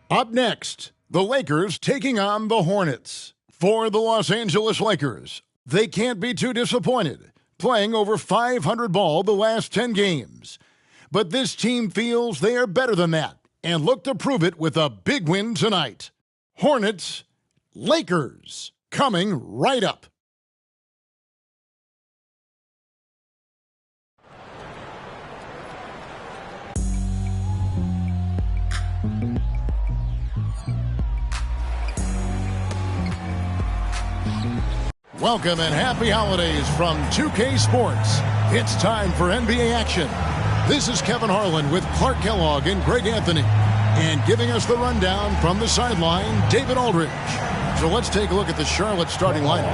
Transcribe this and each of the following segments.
Up next, the Lakers taking on the Hornets. For the Los Angeles Lakers, they can't be too disappointed, playing over 500 ball the last 10 games. But this team feels they are better than that and look to prove it with a big win tonight. Hornets, Lakers, coming right up. Welcome and happy holidays from 2K Sports. It's time for NBA action. This is Kevin Harlan with Clark Kellogg and Greg Anthony. And giving us the rundown from the sideline, David Aldridge. So let's take a look at the Charlotte starting lineup.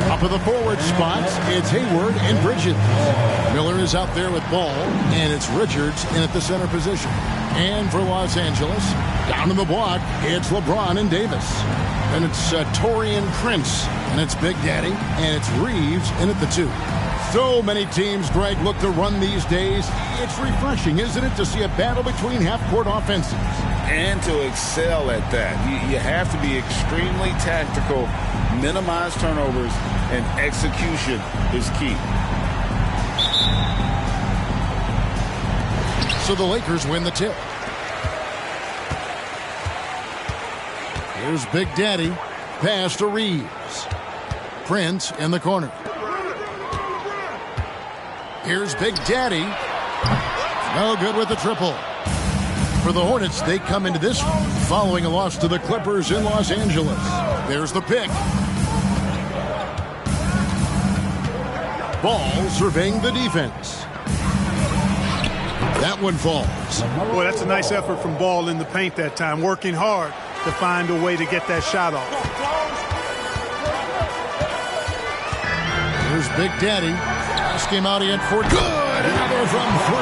Up of the forward spots, it's Hayward and Bridges. Miller is out there with ball, and it's Richards in at the center position. And for Los Angeles, down in the block, it's LeBron and Davis. Then it's Taurean Prince, and it's Big Daddy, and it's Reeves in at the 2. So many teams, Greg, look to run these days. It's refreshing, isn't it, to see a battle between half-court offenses? And to excel at that. You have to be extremely tactical, minimize turnovers, and execution is key. So the Lakers win the tip. Here's Big Daddy. Pass to Reeves. Prince in the corner. Here's Big Daddy. No good with the triple. For the Hornets, they come into this following a loss to the Clippers in Los Angeles. There's the pick. Ball surveying the defense. That one falls. Boy, that's a nice effort from Ball in the paint that time, working hard to find a way to get that shot off. Here's Big Daddy. Came out in for good. Another from 3.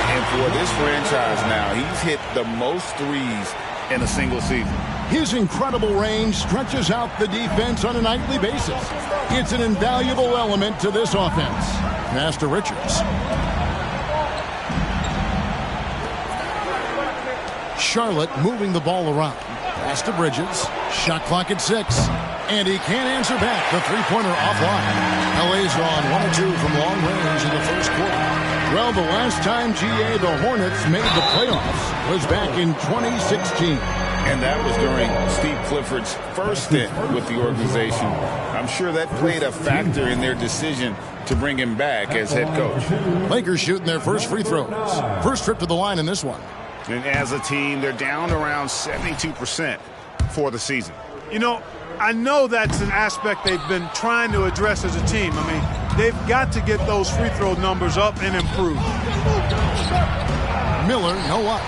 And for this franchise now, he's hit the most threes in a single season. His incredible range stretches out the defense on a nightly basis. It's an invaluable element to this offense. Pass to Richards. Charlotte moving the ball around. Pass to Bridges. Shot clock at 6. And he can't answer back. The three-pointer offline. LA's on 1 or 2 from long range in the first quarter. Well, the last time, GA, the Hornets made the playoffs was back in 2016. And that was during Steve Clifford's first stint with the organization. I'm sure that played a factor in their decision to bring him back as head coach. Lakers shooting their first free throws. First trip to the line in this one. And as a team, they're down around 72% for the season. You know, I know that's an aspect they've been trying to address as a team. I mean, they've got to get those free throw numbers up and improve. Miller, no luck.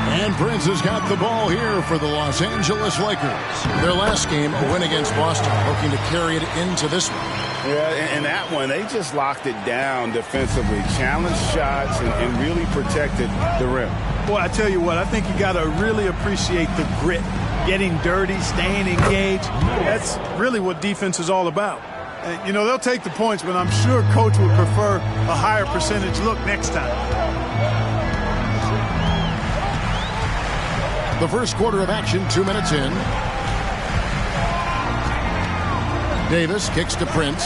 And Prince has got the ball here for the Los Angeles Lakers. Their last game, a win against Boston, looking to carry it into this one. Yeah, and that one, they just locked it down defensively, challenged shots, and really protected the rim. Boy, I tell you what, I think you got to really appreciate the grit. Getting dirty, staying engaged. That's really what defense is all about. You know, they'll take the points, but I'm sure coach would prefer a higher percentage look next time. The first quarter of action, 2 minutes in. Davis kicks to Prince.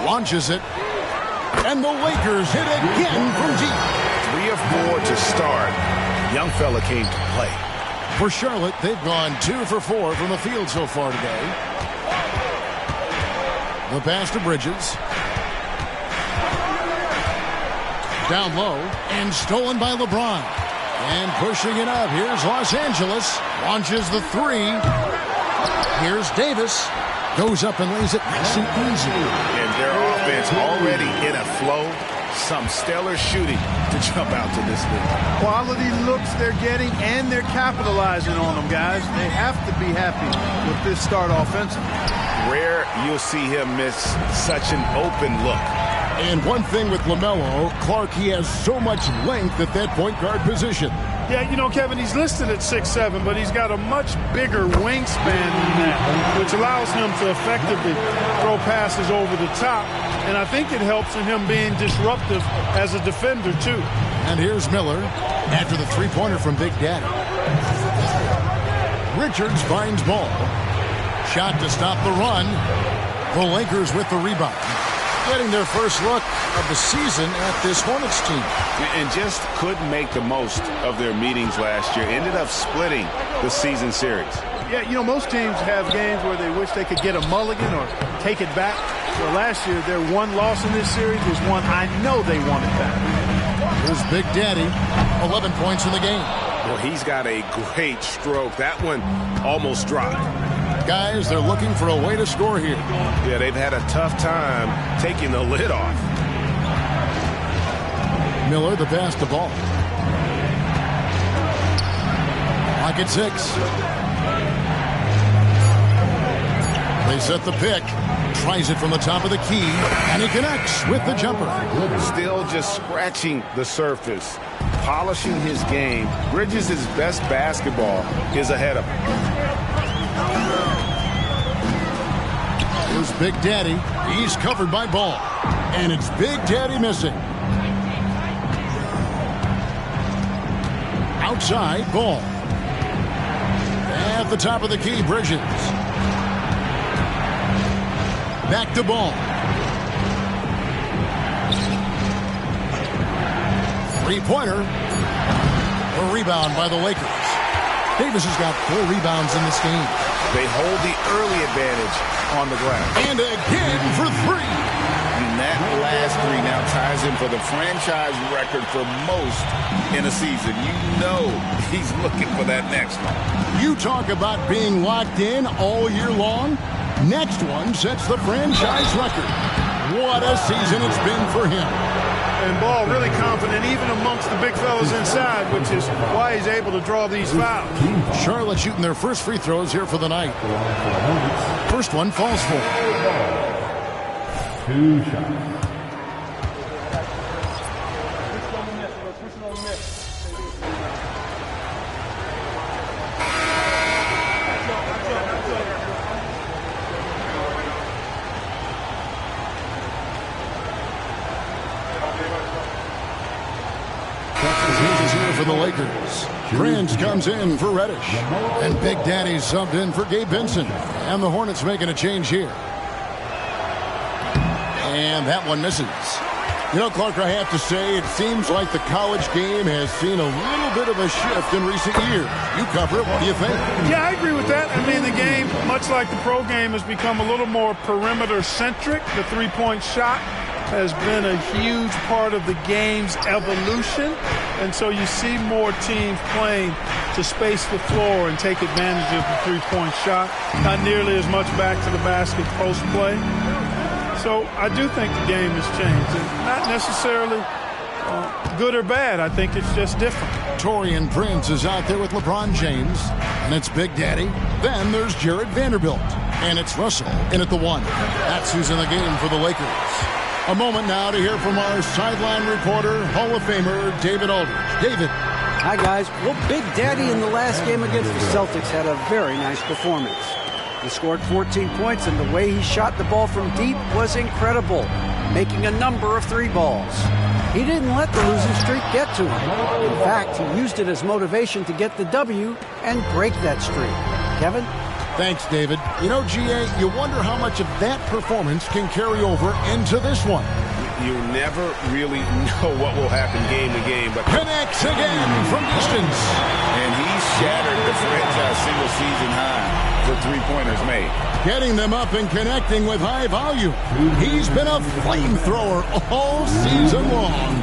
Launches it. And the Lakers hit again from deep. 3 of 4 to start. Young fella came to play. For Charlotte, they've gone 2 for 4 from the field so far today. The pass to Bridges. Down low and stolen by LeBron. And pushing it up. Here's Los Angeles. Launches the 3. Here's Davis. Goes up and lays it nice and easy. And their offense already in a flow. Some stellar shooting to jump out to this league. Quality looks they're getting, and they're capitalizing on them, guys. They have to be happy with this start offensively. Rare you'll see him miss such an open look. And one thing with LaMelo, Clark, he has so much length at that point guard position. Yeah, you know, Kevin, he's listed at 6'7", but he's got a much bigger wingspan than that, which allows him to effectively throw passes over the top. And I think it helps in him being disruptive as a defender, too. And here's Miller after the three-pointer from Big Daddy. Richards finds Ball. Shot to stop the run. The Lakers with the rebound. Getting their first look of the season at this Hornets team. And just couldn't make the most of their meetings last year. Ended up splitting the season series. Yeah, you know, most teams have games where they wish they could get a mulligan or take it back. Well, last year, their one loss in this series was one I know they wanted back. Here's Big Daddy, 11 points in the game. Well, he's got a great stroke. That one almost dropped. Guys, they're looking for a way to score here. Yeah, they've had a tough time taking the lid off. Miller, the pass to Ball. Lock at 6. They set the pick. Tries it from the top of the key, and he connects with the jumper. Still just scratching the surface, polishing his game. Bridges' best basketball is ahead of him. Here's Big Daddy. He's covered by Ball, and it's Big Daddy missing. Outside, Ball. At the top of the key, Bridges. Back to Ball. Three-pointer. A rebound by the Lakers. Davis has got 4 rebounds in this game. They hold the early advantage on the glass. And again for 3. And that last 3 now ties him for the franchise record for most in a season. You know he's looking for that next one. You talk about being locked in all year long. Next one sets the franchise record. What a season it's been for him. And Ball really confident even amongst the big fellas inside, which is why he's able to draw these fouls. Charlotte shooting their first free throws here for the night. First one falls for. 2 shots. For the Lakers. Prince comes in for Reddish. And Big Daddy subbed in for Gabe Vincent. And the Hornets making a change here. And that one misses. You know, Clark, I have to say, it seems like the college game has seen a little bit of a shift in recent years. You cover it. What do you think? Yeah, I agree with that. I mean, the game, much like the pro game, has become a little more perimeter-centric. The three-point shot has been a huge part of the game's evolution. And so you see more teams playing to space the floor and take advantage of the three-point shot. Not nearly as much back to the basket post play. So I do think the game has changed. And not necessarily good or bad. I think it's just different. Taurean Prince is out there with LeBron James. And it's Big Daddy. Then there's Jared Vanderbilt. And it's Russell in at the 1. That's who's in the game for the Lakers. A moment now to hear from our sideline reporter, Hall of Famer David Aldridge. David. Hi, guys. Well, Big Daddy in the last game against the Celtics had a very nice performance. He scored 14 points, and the way he shot the ball from deep was incredible, making a number of 3 balls. He didn't let the losing streak get to him. In fact, he used it as motivation to get the W and break that streak. Kevin? Thanks, David. You know, GA, you wonder how much of that performance can carry over into this one. You never really know what will happen game to game, but Connects again from distance. And he shattered the franchise single-season high for three-pointers made. Getting them up and connecting with high volume. He's been a flamethrower all season long.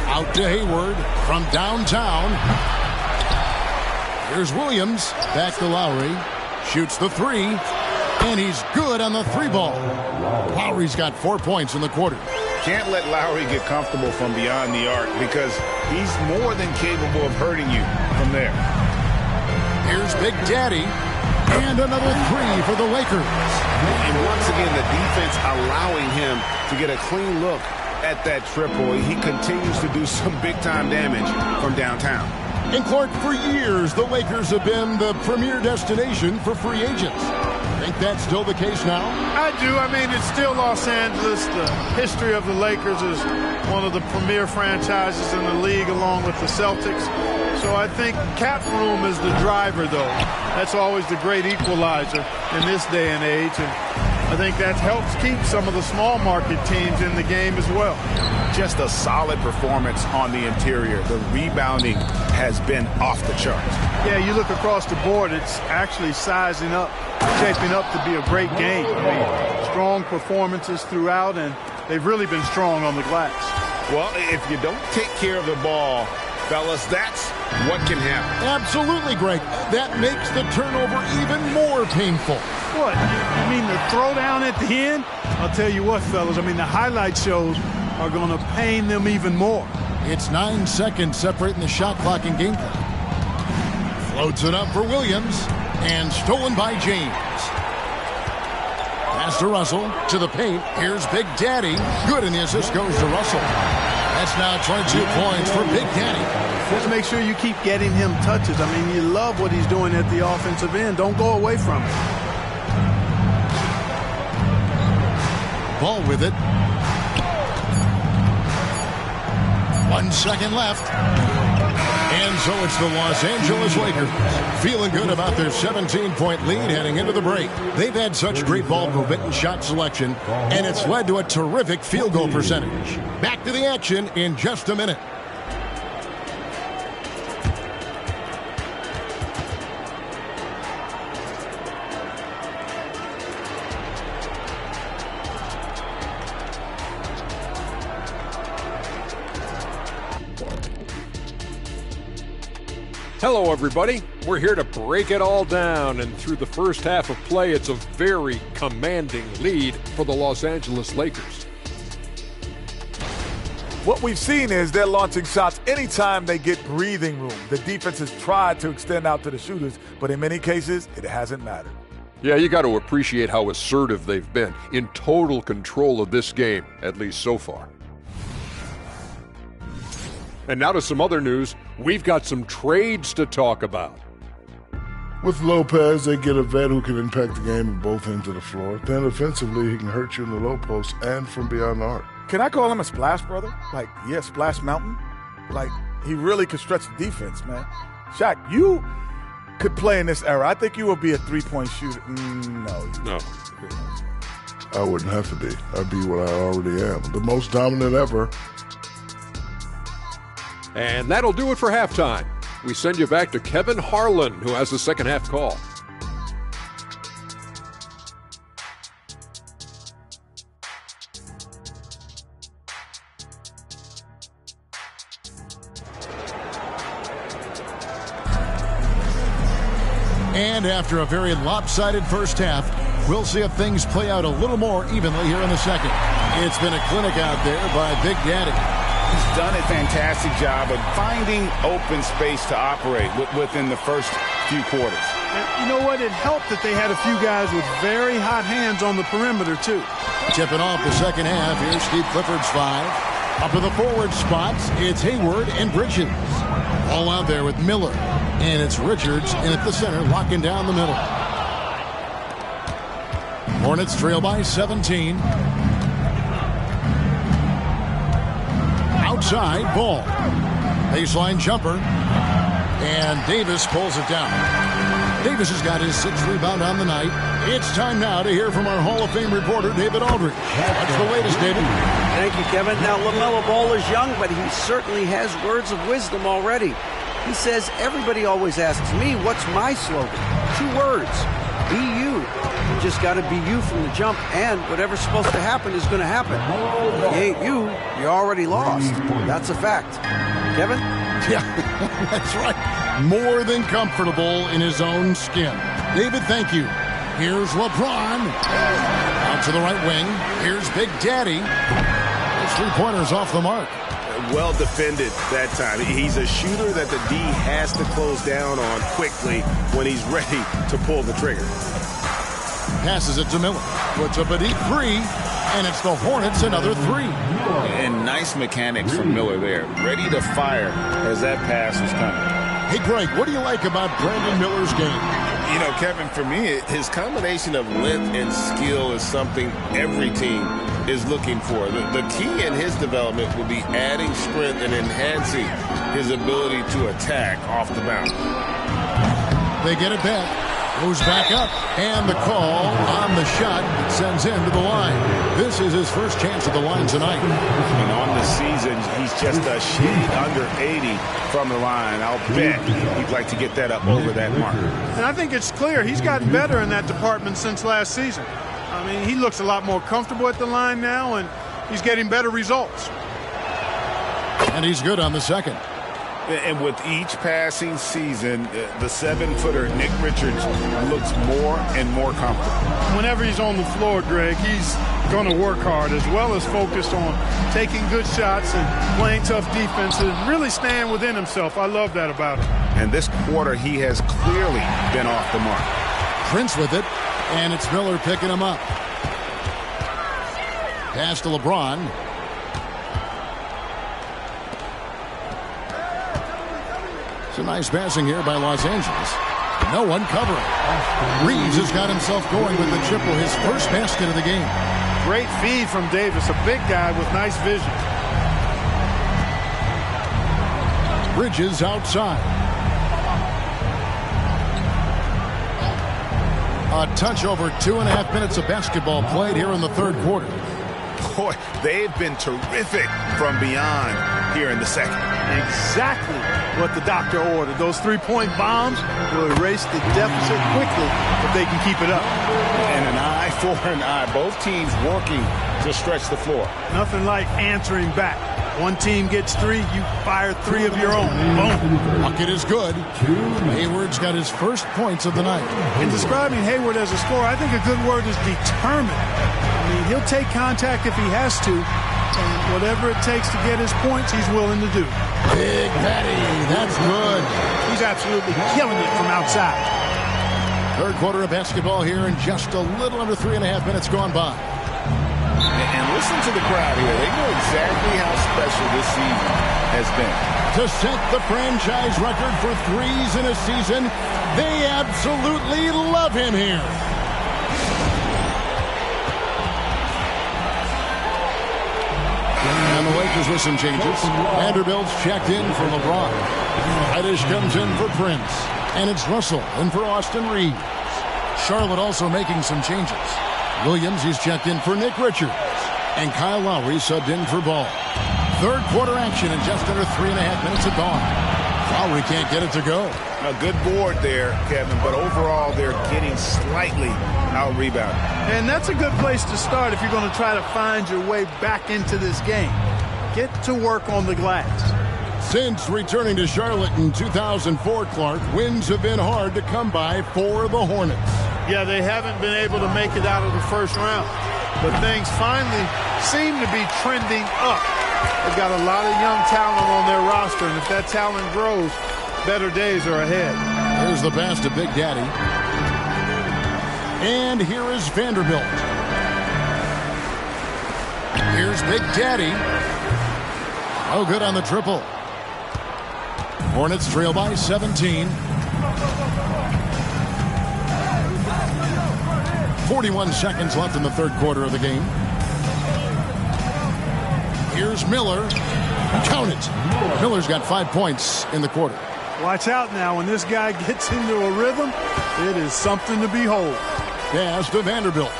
Out to Hayward from downtown. Here's Williams, back to Lowry, shoots the 3, and he's good on the 3 ball. Lowry's got 4 points in the quarter. can't let Lowry get comfortable from beyond the arc because he's more than capable of hurting you from there. Here's Big Daddy. And another three for the Lakers. And once again, the defense allowing him to get a clean look at that triple. He continues to do some big-time damage from downtown. And Clark, for years, the Lakers have been the premier destination for free agents. Think that's still the case now? I do. I mean, it's still Los Angeles. The history of the Lakers is one of the premier franchises in the league, along with the Celtics. So I think cap room is the driver, though. That's always the great equalizer in this day and age. And I think that helps keep some of the small market teams in the game as well. Just a solid performance on the interior. The rebounding has been off the charts. Yeah, you look across the board, it's actually sizing up, shaping up to be a great game. I mean, strong performances throughout, and they've really been strong on the glass. Well, if you don't take care of the ball, fellas, that's what can happen. Absolutely, Greg. That makes the turnover even more painful. What? You mean the throwdown at the end? I'll tell you what, fellas. I mean, the highlight shows are going to pain them even more. It's 9 seconds separating the shot clock and game clock. Floats it up for Williams, and stolen by James. Pass to Russell, to the paint. Here's Big Daddy. Good, and the assist goes to Russell. That's now 22 points for Big Daddy. Just make sure you keep getting him touches. I mean, you love what he's doing at the offensive end. Don't go away from it. Ball with it. 1 second left. And so it's the Los Angeles Lakers feeling good about their 17-point lead heading into the break. They've had such great ball movement and shot selection, and it's led to a terrific field goal percentage. Back to the action in just a minute. Hello, everybody. We're here to break it all down, and through the first half of play, it's a very commanding lead for the Los Angeles Lakers. What we've seen is they're launching shots anytime they get breathing room. The defense has tried to extend out to the shooters, but in many cases, it hasn't mattered. Yeah, you got to appreciate how assertive they've been, in total control of this game, at least so far. And now to some other news. We've got some trades to talk about. With Lopez, they get a vet who can impact the game at both ends of the floor. Then offensively, he can hurt you in the low post and from beyond the arc. Can I call him a splash brother? Like, yeah, Splash Mountain? Like, he really could stretch the defense, man. Shaq, you could play in this era. I think you would be a three-point shooter. No. I wouldn't have to be. I'd be what I already am. The most dominant ever. And that'll do it for halftime. We send you back to Kevin Harlan, who has the second half call. And after a very lopsided first half, we'll see if things play out a little more evenly here in the second. It's been a clinic out there by Big Daddy. He's done a fantastic job of finding open space to operate within the first few quarters. And you know what? It helped that they had a few guys with very hot hands on the perimeter, too. Tipping off the second half. Here's Steve Clifford's five. Up in the forward spots, it's Hayward and Bridges. All out there with Miller. And it's Richards in at the center, locking down the middle. Hornets trail by 17. Outside, Ball. Baseline jumper. And Davis pulls it down. Davis has got his sixth rebound on the night. It's time now to hear from our Hall of Fame reporter, David Aldridge. What's the latest, David? Thank you, Kevin. Now, LaMelo Ball is young, but he certainly has words of wisdom already. He says, everybody always asks me, what's my slogan? 2 words. Be you. You just got to be you from the jump, and whatever's supposed to happen is going to happen. If you ain't you, you're already lost. That's a fact. Kevin? Yeah, that's right. More than comfortable in his own skin. David, thank you. Here's LeBron. Out to the right wing. Here's Big Daddy. His 3-pointers off the mark. well defended that time. He's a shooter that the D has to close down on quickly when he's ready to pull the trigger. Passes it to Miller. Puts up a deep three, and it's the Hornets another three. And nice mechanics from Miller there. Ready to fire as that pass was coming. Hey, Greg, what do you like about Brandon Miller's game? You know, Kevin, for me, his combination of length and skill is something every team is looking for. The key in his development will be adding strength and enhancing his ability to attack off the bounce. They get it back. Goes back up, and the call on the shot sends him to the line. This is his first chance at the line tonight. And on the season, he's just a shade under 80 from the line. I'll bet he'd like to get that up over that mark. And I think it's clear he's gotten better in that department since last season. I mean, he looks a lot more comfortable at the line now, and he's getting better results. And he's good on the second. And with each passing season, the 7-footer Nick Richards looks more and more comfortable. Whenever he's on the floor, Greg, he's going to work hard as well as focused on taking good shots and playing tough defense and really staying within himself. I love that about him. And this quarter, he has clearly been off the mark. Prince with it, and it's Miller picking him up. Pass to LeBron. It's a nice passing here by Los Angeles. No one covering. Reeves has got himself going with the triple, his first basket of the game. Great feed from Davis, a big guy with nice vision. Bridges outside. A touch over 2.5 minutes of basketball played here in the third quarter. Boy, they've been terrific from beyond here in the second. Exactly what the doctor ordered. Those three-point bombs will erase the deficit quickly if they can keep it up. And an eye for an eye. Both teams working to stretch the floor. Nothing like answering back. One team gets three, you fire three of your own. Boom. Bucket is good. Hayward's got his first points of the night. In describing Hayward as a scorer, I think a good word is determined. I mean, he'll take contact if he has to, and whatever it takes to get his points, he's willing to do. Big Patty, that's good. He's absolutely killing it from outside. Third quarter of basketball here, and just a little under 3.5 minutes gone by. And listen to the crowd here. They know exactly how special this season has been. To set the franchise record for threes in a season, they absolutely love him here. And the Lakers with some changes. Vanderbilt's checked in for LeBron. Reddish comes in for Prince. And it's Russell in for Austin Reeves. Charlotte also making some changes. Williams, he's checked in for Nick Richards. And Kyle Lowry subbed in for Ball. Third quarter action in just under 3.5 minutes of gone. Lowry can't get it to go. A good board there, Kevin, but overall they're getting slightly out-rebounded. And that's a good place to start if you're going to try to find your way back into this game. Get to work on the glass. Since returning to Charlotte in 2004, Clark, wins have been hard to come by for the Hornets. Yeah, they haven't been able to make it out of the first round. But things finally seem to be trending up. They've got a lot of young talent on their roster, and if that talent grows, better days are ahead. Here's the pass to Big Daddy. And here is Vanderbilt. Here's Big Daddy. Oh, good on the triple. Hornets trail by 17. 41 seconds left in the third quarter of the game. Here's Miller. Count it. Miller's got 5 points in the quarter. Watch out now. When this guy gets into a rhythm, it is something to behold. Pass to Vanderbilt.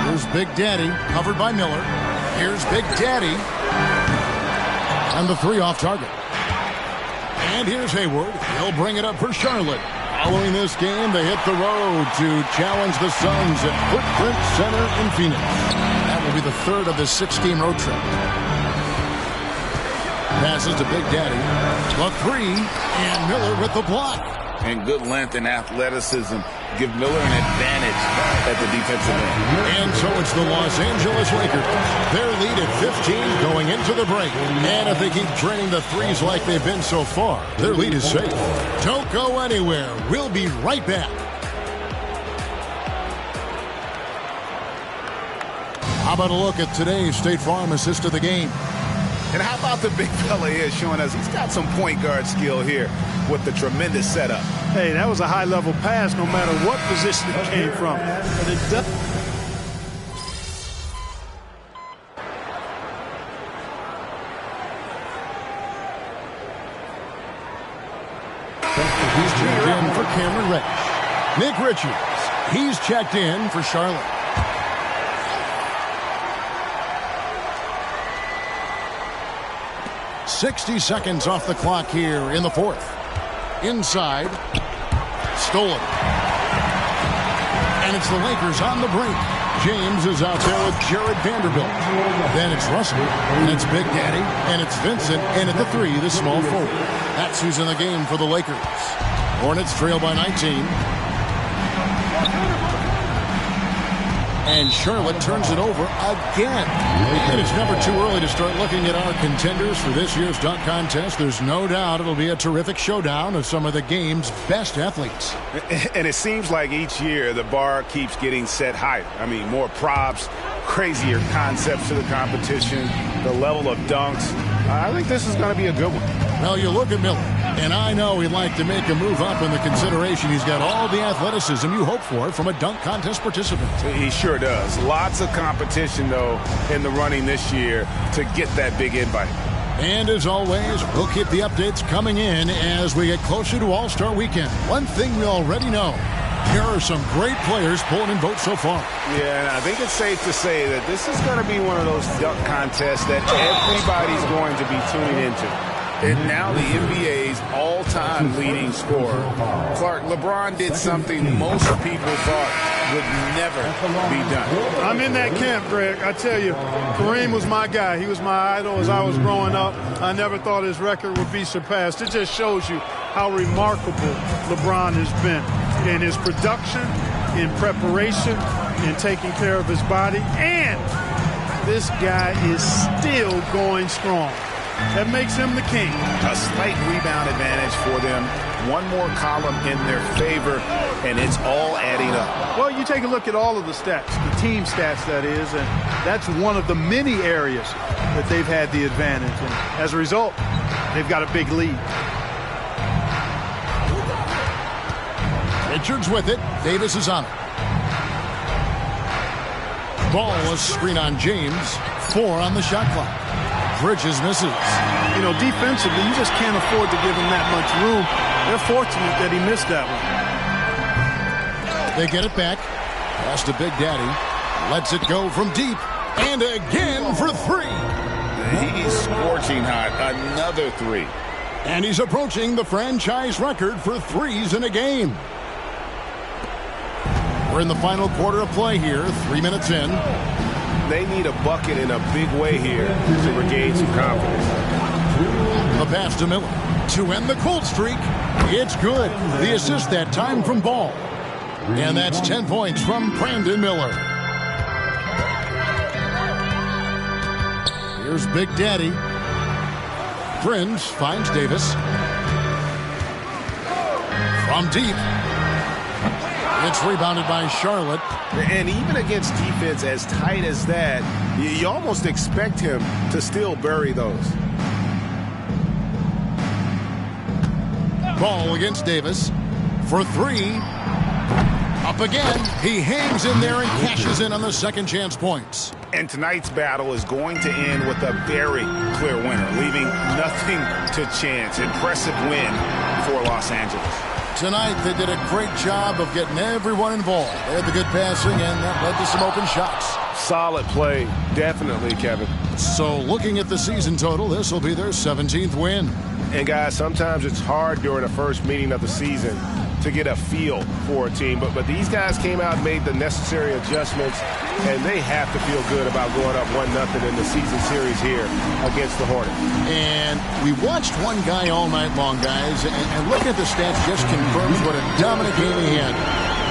Here's Big Daddy, covered by Miller. Here's Big Daddy. And the three off target. And here's Hayward. He'll bring it up for Charlotte. Following this game, they hit the road to challenge the Suns at Footprint Center in Phoenix. That will be the third of this 6-game road trip. Passes to Big Daddy. The three, and Miller with the block. And good length and athleticism give Miller an advantage at the defensive end. And so it's the Los Angeles Lakers. Their lead at 15 going into the break. And if they keep draining the threes like they've been so far, their lead is safe. Don't go anywhere. We'll be right back. How about a look at today's State Farm assist of the game? And how about the big fella here showing us he's got some point guard skill here with the tremendous setup. Hey, that was a high-level pass no matter what position it came from. But it does. He's checked in for Cameron Reddish. Nick Richards, he's checked in for Charlotte. "60 seconds off the clock here in the fourth. Inside. Stolen. And it's the Lakers on the brink. James is out there with Jared Vanderbilt. Then it's Russell. And it's Big Daddy. And it's Vincent. And at the three, the small forward. That's who's in the game for the Lakers. Hornets trail by 19. And Charlotte turns it over again. And it's never too early to start looking at our contenders for this year's dunk contest. There's no doubt it'll be a terrific showdown of some of the game's best athletes. And it seems like each year the bar keeps getting set higher. I mean, more props, crazier concepts to the competition, the level of dunks. I think this is going to be a good one. Well, you look at Miller, and I know he'd like to make a move up in the consideration. He's got all the athleticism you hope for from a dunk contest participant. He sure does. Lots of competition, though, in the running this year to get that big invite. And as always, we'll keep the updates coming in as we get closer to All-Star Weekend. One thing we already know, here are some great players pulling in votes so far. Yeah, and I think it's safe to say that this is going to be one of those dunk contests that everybody's going to be tuning into. And now the NBA's all-time leading scorer. Clark, LeBron did something most people thought would never be done. I'm in that camp, Greg. I tell you, Kareem was my guy. He was my idol as I was growing up. I never thought his record would be surpassed. It just shows you how remarkable LeBron has been in his production, in preparation, in taking care of his body. And this guy is still going strong. That makes him the king. A slight rebound advantage for them. One more column in their favor, and it's all adding up. Well, you take a look at all of the stats, the team stats, that is, and that's one of the many areas that they've had the advantage. And as a result, they've got a big lead. Richards with it. Davis is on it. Ball was screen on James. 4 on the shot clock. Bridges misses. You know, defensively, you just can't afford to give him that much room. They're fortunate that he missed that one. They get it back. Pass to Big Daddy. Lets it go from deep. And again for 3. He's scorching hot. Another 3. And he's approaching the franchise record for threes in a game. We're in the final quarter of play here. 3 minutes in. They need a bucket in a big way here to regain some confidence. The pass to Miller to end the cold streak. It's good. The assist that time from Ball. And that's 10 points from Brandon Miller. Here's Big Daddy. Prince finds Davis. From deep. It's rebounded by Charlotte. And even against defense as tight as that, you almost expect him to still bury those. Ball against Davis for 3. Up again. He hangs in there and cashes in on the second chance points. And tonight's battle is going to end with a very clear winner, leaving nothing to chance. Impressive win for Los Angeles. Tonight, they did a great job of getting everyone involved. They had the good passing, and that led to some open shots. Solid play, definitely, Kevin. So, looking at the season total, this will be their 17th win. And, guys, sometimes it's hard during the first meeting of the season to get a feel for a team. But these guys came out and made the necessary adjustments, and they have to feel good about going up 1-0 in the season series here against the Hornets. And we watched one guy all night long, guys, and looking at the stats just confirms what a dominant game he had.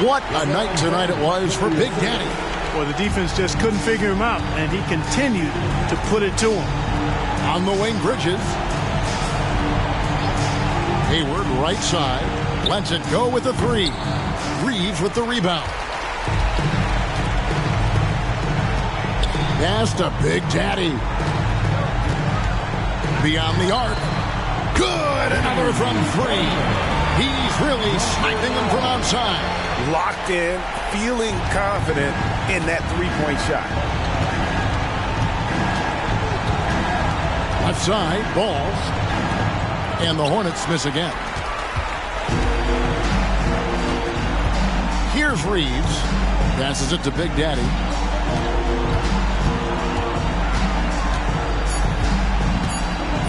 What a night tonight it was for Big Daddy. Well, the defense just couldn't figure him out, and he continued to put it to him. On the wing, Bridges. Hayward, right side. Lets it go with the three. Reeves with the rebound. Pass to Big Daddy. Beyond the arc. Good! Another from three. He's really sniping them from outside. Locked in, feeling confident in that three-point shot. Left side, balls. And the Hornets miss again. Here's Reeves. Passes it to Big Daddy.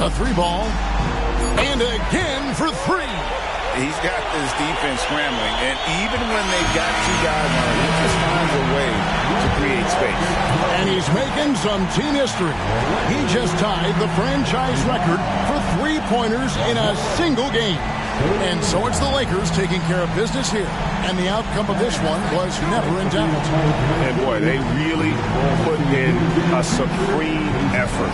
A three ball. And again for three. He's got this defense scrambling, and even when they've got two guys on it, he just finds a way to create space. And he's making some team history. He just tied the franchise record for three-pointers in a single game. And so it's the Lakers taking care of business here. And the outcome of this one was never in doubt. And boy, they really put in a supreme effort.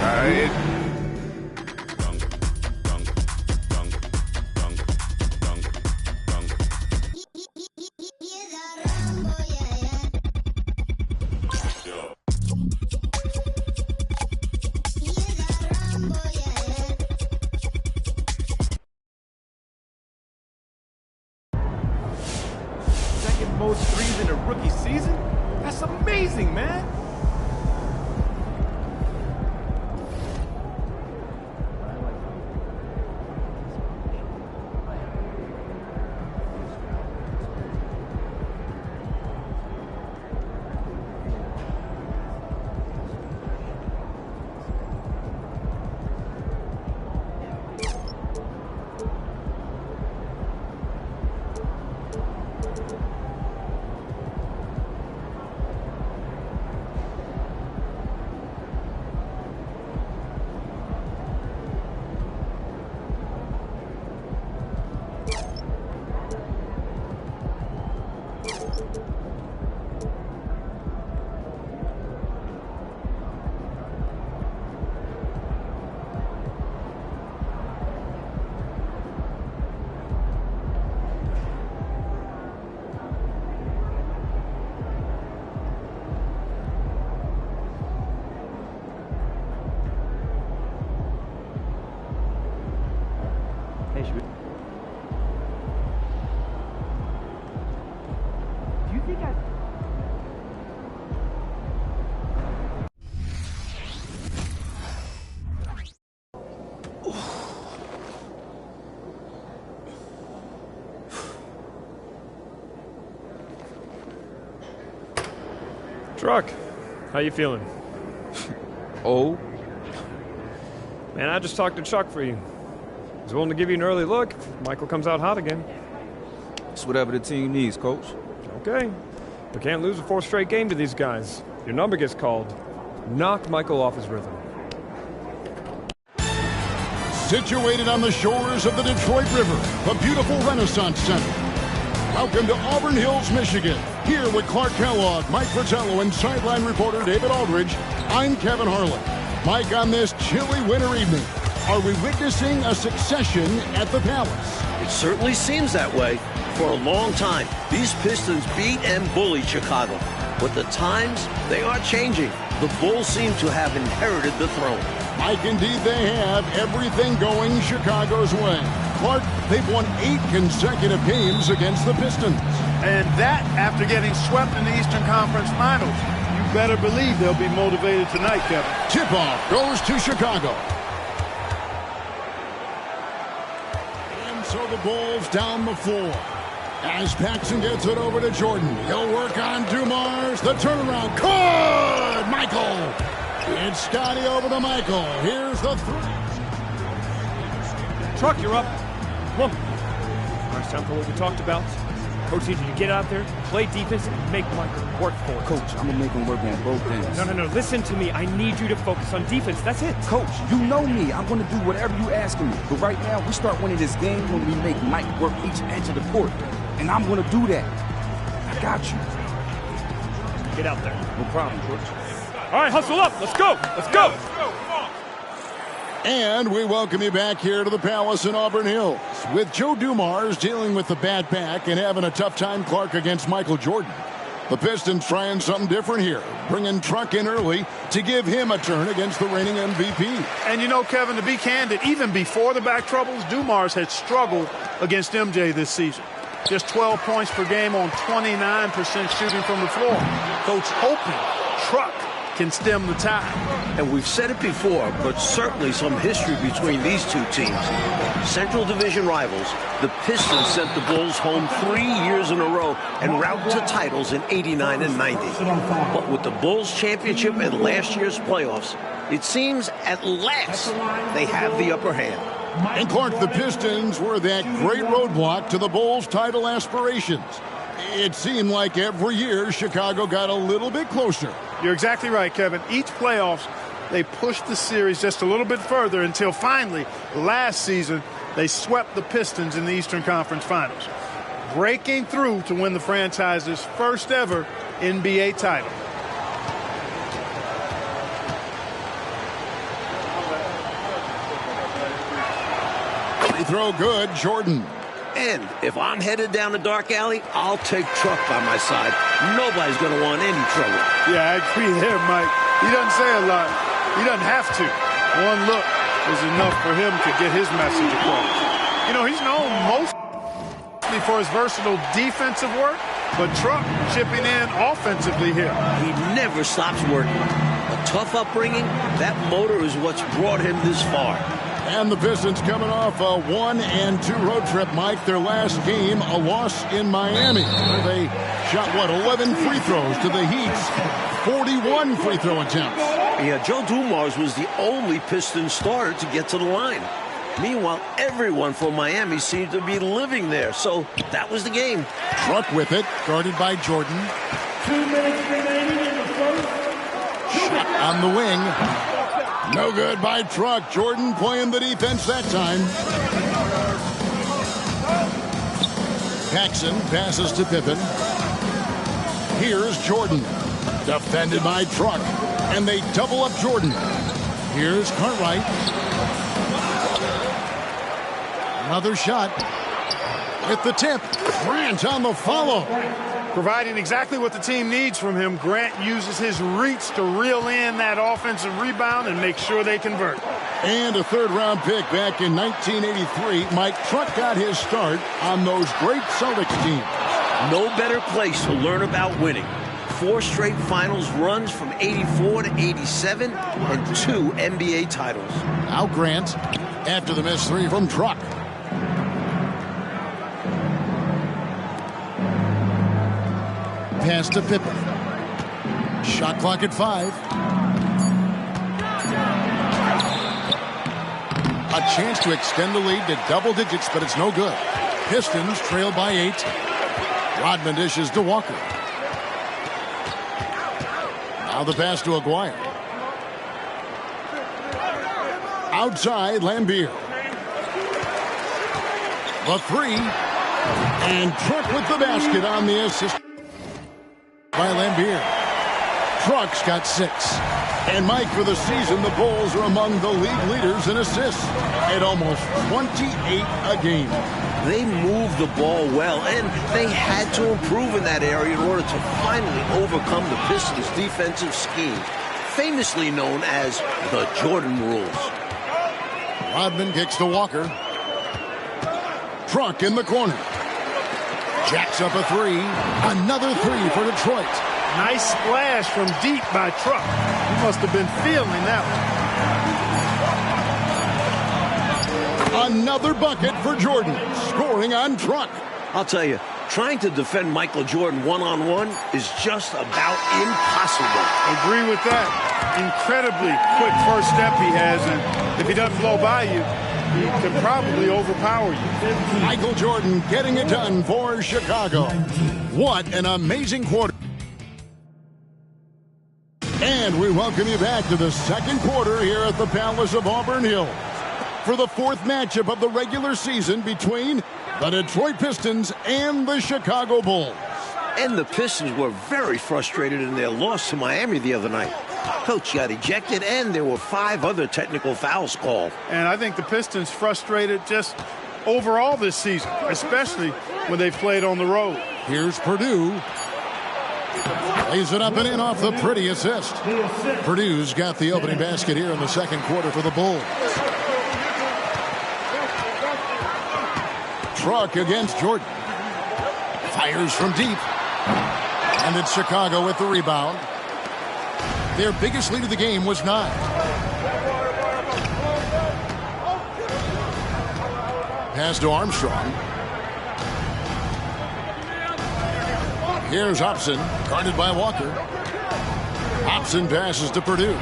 Most threes in a rookie season? That's amazing, man. Do you think I... Truck, how you feeling? Oh? Man, I just talked to Chuck for you. He's willing to give you an early look if Michael comes out hot again. It's whatever the team needs, Coach. Okay. We can't lose a fourth straight game to these guys. Your number gets called. Knock Michael off his rhythm. Situated on the shores of the Detroit River, the beautiful Renaissance Center. Welcome to Auburn Hills, Michigan. Here with Clark Kellogg, Mike Fratello, and sideline reporter David Aldridge, I'm Kevin Harlan. Mike, on this chilly winter evening, are we witnessing a succession at the Palace? It certainly seems that way. For a long time, these Pistons beat and bullied Chicago. But the times, they are changing. The Bulls seem to have inherited the throne. Mike, indeed they have. Everything going Chicago's way. Clark, they've won 8 consecutive games against the Pistons. And that after getting swept in the Eastern Conference Finals. You better believe they'll be motivated tonight, Kevin. Tip-off goes to Chicago. And so the Bulls down the floor. As Paxson gets it over to Jordan. He'll work on Dumars. The turnaround. Good! Michael. It's Scotty over to Michael. Here's the three. Truck, you're up. Come on. It's time for what we talked about. Coach needs you to get out there, play defense, and make Michael work for it. Coach, I'm going to make him work on both ends. No. Listen to me. I need you to focus on defense. That's it. Coach, you know me. I'm going to do whatever you ask me. But right now, we start winning this game when we make Mike work each edge of the court. And I'm going to do that. got you. Get out there. No problem, George. All right, hustle up. Let's go. Let's go. And we welcome you back here to the Palace in Auburn Hills. With Joe Dumars dealing with the bad back and having a tough time, Clark, against Michael Jordan. The Pistons trying something different here, bringing Truck in early to give him a turn against the reigning MVP. And you know, Kevin, to be candid, even before the back troubles, Dumars had struggled against MJ this season. Just 12 points per game on 29% shooting from the floor. Coach hoping Truck can stem the tide. And we've said it before, but certainly some history between these two teams. Central Division rivals, the Pistons sent the Bulls home 3 years in a row and route to titles in '89 and '90. But with the Bulls championship and last year's playoffs, it seems at last they have the upper hand. And Clark, the Pistons were that great roadblock to the Bulls' title aspirations. It seemed like every year Chicago got a little bit closer. You're exactly right, Kevin. Each playoffs, they pushed the series just a little bit further until finally, last season, they swept the Pistons in the Eastern Conference Finals, breaking through to win the franchise's first ever NBA title. Free throw good, Jordan. And if I'm headed down a dark alley, I'll take Truck by my side. Nobody's going to want any trouble. Yeah, I agree there, Mike. He doesn't say a lot. He doesn't have to. One look is enough for him to get his message across. You know, he's known mostly for his versatile defensive work, but Truck chipping in offensively here. He never stops working. A tough upbringing, that motor is what's brought him this far. And the Pistons coming off a 1-2 road trip, Mike. Their last game, a loss in Miami. They shot, 11 free throws to the Heat's 41 free throw attempts. Yeah, Joe Dumars was the only Pistons starter to get to the line. Meanwhile, everyone from Miami seemed to be living there, so that was the game. Truck with it, guarded by Jordan. 2 minutes remaining in the first. Shot on the wing. No good by Truck. Jordan playing the defense that time. Paxson passes to Pippen. Here's Jordan. Defended by Truck. And they double up Jordan. Here's Cartwright. Another shot. With the tip. Grant on the follow. Providing exactly what the team needs from him, Grant uses his reach to reel in that offensive rebound and make sure they convert. And a third-round pick back in 1983. Mike, Truck got his start on those great Celtics teams. No better place to learn about winning. 4 straight finals runs from '84 to '87 and 2 NBA titles. Now Grant after the missed 3 from Truck. Pass to Pippen. Shot clock at 5. A chance to extend the lead to double digits, but it's no good. Pistons trail by 8. Rodman dishes to Walker. Now the pass to Aguirre. Outside, Lambier. The 3. And Truck with the basket on the assist by Lambier. Truck's got 6. And Mike, for the season, the Bulls are among the league leaders in assists at almost 28 a game. They moved the ball well, and they had to improve in that area in order to finally overcome the Pistons' defensive scheme, famously known as the Jordan rules. Rodman kicks to Walker. Truck in the corner. Jacks up a 3. Another 3 for Detroit. Nice splash from deep by Truck. He must have been feeling that one. Another bucket for Jordan. Scoring on Truck. I'll tell you, trying to defend Michael Jordan one-on-one is just about impossible. Agree with that. Incredibly quick first step he has, and if he doesn't blow by you, he could probably overpower you. Michael Jordan getting it done for Chicago. What an amazing quarter. And we welcome you back to the second quarter here at the Palace of Auburn Hills for the 4th matchup of the regular season between the Detroit Pistons and the Chicago Bulls. And the Pistons were very frustrated in their loss to Miami the other night. Coach got ejected, and there were 5 other technical fouls called. And I think the Pistons frustrated just overall this season, especially when they've played on the road. Here's Purdue. Lays it up and in off the pretty assist. Purdue's got the opening basket here in the second quarter for the Bulls. Truck against Jordan. Fires from deep. And it's Chicago with the rebound. Their biggest lead of the game was 9. Pass to Armstrong. Here's Hobson, guarded by Walker. Hobson passes to Purdue.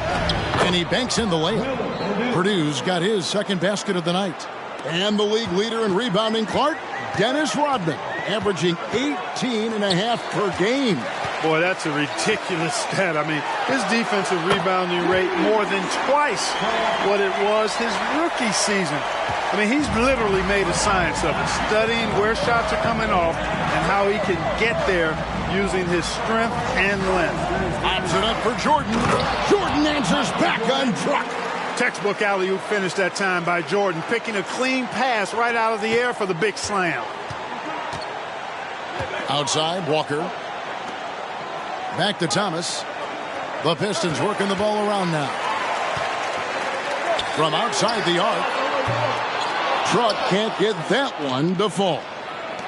And he banks in the layup. Purdue's got his second basket of the night. And the league leader in rebounding, Clark, Dennis Rodman, averaging 18.5 per game. Boy, that's a ridiculous stat. I mean, his defensive rebounding rate more than twice what it was his rookie season. I mean, he's literally made a science of it, studying where shots are coming off and how he can get there using his strength and length. Lobs it up for Jordan. Jordan answers back on Truck. Textbook alley-oop finish that time by Jordan, picking a clean pass right out of the air for the big slam. Outside, Walker. Back to Thomas. The Pistons working the ball around now. From outside the arc. Truck can't get that one to fall.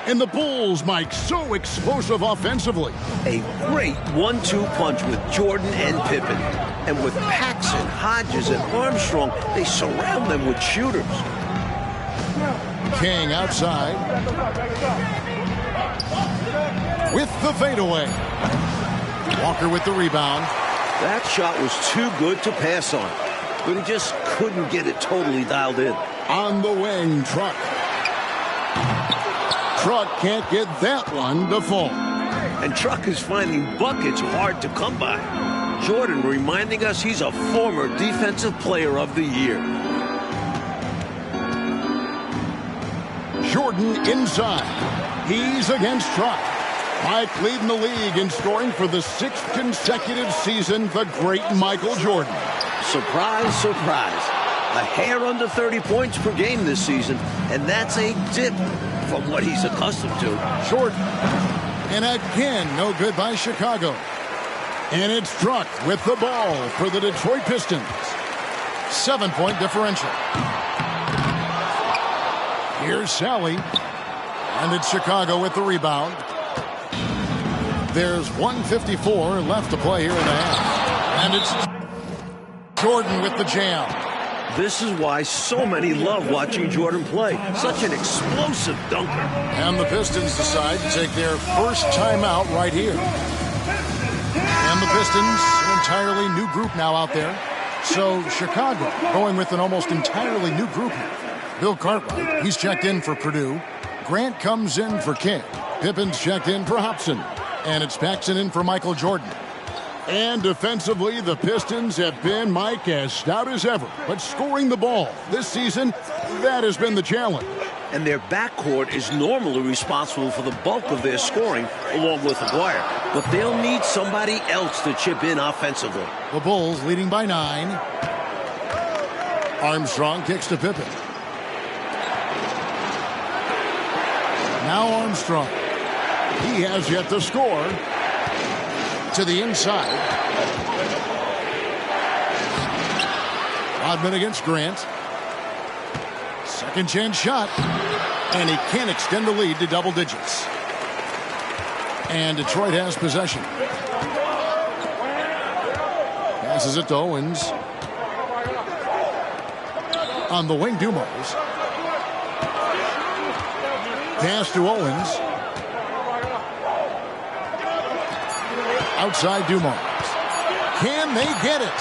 And the Bulls, Mike, so explosive offensively. A great 1-2 punch with Jordan and Pippen. And with Paxson, Hodges, and Armstrong, they surround them with shooters. King outside. With the fadeaway. Walker with the rebound. That shot was too good to pass on, but he just couldn't get it totally dialed in. On the wing, Truck. Truck can't get that one to fall. And Truck is finding buckets hard to come by. Jordan reminding us he's a former Defensive Player of the Year. Jordan inside. He's against Truck. Mike leading the league in scoring for the 6th consecutive season, the great Michael Jordan. Surprise, surprise. A hair under 30 points per game this season, and that's a dip from what he's accustomed to. Jordan. And again, no good by Chicago. And it's Truck with the ball for the Detroit Pistons. 7-point differential. Here's Sally. And it's Chicago with the rebound. There's 1:54 left to play here in the half. And it's Jordan with the jam. This is why so many love watching Jordan play. Such an explosive dunker. And the Pistons decide to take their first timeout right here. And the Pistons, an entirely new group now out there. So Chicago going with an almost entirely new group here. Bill Cartwright, he's checked in for Purdue. Grant comes in for King. Pippen's checked in for Hobson. And it's Paxson in for Michael Jordan. And defensively, the Pistons have been, Mike, as stout as ever. But scoring the ball this season, that has been the challenge. And their backcourt is normally responsible for the bulk of their scoring, along with Aguirre. But they'll need somebody else to chip in offensively. The Bulls leading by 9. Armstrong kicks to Pippen. Now Armstrong. He has yet to score. To the inside. Rodman against Grant. Second chance shot. And he can't extend the lead to double digits. And Detroit has possession. Passes it to Owens. On the wing, Dumars. Pass to Owens. Outside Dumars. Can they get it?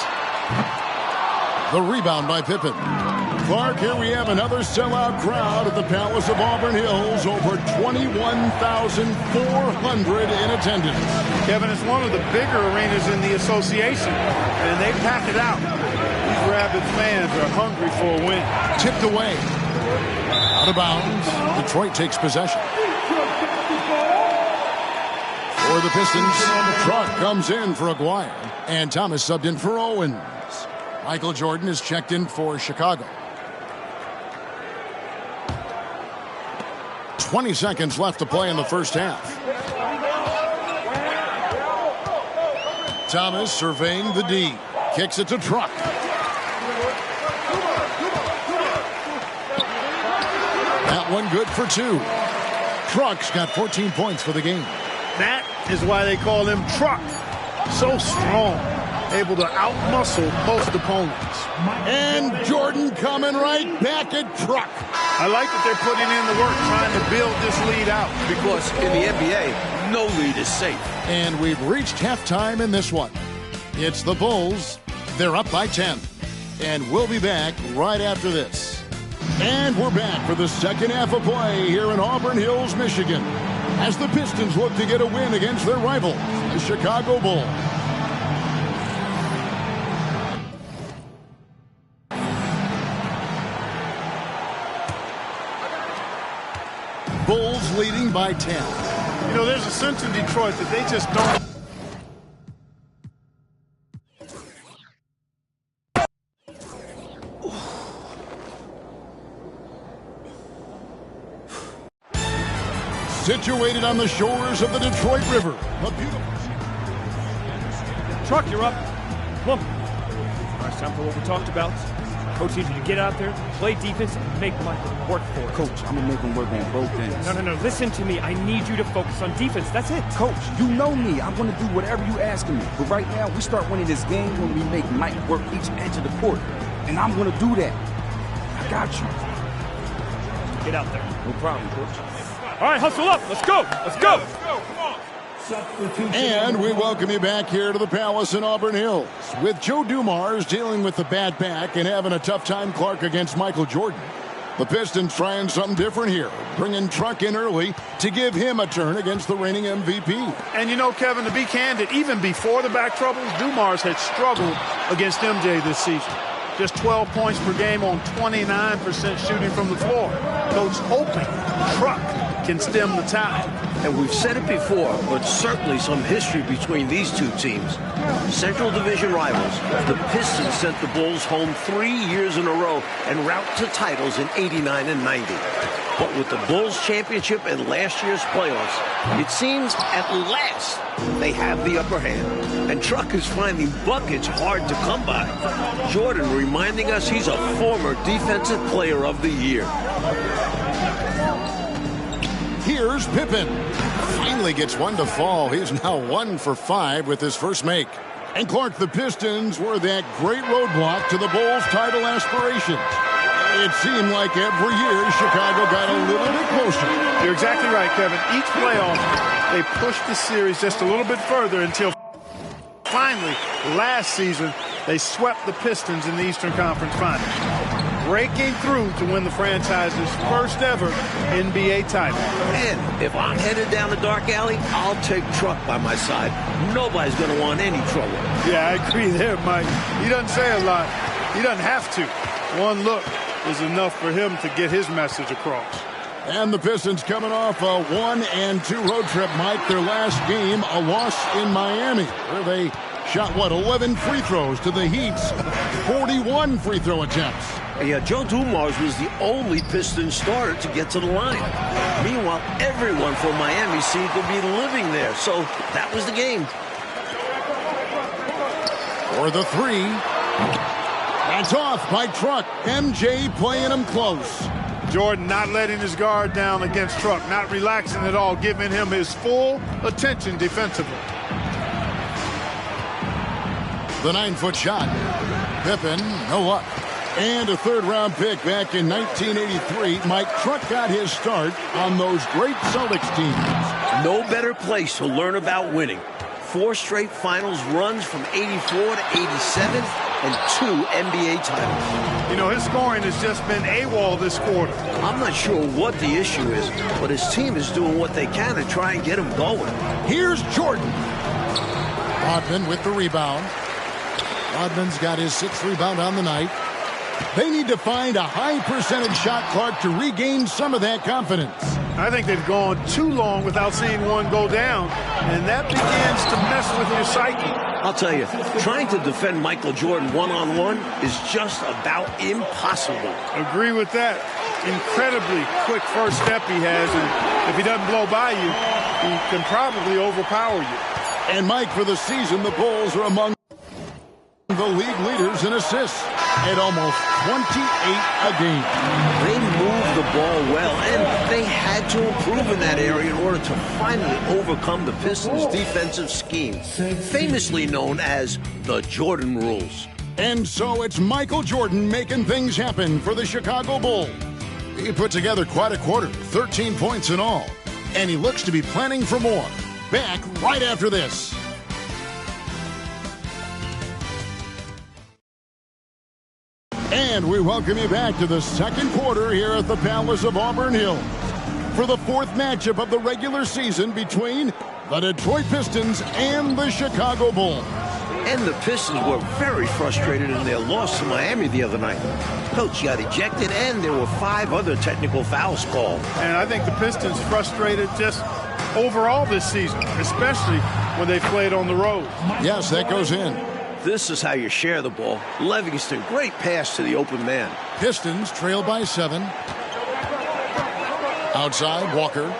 The rebound by Pippen. Clark, here we have another sellout crowd at the Palace of Auburn Hills. Over 21,400 in attendance. Kevin, it's one of the bigger arenas in the association, and they pack it out. These Rapids fans are hungry for a win. Tipped away. Out of bounds. Detroit takes possession. For the Pistons, Truck comes in for Aguirre, and Thomas subbed in for Owens. Michael Jordan is checked in for Chicago. 20 seconds left to play in the first half. Thomas surveying the D. Kicks it to Truck. That one good for 2. Truck's got 14 points for the game. That is why they call him Truck. So strong, able to outmuscle most opponents. And Jordan coming right back at Truck. I like that they're putting in the work trying to build this lead out. Because in the NBA, no lead is safe. And we've reached halftime in this one. It's the Bulls. They're up by 10. And we'll be back right after this. And we're back for the second half of play here in Auburn Hills, Michigan, as the Pistons look to get a win against their rival, the Chicago Bulls. Bulls leading by 10. You know, there's a sense in Detroit that they just don't. Situated on the shores of the Detroit River. A beautiful. Truck, you're up. Come on. All right, it's time for what we talked about. Coach needs you to get out there, play defense, and make Michael work for it. Coach, I'm going to make him work on both ends. No. Listen to me. I need you to focus on defense. That's it. Coach, you know me. I'm going to do whatever you ask of me. But right now, we start winning this game when we make Mike work each edge of the court. And I'm going to do that. I got you. Get out there. No problem, Coach. All right, hustle up. Let's go. Let's go. And we welcome you back here to the Palace in Auburn Hills with Joe Dumars dealing with the bad back and having a tough time, Clark, against Michael Jordan. The Pistons trying something different here, bringing Truck in early to give him a turn against the reigning MVP. And you know, Kevin, to be candid, even before the back troubles, Dumars had struggled against MJ this season. Just 12 points per game on 29% shooting from the floor. Coach hoping Truck can stem the tide. And we've said it before, but certainly some history between these two teams. Central Division rivals, the Pistons sent the Bulls home 3 years in a row and route to titles in '89 and '90. But with the Bulls championship and last year's playoffs, it seems at last they have the upper hand. And Truck is finding buckets hard to come by. Jordan reminding us he's a former Defensive Player of the Year. Here's Pippen. Finally gets one to fall. He's now 1 for 5 with his first make. And Clark, the Pistons were that great roadblock to the Bulls' title aspirations. It seemed like every year Chicago got a little bit closer. You're exactly right, Kevin. Each playoff, they pushed the series just a little bit further until finally, last season, they swept the Pistons in the Eastern Conference Finals, breaking through to win the franchise's first ever NBA title. And if I'm headed down the dark alley, I'll take Truck by my side. Nobody's going to want any trouble. Yeah, I agree there, Mike. He doesn't say a lot. He doesn't have to. One look is enough for him to get his message across. And the Pistons coming off a 1-2 road trip, Mike. Their last game, a loss in Miami, where they shot, 11 free throws to the Heat's 41 free throw attempts. Yeah, Joe Dumars was the only Pistons starter to get to the line. Meanwhile, everyone from Miami seemed to be living there, so that was the game. For the three. That's off by Truck. MJ playing him close. Jordan not letting his guard down against Truck, not relaxing at all, giving him his full attention defensively. The 9-foot shot. Pippen, no luck. And a third-round pick back in 1983. Mike, Truck got his start on those great Celtics teams. No better place to learn about winning. 4 straight finals runs from 84 to 87 and 2 NBA titles. You know, his scoring has just been AWOL this quarter. I'm not sure what the issue is, but his team is doing what they can to try and get him going. Here's Jordan. Rodman with the rebound. Rodman's got his 6th rebound on the night. They need to find a high percentage shot, Clark, to regain some of that confidence. I think they've gone too long without seeing one go down, and that begins to mess with your psyche. I'll tell you, trying to defend Michael Jordan one-on-one is just about impossible. Agree with that. Incredibly quick first step he has, and if he doesn't blow by you, he can probably overpower you. And Mike, for the season, the Bulls are among the league leaders in assists at almost 28 a game. They moved the ball well, and they had to improve in that area in order to finally overcome the Pistons' defensive scheme, famously known as the Jordan rules. And so it's Michael Jordan making things happen for the Chicago Bulls. He put together quite a quarter, 13 points in all, and he looks to be planning for more. Back right after this. And we welcome you back to the second quarter here at the Palace of Auburn Hills for the fourth matchup of the regular season between the Detroit Pistons and the Chicago Bulls. And the Pistons were very frustrated in their loss to Miami the other night. Coach got ejected, and there were 5 other technical fouls called. And I think the Pistons frustrated just overall this season, especially when they played on the road. Yes, that goes in. This is how you share the ball. Livingston, great pass to the open man. Pistons trail by 7. Outside, Walker.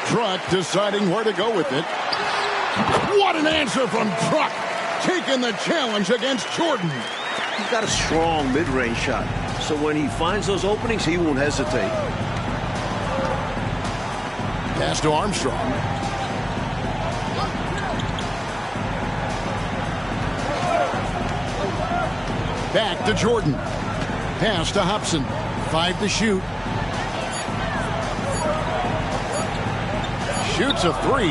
Truck deciding where to go with it. What an answer from Truck! Taking the challenge against Jordan. He's got a strong mid-range shot, so when he finds those openings, he won't hesitate. Pass to Armstrong. Back to Jordan. Pass to Hobson. 5 to shoot. Shoots a 3.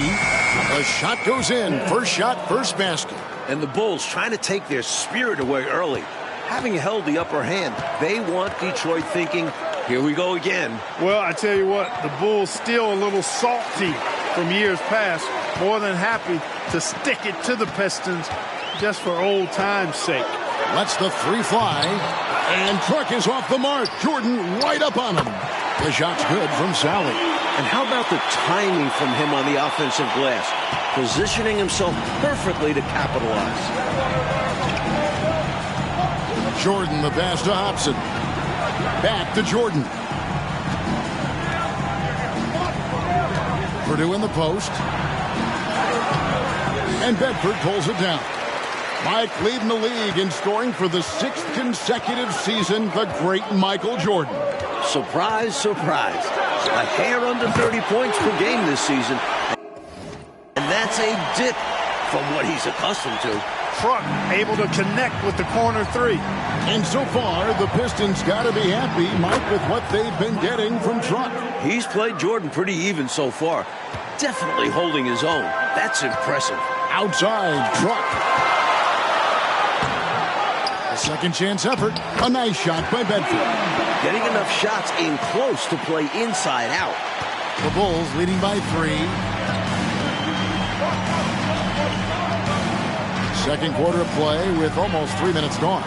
The shot goes in. First shot, first basket. And the Bulls trying to take their spirit away early. Having held the upper hand, they want Detroit thinking, here we go again. Well, I tell you what, the Bulls still a little salty from years past. More than happy to stick it to the Pistons just for old time's sake. Lets the 3 fly. And Truck is off the mark. Jordan right up on him. The shot's good from Sally. And how about the timing from him on the offensive glass? Positioning himself perfectly to capitalize. Jordan, the pass to Hobson. Back to Jordan. Purdue in the post. And Bedford pulls it down. Mike leading the league in scoring for the 6th consecutive season, the great Michael Jordan. Surprise, surprise. A hair under 30 points per game this season. And that's a dip from what he's accustomed to. Truck able to connect with the corner 3. And so far, the Pistons got to be happy, Mike, with what they've been getting from Truck. He's played Jordan pretty even so far. Definitely holding his own. That's impressive. Outside, Truck. A second chance effort. A nice shot by Bedford. Getting enough shots in close to play inside out. The Bulls leading by 3. Second quarter of play with almost 3 minutes gone.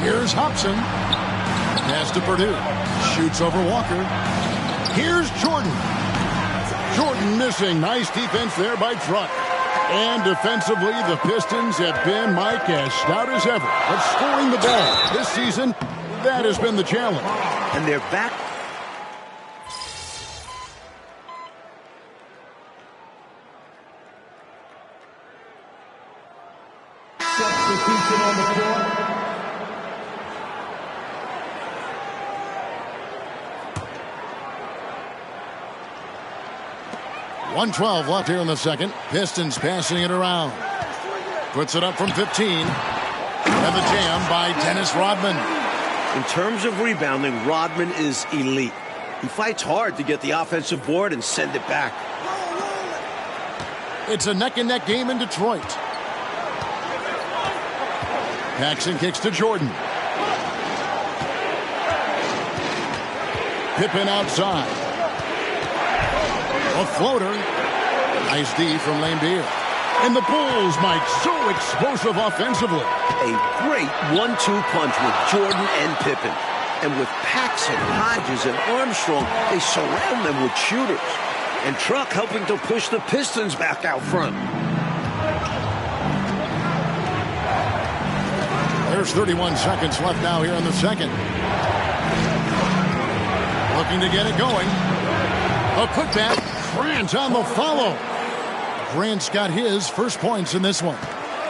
Here's Hobson. Pass to Purdue. Shoots over Walker. Here's Jordan. Jordan missing. Nice defense there by Truck. And defensively, the Pistons have been, Mike, as stout as ever. But scoring the ball this season, that has been the challenge. And they're back. Substitution on the floor. 1:12 left here in the second. Pistons passing it around. Puts it up from 15. And the jam by Dennis Rodman. In terms of rebounding, Rodman is elite. He fights hard to get the offensive board and send it back. It's a neck-and-neck game in Detroit. Paxson kicks to Jordan. Pippen outside. A floater. Nice D from Lambeer. And the Bulls, Mike, so explosive offensively. A great 1-2 punch with Jordan and Pippen. And with Paxson, Hodges, and Armstrong, they surround them with shooters. And Truck helping to push the Pistons back out front. There's 31 seconds left now here in the second. Looking to get it going. A putback. Grant on the follow. Grant's got his first points in this one.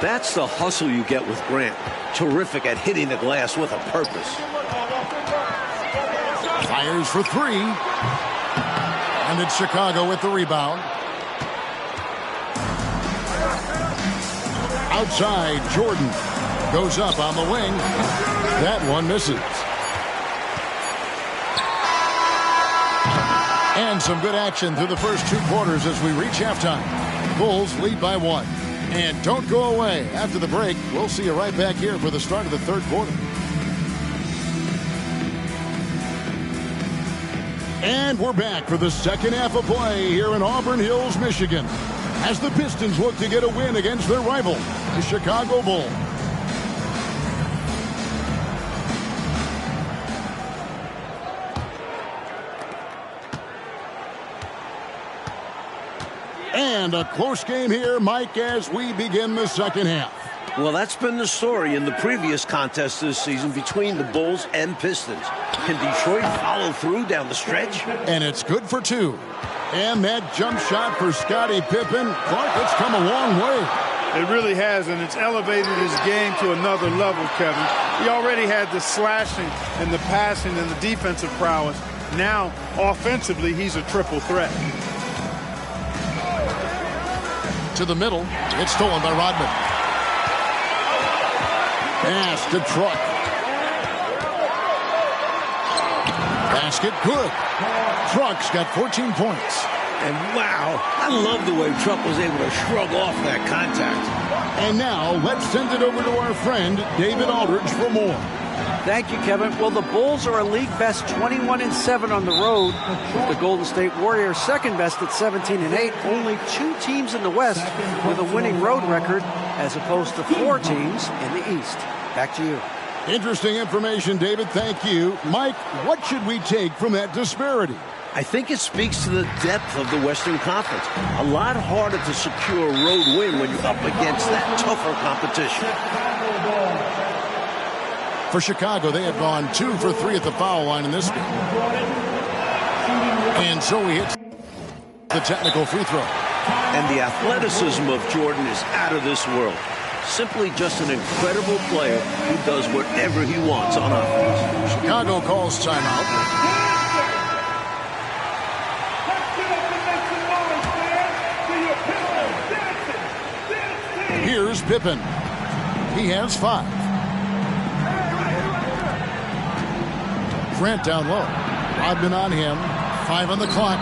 That's the hustle you get with Grant. Terrific at hitting the glass with a purpose. Fires for three. And it's Chicago with the rebound. Outside, Jordan goes up on the wing. That one misses. And some good action through the first 2 quarters as we reach halftime. Bulls lead by 1. And don't go away. After the break, we'll see you right back here for the start of the third quarter. And we're back for the second half of play here in Auburn Hills, Michigan, as the Pistons look to get a win against their rival, the Chicago Bulls. And a close game here, Mike, as we begin the second half. Well, that's been the story in the previous contest this season between the Bulls and Pistons. Can Detroit follow through down the stretch? And it's good for 2. And that jump shot for Scottie Pippen. Clark, it's come a long way. It really has, and it's elevated his game to another level, Kevin. He already had the slashing and the passing and the defensive prowess. Now, offensively, he's a triple threat. To the middle. It's stolen by Rodman. Pass to Truck. Basket good. Truck's got 14 points. And wow, I love the way Truck was able to shrug off that contact. And now let's send it over to our friend David Aldridge for more. Thank you, Kevin. Well, the Bulls are a league best 21-7 on the road, with the Golden State Warriors second best at 17-8. Only 2 teams in the West with a winning road record, as opposed to 4 teams in the East. Back to you. Interesting information, David. Thank you. Mike, what should we take from that disparity? I think it speaks to the depth of the Western Conference. A lot harder to secure a road win when you're up against that tougher competition. For Chicago, they have gone 2 for 3 at the foul line in this game. And so he hits the technical free throw. And the athleticism of Jordan is out of this world. Simply just an incredible player who does whatever he wants on offense. Chicago calls timeout. Here's Pippen. He has 5. Grant down low. Rodman on him. 5 on the clock.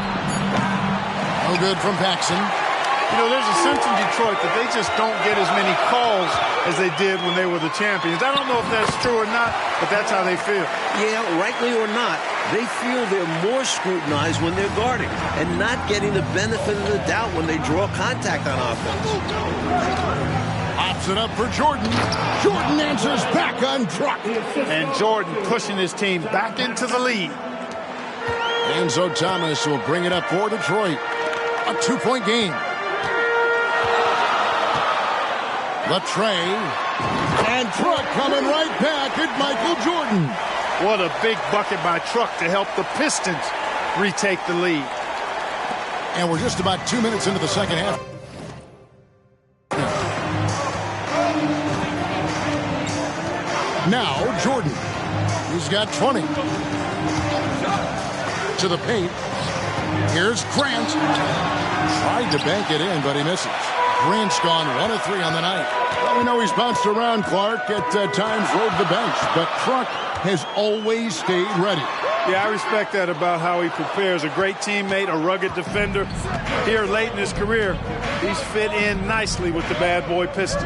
No good from Paxson. You know, there's a sense in Detroit that they just don't get as many calls as they did when they were the champions. I don't know if that's true or not, but that's how they feel. Yeah, rightly or not, they feel they're more scrutinized when they're guarding and not getting the benefit of the doubt when they draw contact on offense. Pops it up for Jordan. Jordan answers back on Truck. And Jordan pushing his team back into the lead. Enzo Thomas will bring it up for Detroit. A 2-point game. Latrey. And Truck coming right back at Michael Jordan. What a big bucket by Truck to help the Pistons retake the lead. And we're just about 2 minutes into the second half. Now Jordan. He's got 20. To the paint. Here's Grant. Tried to bank it in, but he misses. Grant's gone 1 of 3 on the night. Well, we know he's bounced around, Clark, at times rode the bench, but Truck has always stayed ready. Yeah, I respect that about how he prepares. A great teammate, a rugged defender. Here late in his career, he's fit in nicely with the bad boy Pistons.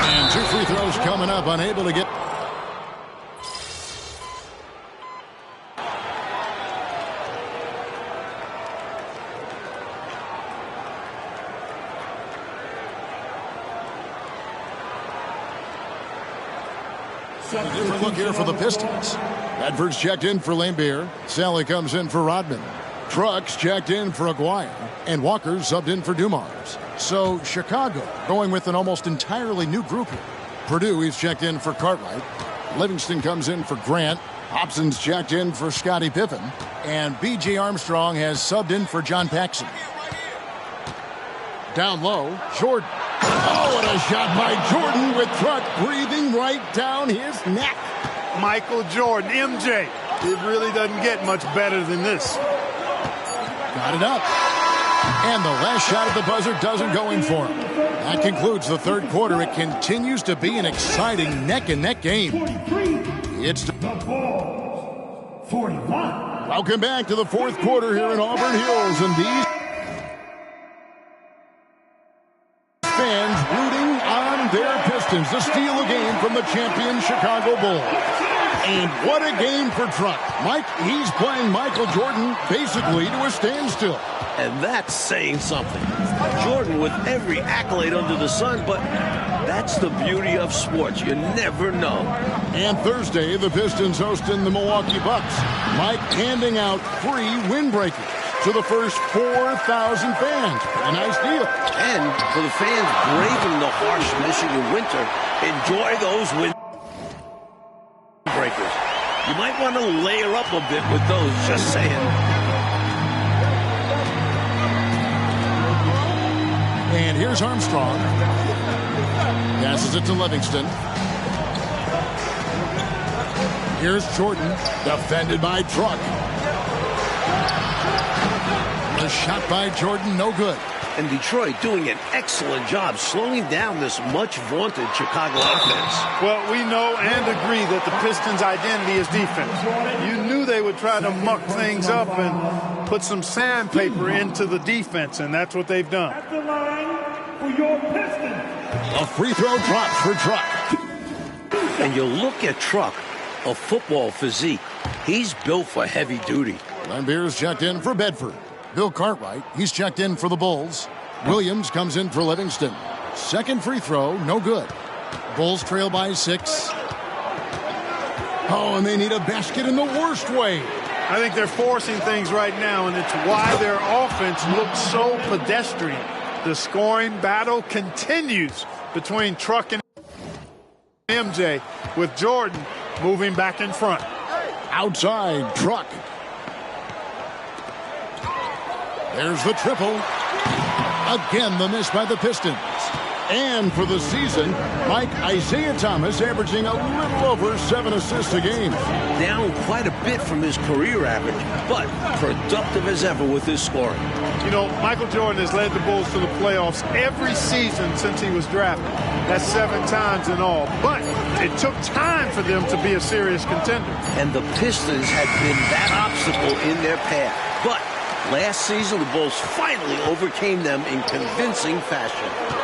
And 2 free throws coming up, unable to get... Different look here for the Pistons. Edwards checked in for Lambeer. Sally comes in for Rodman. Trucks checked in for Aguirre. And Walker subbed in for Dumars. So Chicago going with an almost entirely new group here. Purdue, he's checked in for Cartwright. Livingston comes in for Grant. Hobson's checked in for Scottie Pippen. And B.J. Armstrong has subbed in for John Paxson. Down low, Jordan. Oh, what a shot by Jordan with Truck breathing right down his neck. Michael Jordan, MJ. It really doesn't get much better than this. Got it up. And the last shot at the buzzer doesn't go in for him. That concludes the third quarter. It continues to be an exciting neck-and-neck game. It's the ball. 41. Welcome back to the fourth quarter here in Auburn Hills. And these fans rooting on their Pistons to steal a game from the champion Chicago Bulls. And what a game for Truck. Mike, he's playing Michael Jordan basically to a standstill. And that's saying something. Jordan with every accolade under the sun, but that's the beauty of sports. You never know. And Thursday, the Pistons hosting the Milwaukee Bucks. Mike handing out free windbreakers to the first 4,000 fans. A nice deal. And for the fans braving the harsh Michigan winter, enjoy those windbreakers. You might want to layer up a bit with those, just saying. And here's Armstrong. Passes it to Livingston. Here's Jordan, defended by Truck. A shot by Jordan, no good. And Detroit doing an excellent job slowing down this much-vaunted Chicago offense. Well, we know and agree that the Pistons' identity is defense. You knew they would try to muck things up and put some sandpaper into the defense, and that's what they've done. At the line for your Pistons. A free throw drops for Truck. And you look at Truck, a football physique. He's built for heavy duty. Lambeer's checked in for Bedford. Bill Cartwright, he's checked in for the Bulls. Williams comes in for Livingston. Second free throw, no good. Bulls trail by 6. Oh, and they need a basket in the worst way. I think they're forcing things right now, and it's why their offense looks so pedestrian. The scoring battle continues between Truck and MJ, with Jordan moving back in front. Outside, Truck. There's the triple. Again, the miss by the Pistons. And for the season, Mike, Isaiah Thomas averaging a little over 7 assists a game. Down quite a bit from his career average, but productive as ever with his scoring. You know, Michael Jordan has led the Bulls to the playoffs every season since he was drafted. That's 7 times in all. But it took time for them to be a serious contender. And the Pistons had been that obstacle in their path. But last season, the Bulls finally overcame them in convincing fashion.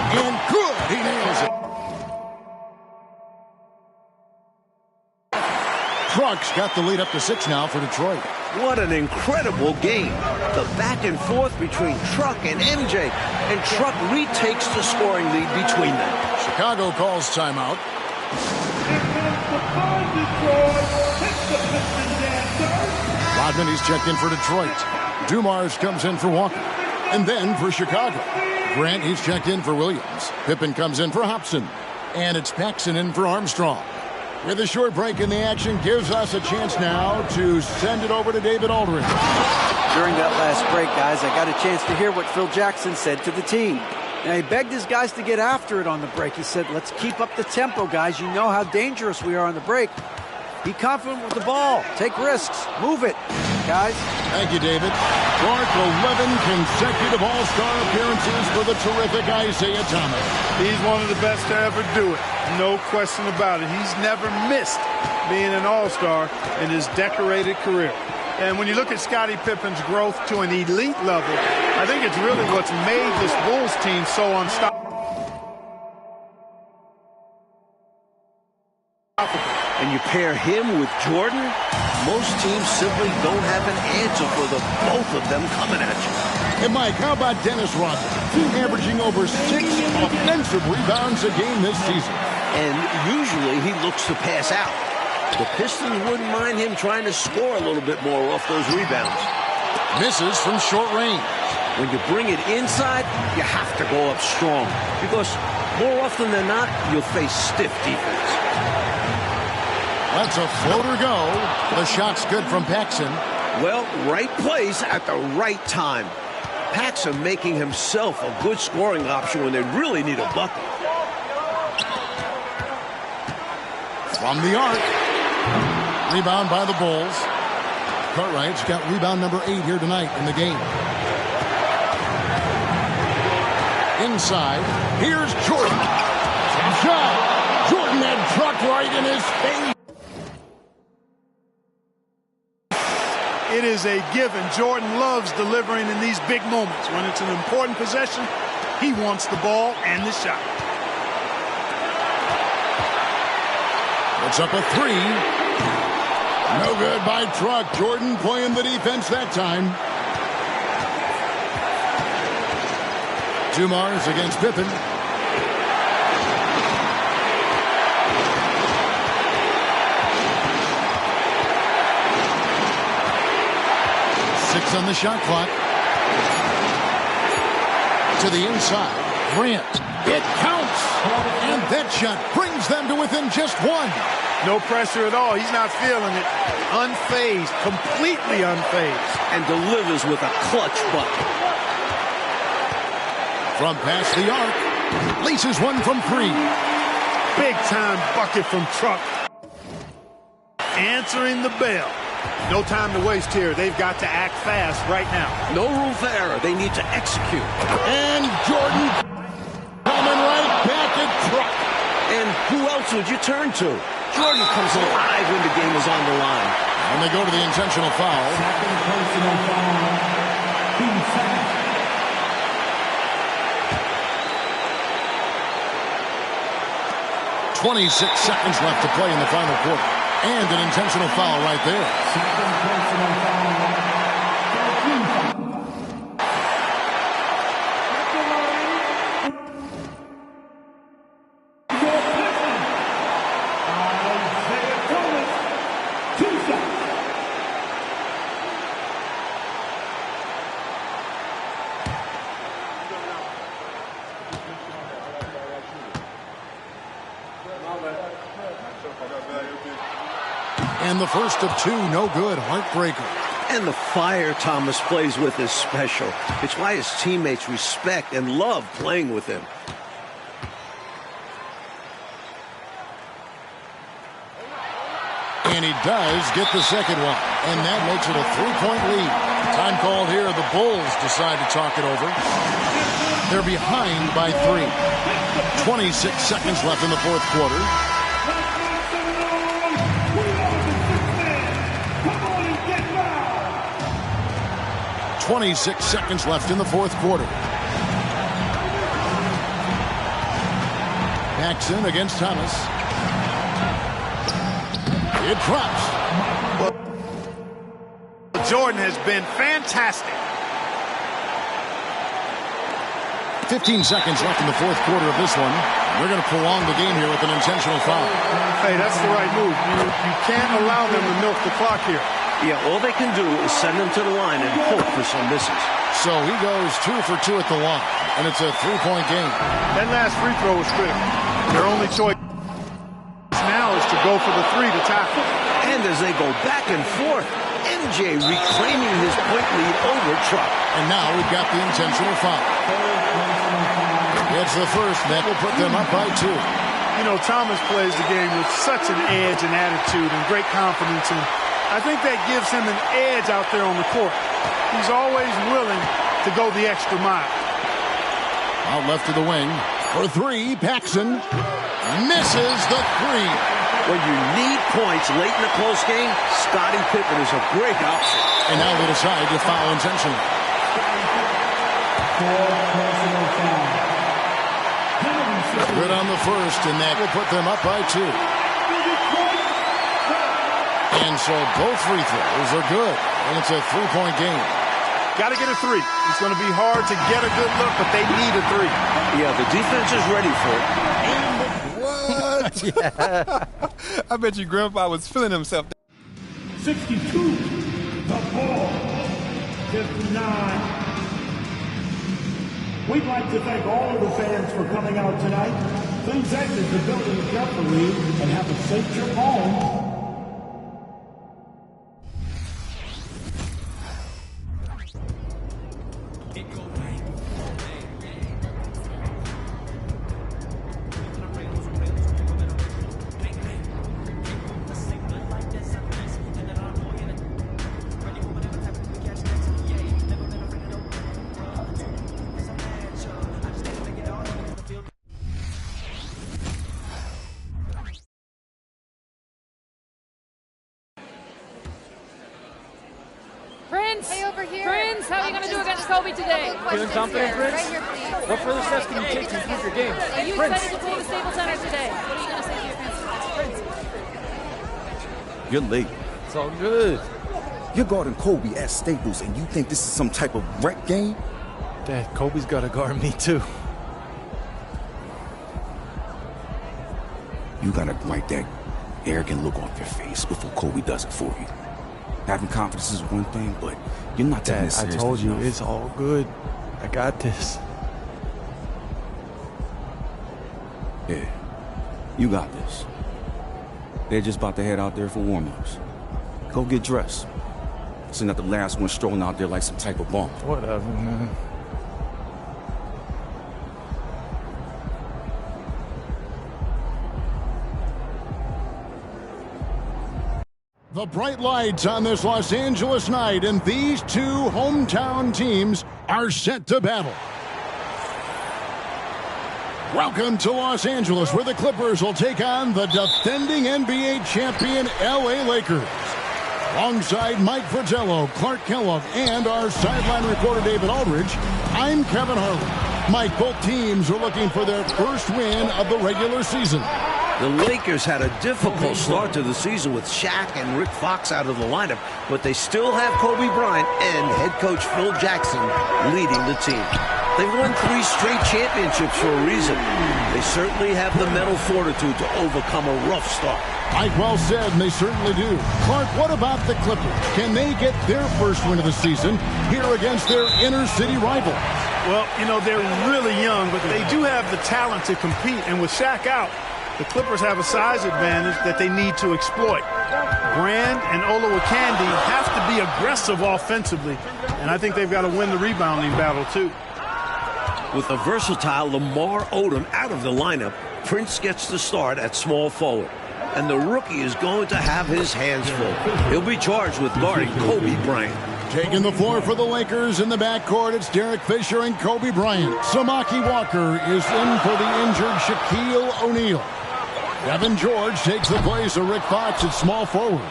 And good, he nails it. Truck's got the lead up to 6 now for Detroit. What an incredible game. The back and forth between Truck and MJ. And Truck retakes the scoring lead between them. Chicago calls timeout. Rodman, he's checked in for Detroit. Dumars comes in for Walker. And then for Chicago, Grant, he's checked in for Williams. Pippen comes in for Hobson. And it's Paxson in for Armstrong. With a short break in the action, gives us a chance now to send it over to David Aldridge. During that last break, guys, I got a chance to hear what Phil Jackson said to the team. Now, he begged his guys to get after it on the break. He said, let's keep up the tempo, guys. You know how dangerous we are on the break. Be confident with the ball. Take risks. Move it, guys. Thank you, David. Clark, 11 consecutive All-Star appearances for the terrific Isaiah Thomas. He's one of the best to ever do it. No question about it. He's never missed being an All-Star in his decorated career. And when you look at Scottie Pippen's growth to an elite level, I think it's really what's made this Bulls team so unstoppable. And you pair him with Jordan, most teams simply don't have an answer for the both of them coming at you. And Mike, how about Dennis Rodman? averaging over 6 offensive rebounds a game this season. And usually he looks to pass out. The Pistons wouldn't mind him trying to score a little bit more off those rebounds. Misses from short range. When you bring it inside, you have to go up strong, because more often than not, you'll face stiff defense. That's a floater go. The shot's good from Paxson. Well, right place at the right time. Paxson making himself a good scoring option when they really need a bucket. From the arc. Rebound by the Bulls. Cartwright's got rebound number 8 here tonight in the game. Inside, here's Jordan. Shot. Jordan had truck right in his face. It is a given. Jordan loves delivering in these big moments. When it's an important possession, he wants the ball and the shot. It's up a 3. No good by Truck. Jordan playing the defense that time. Dumars against Pippen. On the shot clock. To the inside. Grant. It counts. And that shot brings them to within just 1. No pressure at all. He's not feeling it. Unfazed. Completely unfazed. And delivers with a clutch bucket. From past the arc. Laces one from 3. Big time bucket from Truck. Answering the bell. No time to waste here. They've got to act fast right now. No room for error. They need to execute. And Jordan coming right back at Truck. And who else would you turn to? Jordan comes alive when the game is on the line. And they go to the intentional foul. Second personal foul. Team second. .26 seconds left to play in the final quarter. And an intentional foul right there. Second personal foul. And the first of 2, no good. Heartbreaker. And the fire Thomas plays with is special. It's why his teammates respect and love playing with him. And he does get the second one. And that makes it a 3-point lead. Time called here. The Bulls decide to talk it over. They're behind by 3. 26 seconds left in the fourth quarter. 26 seconds left in the fourth quarter. Paxson against Thomas. It drops. Jordan has been fantastic. 15 seconds left in the fourth quarter of this one. They're going to prolong the game here with an intentional foul. Hey, that's the right move. You can't allow them to milk the clock here. Yeah, all they can do is send him to the line and hope for some misses. So he goes 2 for 2 at the line, and it's a 3-point game. That last free throw was critical. Their only choice now is to go for the 3 to tackle. And as they go back and forth, MJ reclaiming his point lead over Truck. And now we've got the intentional foul. It's the first that will put them up by 2. You know, Thomas plays the game with such an edge and attitude and great confidence, and I think that gives him an edge out there on the court. He's always willing to go the extra mile. Out left to the wing. For 3, Paxson misses the 3. When you need points late in a close game, Scottie Pippen is a great option. And now they decide to foul intentionally. Good on the first, and that will put them up by 2. And so both free throws are good, and it's a 3-point game. Got to get a three. It's going to be hard to get a good look, but they need a three. Yeah, the defense is ready for it. What? I bet you Grandpa was feeling himself. 62, the ball, 59. We'd like to thank all of the fans for coming out tonight. Please exit the building carefully and have a safe trip home. Prince! Hey, over here. Prince, how are you going to do against Kobe today? Feeling confident, Prince? Right here, please. What further steps can you take to improve your game? Are you Prince? excited to play the Staples Center today? What are you going to say to your fans? Prince. You're late. It's all good. You're guarding Kobe at Staples, and you think this is some type of rec game? Dad, Kobe's got to guard me too. You gotta wipe that arrogant look off your face before Kobe does it for you. Having confidence is one thing, but you're not taking Dad, this I seriously told you, enough. it's all good. I got this. Yeah, you got this. They're just about to head out there for warm-ups. Go get dressed. So not the last one strolling out there like some type of bum. Whatever, man. The bright lights on this Los Angeles night, and these two hometown teams are set to battle. Welcome to Los Angeles, where the Clippers will take on the defending NBA champion LA Lakers. Alongside Mike Fratello, Clark Kellogg, and our sideline reporter David Aldridge, I'm Kevin Harlan. Mike, both teams are looking for their first win of the regular season. The Lakers had a difficult start to the season with Shaq and Rick Fox out of the lineup, but they still have Kobe Bryant and head coach Phil Jackson leading the team. They've won 3 straight championships for a reason. They certainly have the mental fortitude to overcome a rough start. Mike, well said, and they certainly do. Clark, what about the Clippers? Can they get their first win of the season here against their inner-city rival? Well, you know, they're really young, but they do have the talent to compete. And with Shaq out, the Clippers have a size advantage that they need to exploit. Brand and Olowokandi have to be aggressive offensively, and I think they've got to win the rebounding battle, too. With a versatile Lamar Odom out of the lineup, Prince gets the start at small forward. And the rookie is going to have his hands full. He'll be charged with guarding Kobe Bryant. Taking the floor for the Lakers in the backcourt, it's Derek Fisher and Kobe Bryant. Samaki Walker is in for the injured Shaquille O'Neal. Evan George takes the place of Rick Fox at small forward.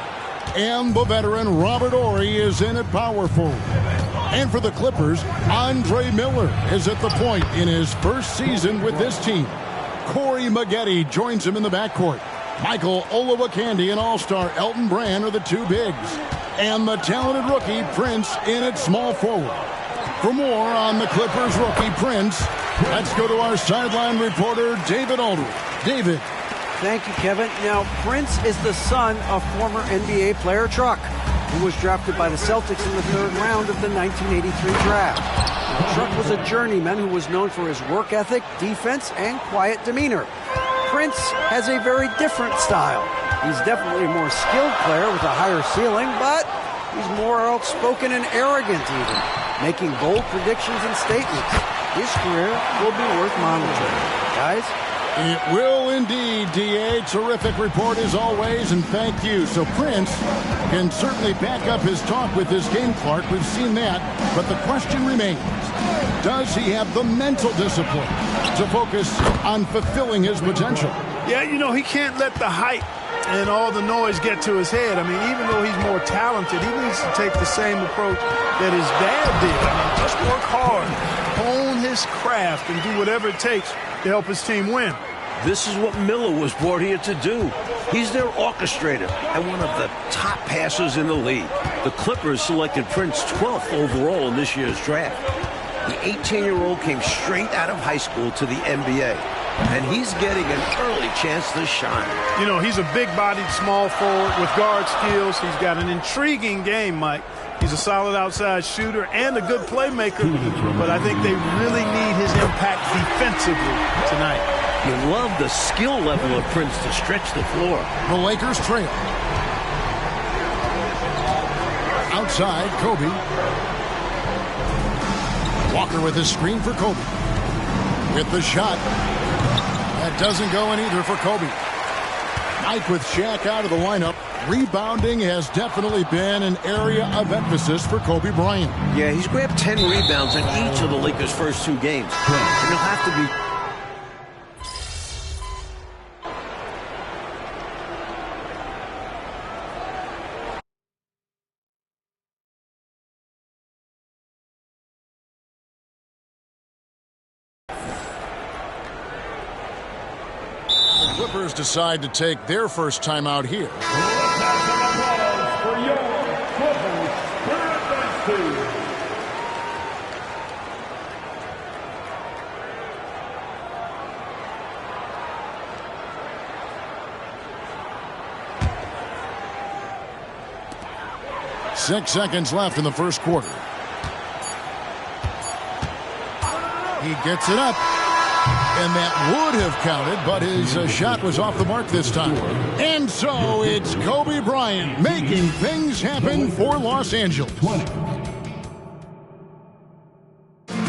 And the veteran Robert Horry is in at power forward. And for the Clippers, Andre Miller is at the point in his first season with this team. Corey Maggette joins him in the backcourt. Michael Olowokandi and All-Star Elton Brand are the two bigs. And the talented rookie Prince in at small forward. For more on the Clippers rookie Prince, let's go to our sideline reporter David Aldridge. David. Thank you, Kevin. Now, Prince is the son of former NBA player Truck, who was drafted by the Celtics in the 3rd round of the 1983 draft. Now, Truck was a journeyman who was known for his work ethic, defense, and quiet demeanor. Prince has a very different style. He's definitely a more skilled player with a higher ceiling, but he's more outspoken and arrogant even, making bold predictions and statements. His career will be worth monitoring. Guys? It will indeed, D.A. Terrific report as always, and thank you. So Prince can certainly back up his talk with this game, Clark. We've seen that, but the question remains, does he have the mental discipline to focus on fulfilling his potential? Yeah, you know, he can't let the hype and all the noise get to his head. I mean, even though he's more talented, he needs to take the same approach that his dad did. I mean, just work hard, hone his craft, and do whatever it takes to help his team win. This is what Miller was brought here to do. He's their orchestrator and one of the top passers in the league. The Clippers selected Prince 12th overall in this year's draft. The 18-year-old came straight out of high school to the NBA, and he's getting an early chance to shine. You know, he's a big-bodied small forward with guard skills. He's got an intriguing game, Mike. He's a solid outside shooter and a good playmaker, but I think they really need his impact defensively tonight. You love the skill level of Prince to stretch the floor. The Lakers trail. Outside, Kobe. Walker with his screen for Kobe. With the shot. That doesn't go in either for Kobe. Mike with Shaq out of the lineup. Rebounding has definitely been an area of emphasis for Kobe Bryant. Yeah, he's grabbed 10 rebounds in each of the Lakers' first 2 games. And he'll have to be... Clippers decide to take their first time out here. For your Clippers, Spirit 6 seconds left in the first quarter. He gets it up. And that would have counted, but his shot was off the mark this time. And so it's Kobe Bryant making things happen for Los Angeles.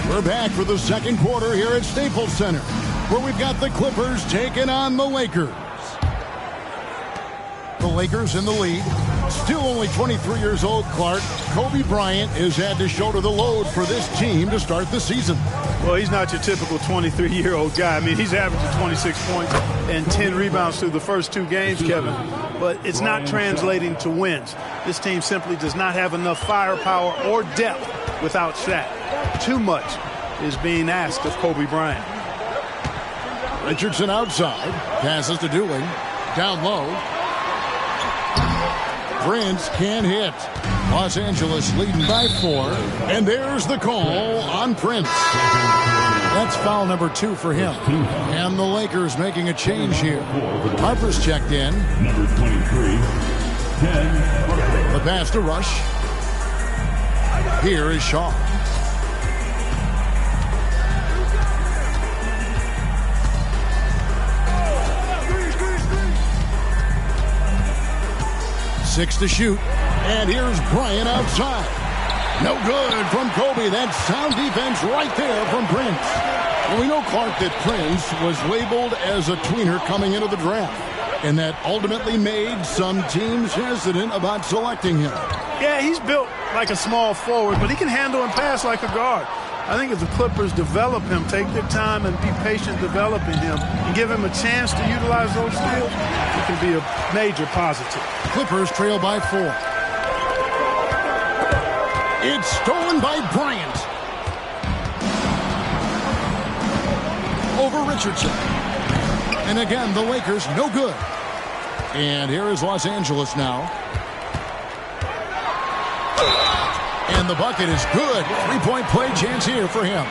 We're back for the second quarter here at Staples Center, where we've got the Clippers taking on the Lakers. The Lakers in the lead. Still only 23 years old, Clark. Kobe Bryant has had to shoulder the load for this team to start the season. Well, he's not your typical 23-year-old guy. I mean, he's averaging 26 points and 10 rebounds through the first 2 games, Kevin. But it's not translating to wins. This team simply does not have enough firepower or depth without Shaq. Too much is being asked of Kobe Bryant. Richardson outside. Passes to Dooley. Down low. Prince can't hit. Los Angeles leading by 4. And there's the call on Prince. That's foul number 2 for him. And the Lakers making a change here. Harper's checked in. Number 23, 10. The pass to Rush. Here is Shaw. Six to shoot. And here's Bryant outside. No good from Kobe. That's sound defense right there from Prince. Well, we know, Clark, that Prince was labeled as a tweener coming into the draft, and that ultimately made some teams hesitant about selecting him. Yeah, he's built like a small forward, but he can handle and pass like a guard. I think if the Clippers develop him, take their time and be patient developing him, and give him a chance to utilize those skills, it can be a major positive. Clippers trail by 4. It's stolen by Bryant. Over Richardson. And again, the Lakers no good. And here is Los Angeles now. And the bucket is good. 3-point play chance here for him.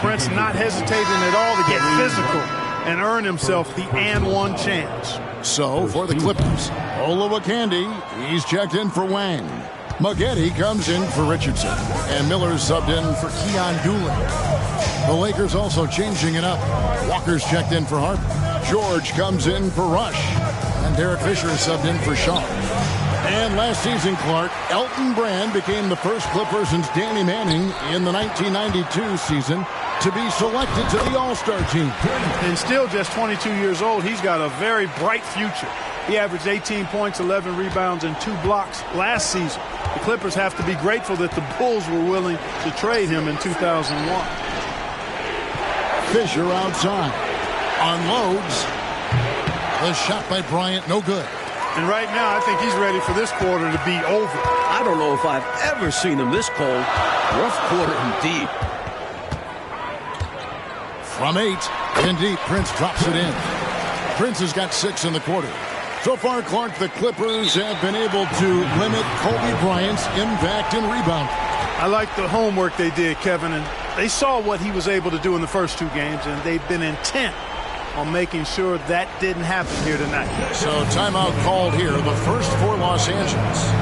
Prince not hesitating at all to get physical and earn himself the and one chance. So for the Clippers, Olowokandi, he's checked in for Wang. Maggette comes in for Richardson. And Miller's subbed in for Keon Doolin. The Lakers also changing it up. Walker's checked in for Harper. George comes in for Rush. And Derek Fisher is subbed in for Shaw. And last season, Clark, Elton Brand became the first Clipper since Danny Manning in the 1992 season to be selected to the All-Star team. And still just 22 years old, he's got a very bright future. He averaged 18 points, 11 rebounds, and 2 blocks last season. The Clippers have to be grateful that the Bulls were willing to trade him in 2001. Fisher outside. Unloads. The shot by Bryant, no good. And right now, I think he's ready for this quarter to be over. I don't know if I've ever seen him this cold. Rough quarter indeed. From 8, in deep, Prince drops it in. Prince has got 6 in the quarter. So far, Clark, the Clippers have been able to limit Kobe Bryant's impact and rebound. I like the homework they did, Kevin, and they saw what he was able to do in the first 2 games, and they've been intent on making sure that didn't happen here tonight. So timeout called here, the first for Los Angeles.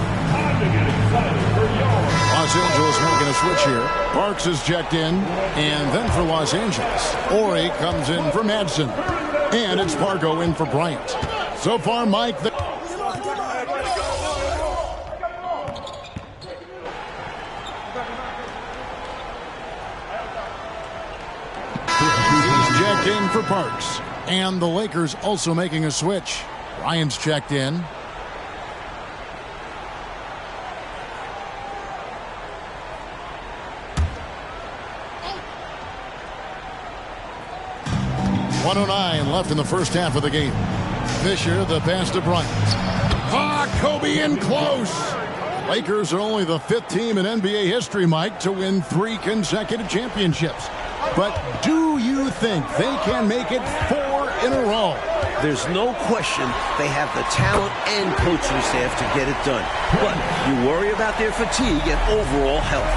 Los Angeles making a switch here. Parks is checked in, and then for Los Angeles, Ori comes in for Madsen, and it's Pargo in for Bryant. So far, Mike, he's checked in for Parks, and the Lakers also making a switch. Ryan's checked in. .109 left in the first half of the game. Fisher, the pass to Bryant. Kobe in close. Lakers are only the 5th team in NBA history, Mike, to win 3 consecutive championships. But do you think they can make it 4 in a row? There's no question they have the talent and coaching staff to get it done. But you worry about their fatigue and overall health.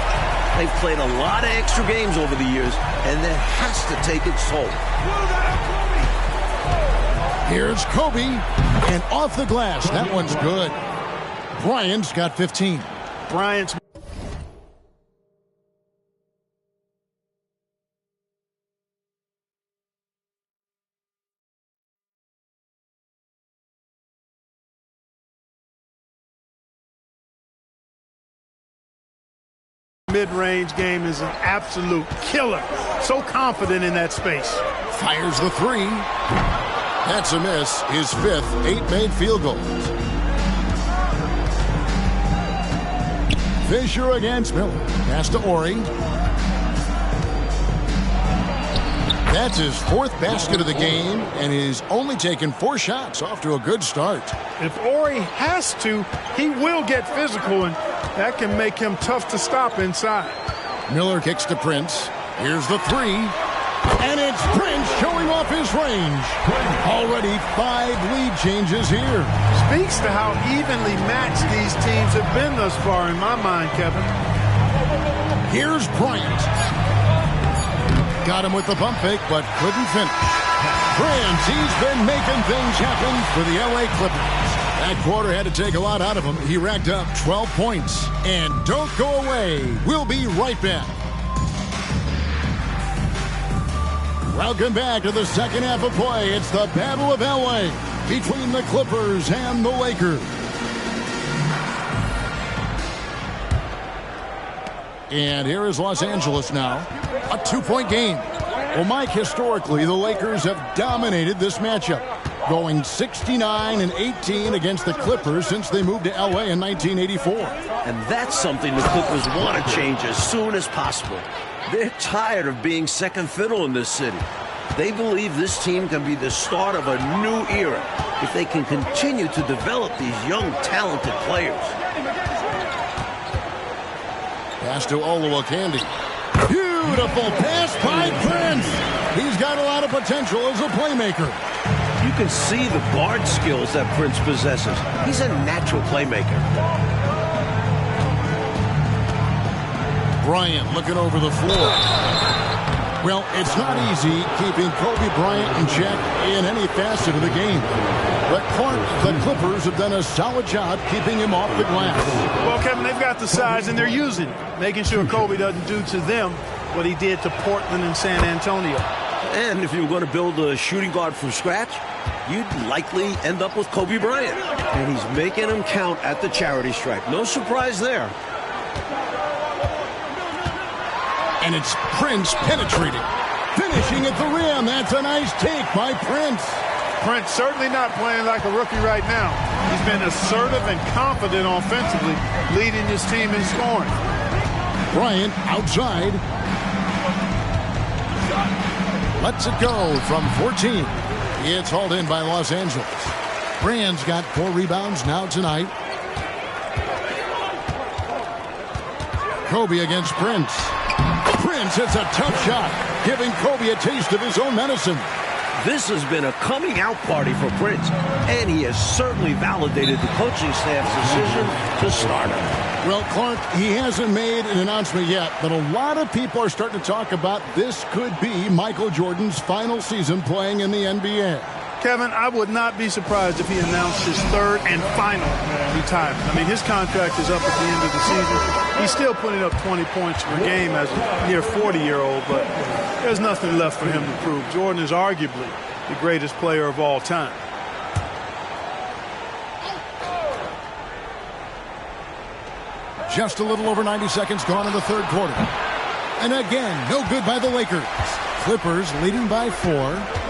They've played a lot of extra games over the years, and that has to take its toll. Here's Kobe, and off the glass. That one's good. Bryant's got 15. Bryant's mid-range game is an absolute killer. So confident in that space. Fires the 3. That's a miss. His 5th, 8 made field goals. Fisher against Miller. Pass to Ori. That's his 4th basket of the game, and he's only taken 4 shots. Off to a good start. If Ori has to, he will get physical, and that can make him tough to stop inside. Miller kicks to Prince. Here's the 3. And it's Prince showing off his range. Already 5 lead changes here. Speaks to how evenly matched these teams have been thus far in my mind, Kevin. Here's Bryant. Got him with the pump fake, but couldn't finish. Prince, he's been making things happen for the LA Clippers. That quarter had to take a lot out of him. He racked up 12 points. And don't go away. We'll be right back. Welcome back to the second half of play. It's the Battle of LA between the Clippers and the Lakers. And here is Los Angeles now. A 2-point game. Well, Mike, historically, the Lakers have dominated this matchup, going 69-18 against the Clippers since they moved to LA in 1984. And that's something the Clippers want to change as soon as possible. They're tired of being second fiddle in this city. They believe this team can be the start of a new era if they can continue to develop these young, talented players. Pass to Olowokandi. Beautiful pass by Prince. He's got a lot of potential as a playmaker. You can see the guard skills that Prince possesses. He's a natural playmaker. Bryant looking over the floor. Well, it's not easy keeping Kobe Bryant in check in any facet of the game. But Clark, the Clippers have done a solid job keeping him off the glass. Well, Kevin, they've got the size and they're using it, making sure Kobe doesn't do to them what he did to Portland and San Antonio. And if you were going to build a shooting guard from scratch, you'd likely end up with Kobe Bryant. And he's making him count at the charity stripe. No surprise there. And it's Prince penetrating. Finishing at the rim. That's a nice take by Prince. Prince certainly not playing like a rookie right now. He's been assertive and confident offensively, leading his team in scoring. Bryant outside. Lets it go from 14. It's hauled in by Los Angeles. Brand's got 4 rebounds now tonight. Kobe against Prince. Prince hits a tough shot, giving Kobe a taste of his own medicine. This has been a coming out party for Prince, and he has certainly validated the coaching staff's decision to start him. Well, Clark, he hasn't made an announcement yet, but a lot of people are starting to talk about this could be Michael Jordan's final season playing in the NBA. Kevin, I would not be surprised if he announced his third and final retirement. I mean, his contract is up at the end of the season. He's still putting up 20 points per game as a near 40-year-old, but there's nothing left for him to prove. Jordan is arguably the greatest player of all time. Just a little over 90 seconds gone in the third quarter. And again, no good by the Lakers. Clippers leading by 4.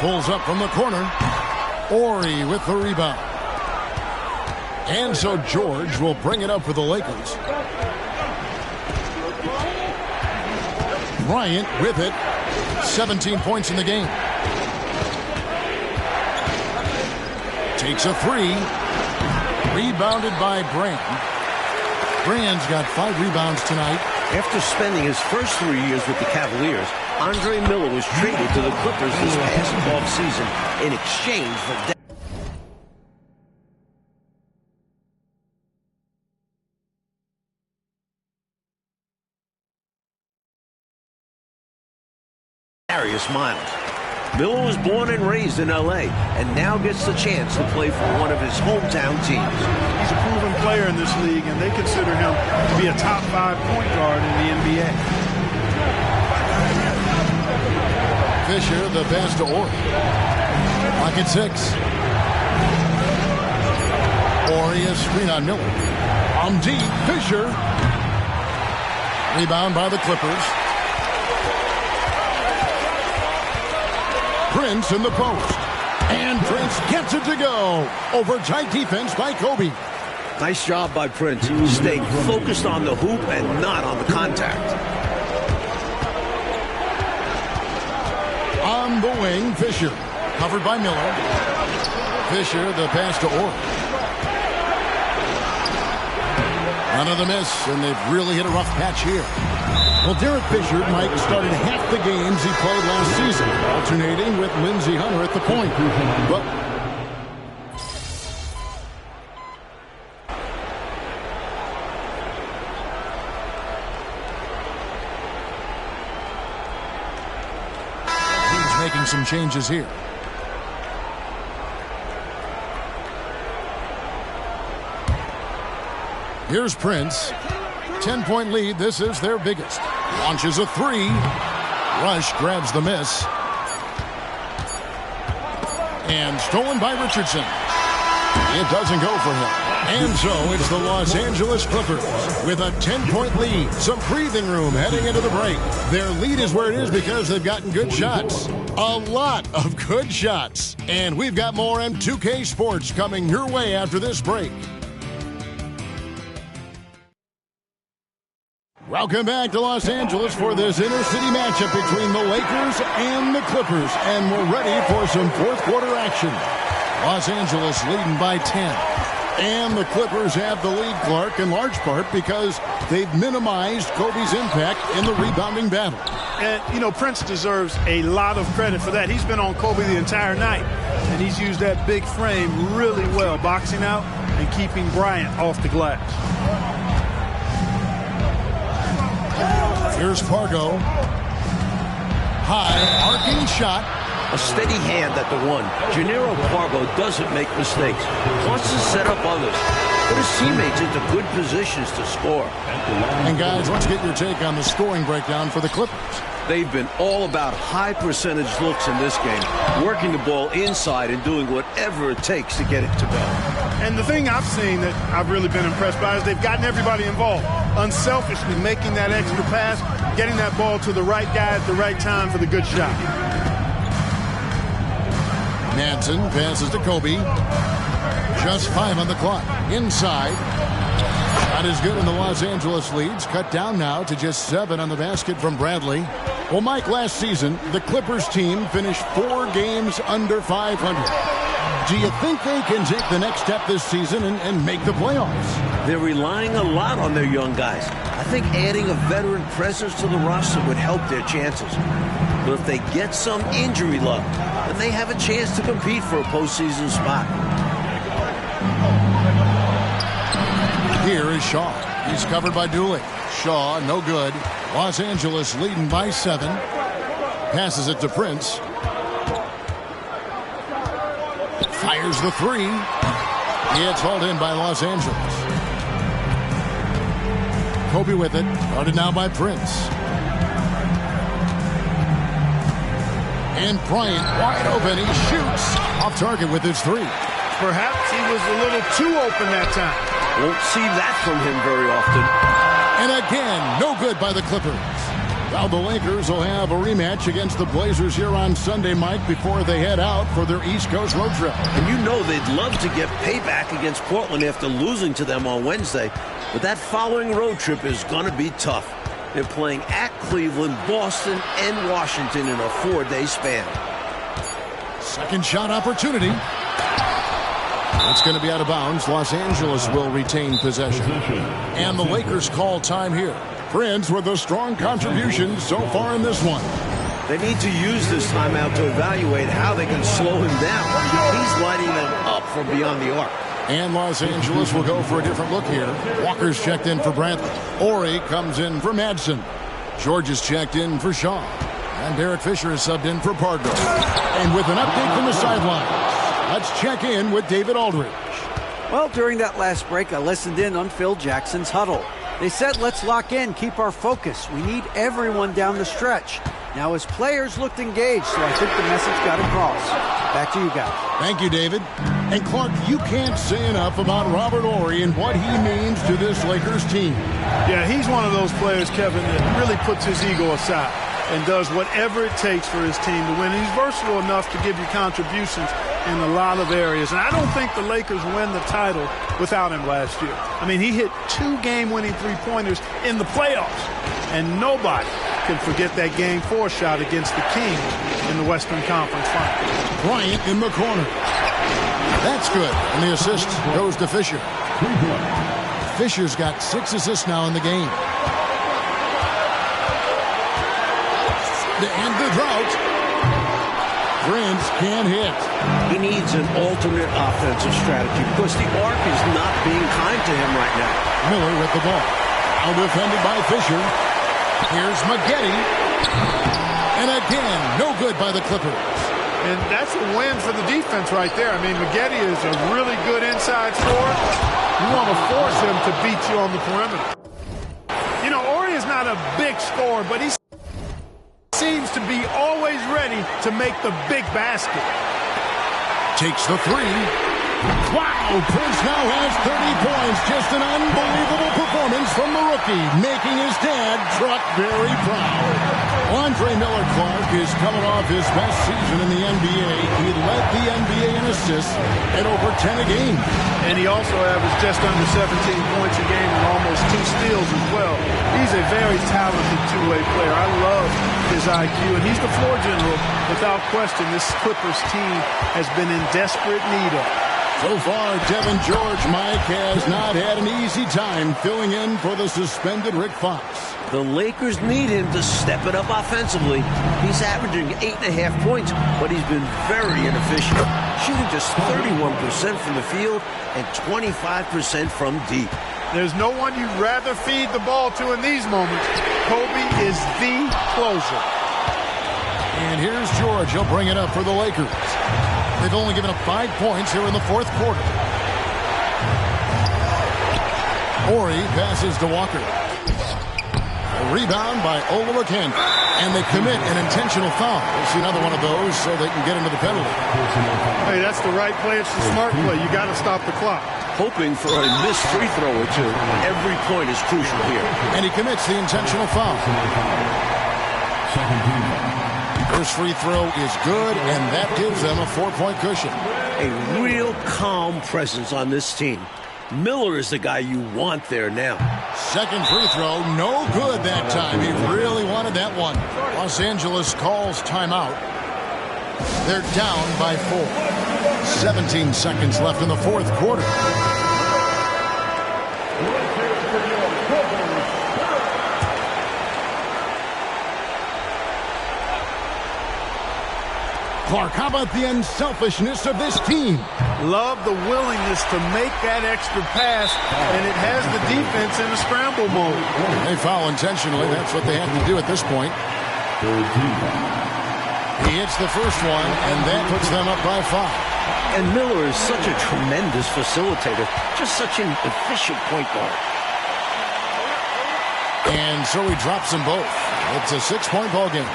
Pulls up from the corner. Ori with the rebound. And so George will bring it up for the Lakers. Bryant with it. 17 points in the game. Takes a 3. Rebounded by Brand. Brand's got 5 rebounds tonight. After spending his first 3 years with the Cavaliers, Andre Miller was traded to the Clippers this past offseason in exchange for Darius Miles. Miller was born and raised in L.A. and now gets the chance to play for one of his hometown teams. He's a proven player in this league, and they consider him to be a top 5 point guard in the NBA. Fisher, the pass to Ori. Pocket 6. Ori, a screen on Miller. Deep. Fisher. Rebound by the Clippers. Prince in the post. And Prince gets it to go. Over tight defense by Kobe. Nice job by Prince, staying focused on the hoop and not on the contact. On the wing, Fisher. Covered by Miller. Fisher, the pass to Ori. Another miss, and they've really hit a rough patch here. Well, Derek Fisher, Mike, started half the games he played last season, alternating with Lindsey Hunter at the point. But he's making some changes here. Here's Prince. 10-point lead. This is their biggest. Launches a 3. Rush grabs the miss. And stolen by Richardson. It doesn't go for him. And so it's the Los Angeles Clippers with a 10-point lead. Some breathing room heading into the break. Their lead is where it is because they've gotten good shots. A lot of good shots. And we've got more M2K Sports coming your way after this break. Welcome back to Los Angeles for this inter-city matchup between the Lakers and the Clippers. And we're ready for some fourth quarter action. Los Angeles leading by 10. And the Clippers have the lead, Clark, in large part because they've minimized Kobe's impact in the rebounding battle. And, you know, Prince deserves a lot of credit for that. He's been on Kobe the entire night, and he's used that big frame really well, boxing out and keeping Bryant off the glass. Here's Pargo. High, arcing shot. A steady hand at the one. Gennaro Pargo doesn't make mistakes. Wants to set up others. Put his teammates into good positions to score. And guys, let's get your take on the scoring breakdown for the Clippers. They've been all about high percentage looks in this game, working the ball inside and doing whatever it takes to get it to go. And the thing I've seen that I've really been impressed by is they've gotten everybody involved. Unselfishly making that extra pass, getting that ball to the right guy at the right time for the good shot. Manson passes to Kobe. Just 5 on the clock. Inside. Shot is good in the Los Angeles leads. Cut down now to just 7 on the basket from Bradley. Well, Mike, last season, the Clippers team finished 4 games under 500. Do you think they can take the next step this season and make the playoffs? They're relying a lot on their young guys. I think adding a veteran presence to the roster would help their chances. But if they get some injury luck, then they have a chance to compete for a postseason spot. Here is Shaw. He's covered by Dooley. Shaw, no good. Los Angeles leading by 7. Passes it to Prince. Fires the 3. It's hauled in by Los Angeles. Kobe with it. Guarded now by Prince. And Bryant wide open. He shoots off target with his 3. Perhaps he was a little too open that time. Won't see that from him very often. And again, no good by the Clippers. Now the Lakers will have a rematch against the Blazers here on Sunday, Mike, before they head out for their East Coast road trip. And you know they'd love to get payback against Portland after losing to them on Wednesday. But that following road trip is going to be tough. They're playing at Cleveland, Boston, and Washington in a 4-day span. Second shot opportunity. It's going to be out of bounds. Los Angeles will retain possession. And the Lakers call time here. Prince with a strong contribution so far in this one. They need to use this timeout to evaluate how they can slow him down. He's lighting them up from beyond the arc. And Los Angeles will go for a different look here. Walker's checked in for Bradley. Ori comes in for Madsen. George is checked in for Shaw. And Derek Fisher is subbed in for Pardo. And with an update from the sidelines, let's check in with David Aldridge. Well, during that last break, I listened in on Phil Jackson's huddle. They said, let's lock in, keep our focus. We need everyone down the stretch. Now his players looked engaged, so I think the message got across. Back to you guys. Thank you, David. And Clark, you can't say enough about Robert Horry and what he means to this Lakers team. Yeah, he's one of those players, Kevin, that really puts his ego aside and does whatever it takes for his team to win. He's versatile enough to give you contributions in a lot of areas. And I don't think the Lakers win the title without him last year. I mean, he hit 2 game-winning three-pointers in the playoffs. And nobody can forget that Game 4 shot against the Kings in the Western Conference Finals. Bryant in the corner. That's good. And the assist goes to Fisher. Fisher's got 6 assists now in the game. And the drought. Prince can't hit. He needs an alternate offensive strategy because the arc is not being kind to him right now. Miller with the ball. Now defended by Fisher. Here's Maggette. And again, no good by the Clippers. And that's a win for the defense right there. I mean, Maggette is a really good inside scorer. You want to force him to beat you on the perimeter. You know, Horry is not a big scorer, but he seems to be always ready to make the big basket. Takes the 3. Wow, Prince now has 30 points. Just an unbelievable performance from the rookie, making his dad, Truck, very proud. Andre Miller Clark is coming off his best season in the NBA. He led the NBA in assists at over 10 a game. And he also averaged just under 17 points a game and almost 2 steals as well. He's a very talented two-way player. I love his IQ, and he's the floor general. Without question, this Clippers team has been in desperate need of. So far, Devin George, Mike, has not had an easy time filling in for the suspended Rick Fox. The Lakers need him to step it up offensively. He's averaging 8.5 points, but he's been very inefficient, shooting just 31% from the field and 25% from deep. There's no one you'd rather feed the ball to in these moments. Kobe is the closer. And here's George. He'll bring it up for the Lakers. They've only given up 5 points here in the fourth quarter. Horry passes to Walker. A rebound by Olowokandi. And they commit an intentional foul. We'll see another one of those so they can get into the penalty. Hey, that's the right play. It's the smart play. You got to stop the clock. Hoping for a missed free throw or two. Every point is crucial here. And he commits the intentional foul. First free throw is good, and that gives them a 4-point cushion. A real calm presence on this team. Miller is the guy you want there now. Second free throw, no good that time. He really wanted that one. Los Angeles calls timeout. They're down by 4. 17 seconds left in the fourth quarter. Clark, how about the unselfishness of this team? Love the willingness to make that extra pass, and it has the defense in a scramble mode. They foul intentionally. That's what they have to do at this point. He hits the first one, and that puts them up by 5. And Miller is such a tremendous facilitator, just such an efficient point guard. And so he drops them both. It's a 6-point ball game.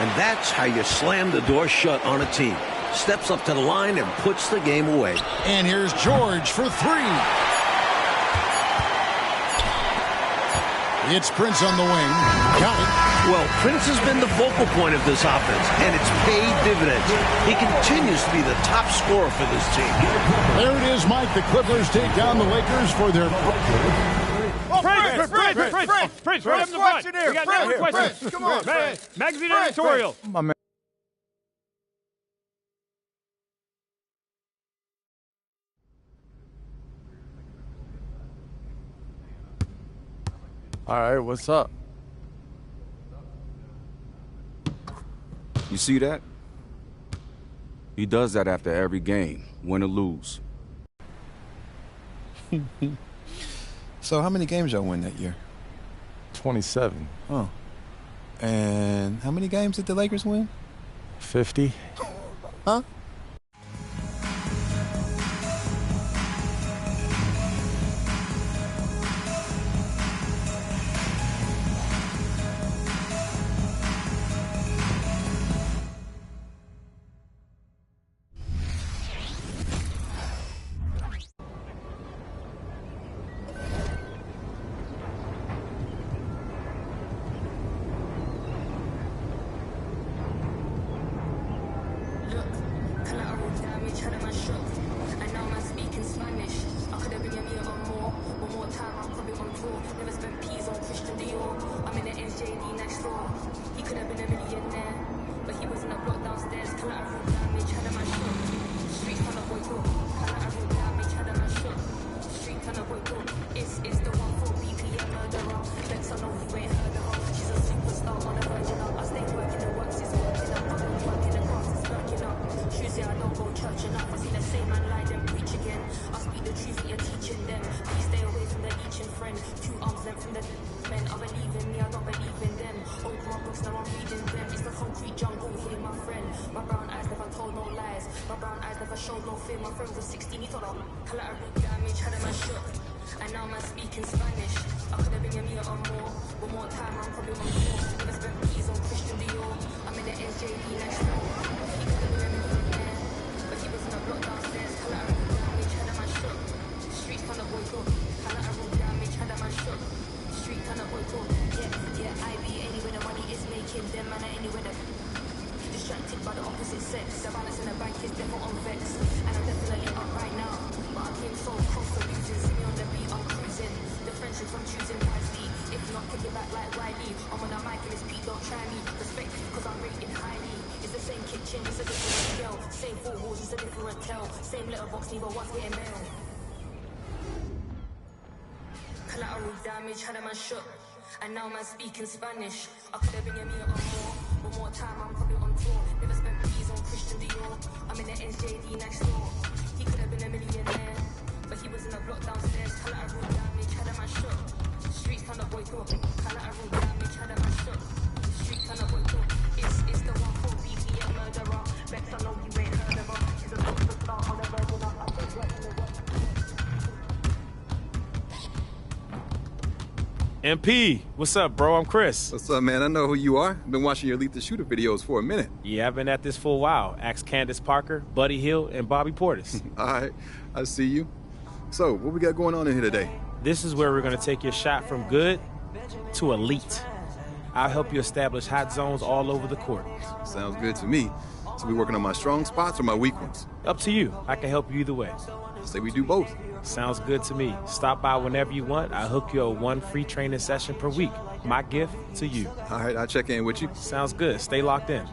And that's how you slam the door shut on a team. Steps up to the line and puts the game away. And here's George for 3. It's Prince on the wing. Count it. Well, Prince has been the focal point of this offense, and it's paid dividends. He continues to be the top scorer for this team. There it is, Mike. The Clippers take down the Lakers for their... Prince, right up in the front. We got another question. Come on, man. Magazine editorial. My man. All right, what's up? You see that? He does that after every game, win or lose. So how many games y'all win that year? 27. Oh. And how many games did the Lakers win? 50. Huh? And now man speaking Spanish. I could have been a meal or more. One more time, I'm probably on tour. Never spent peas on Christian Dior. I'm in the NJD next door. He could have been a millionaire, but he was in a block downstairs. Collateral damage, had a man shook. Streets kind of boy talk. Collateral damage, had a man shook. Streets kind of boy talk. It's the one for BPM murderer. Bex, I know you ain't heard of her. She's a superstar on the version of. I think right in the world. MP, what's up, bro? I'm Chris. What's up, man? I know who you are. Been watching your Elite the Shooter videos for a minute. Yeah, I've been at this for a while. Ask Candace Parker, Buddy Hill, and Bobby Portis. All right, I see you. So, what we got going on in here today? This is where we're going to take your shot from good to elite. I'll help you establish hot zones all over the court. Sounds good to me. So we working on my strong spots or my weak ones? Up to you. I can help you either way. Say we do both. Sounds good to me. Stop by whenever you want. I'll hook you up one free training session per week. My gift to you. All right, I'll check in with you. Sounds good. Stay locked in.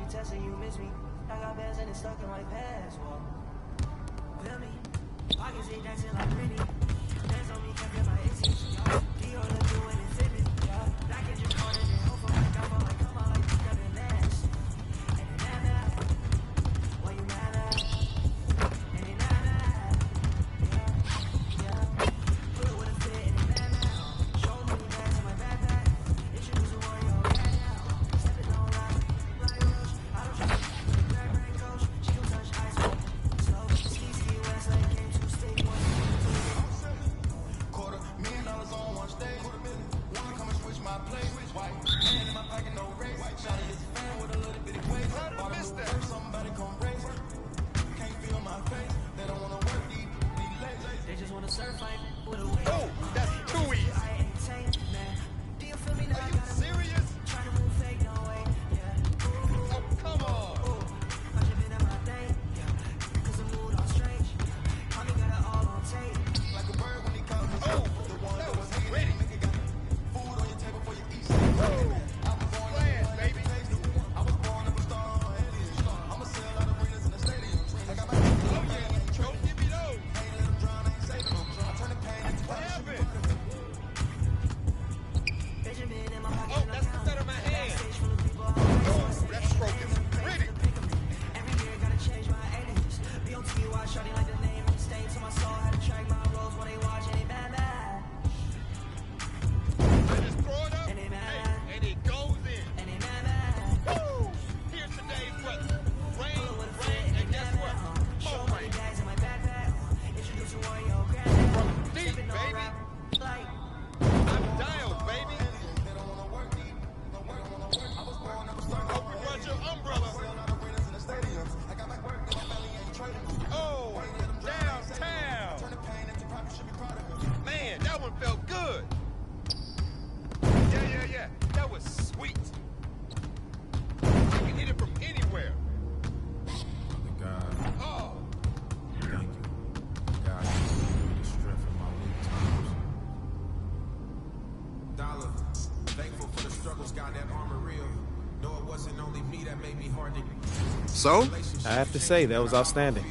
So? I have to say, that was outstanding.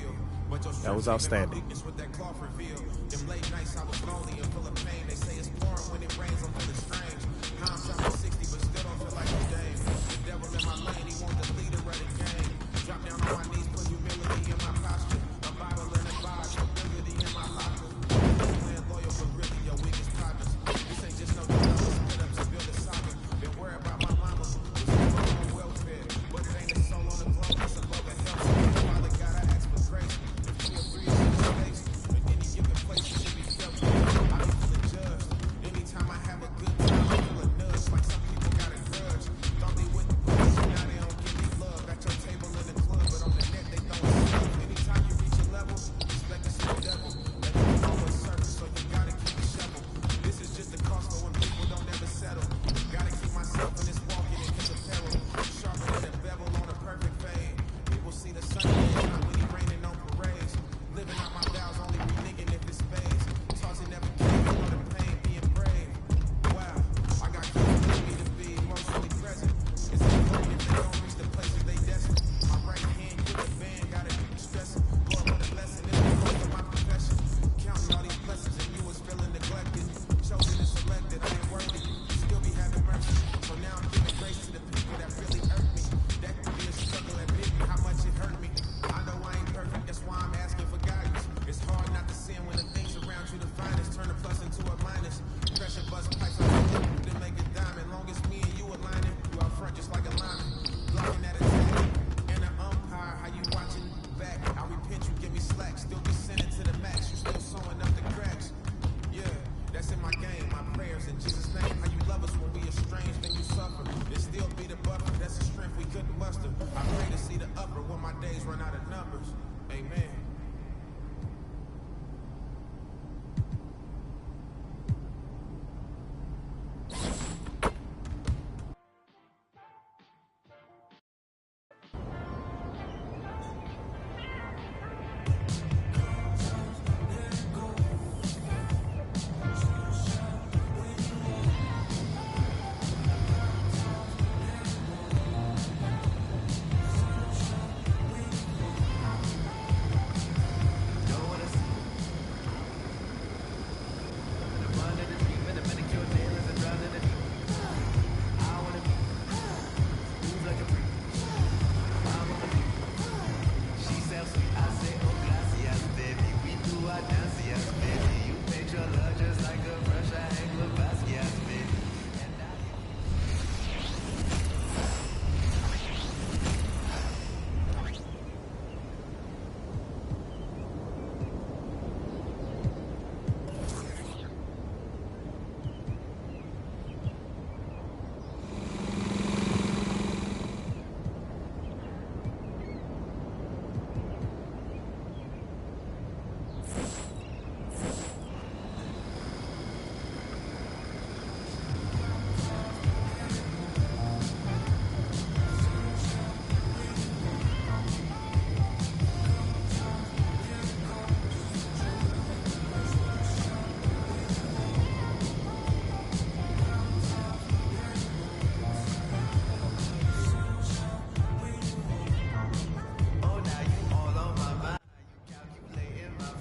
That was outstanding.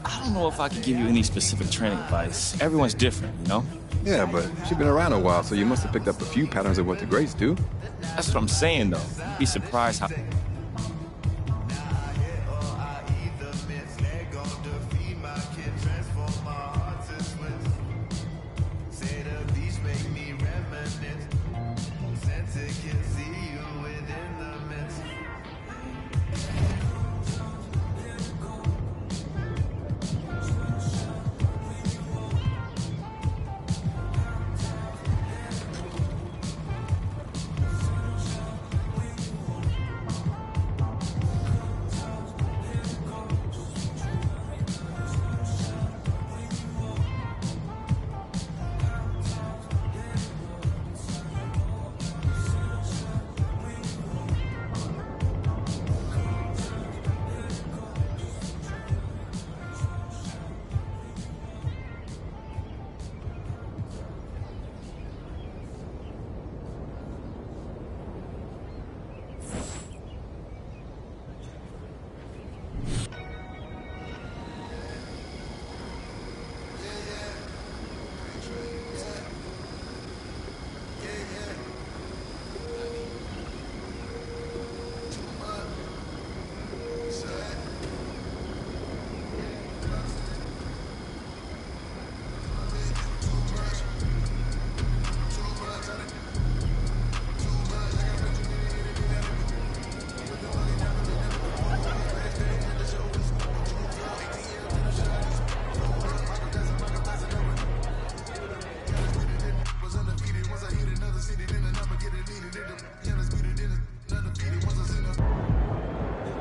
I don't know if I could give you any specific training advice. Everyone's different, you know? Yeah, but she's been around a while, so you must have picked up a few patterns of what the greats do. That's what I'm saying, though. You'd be surprised how...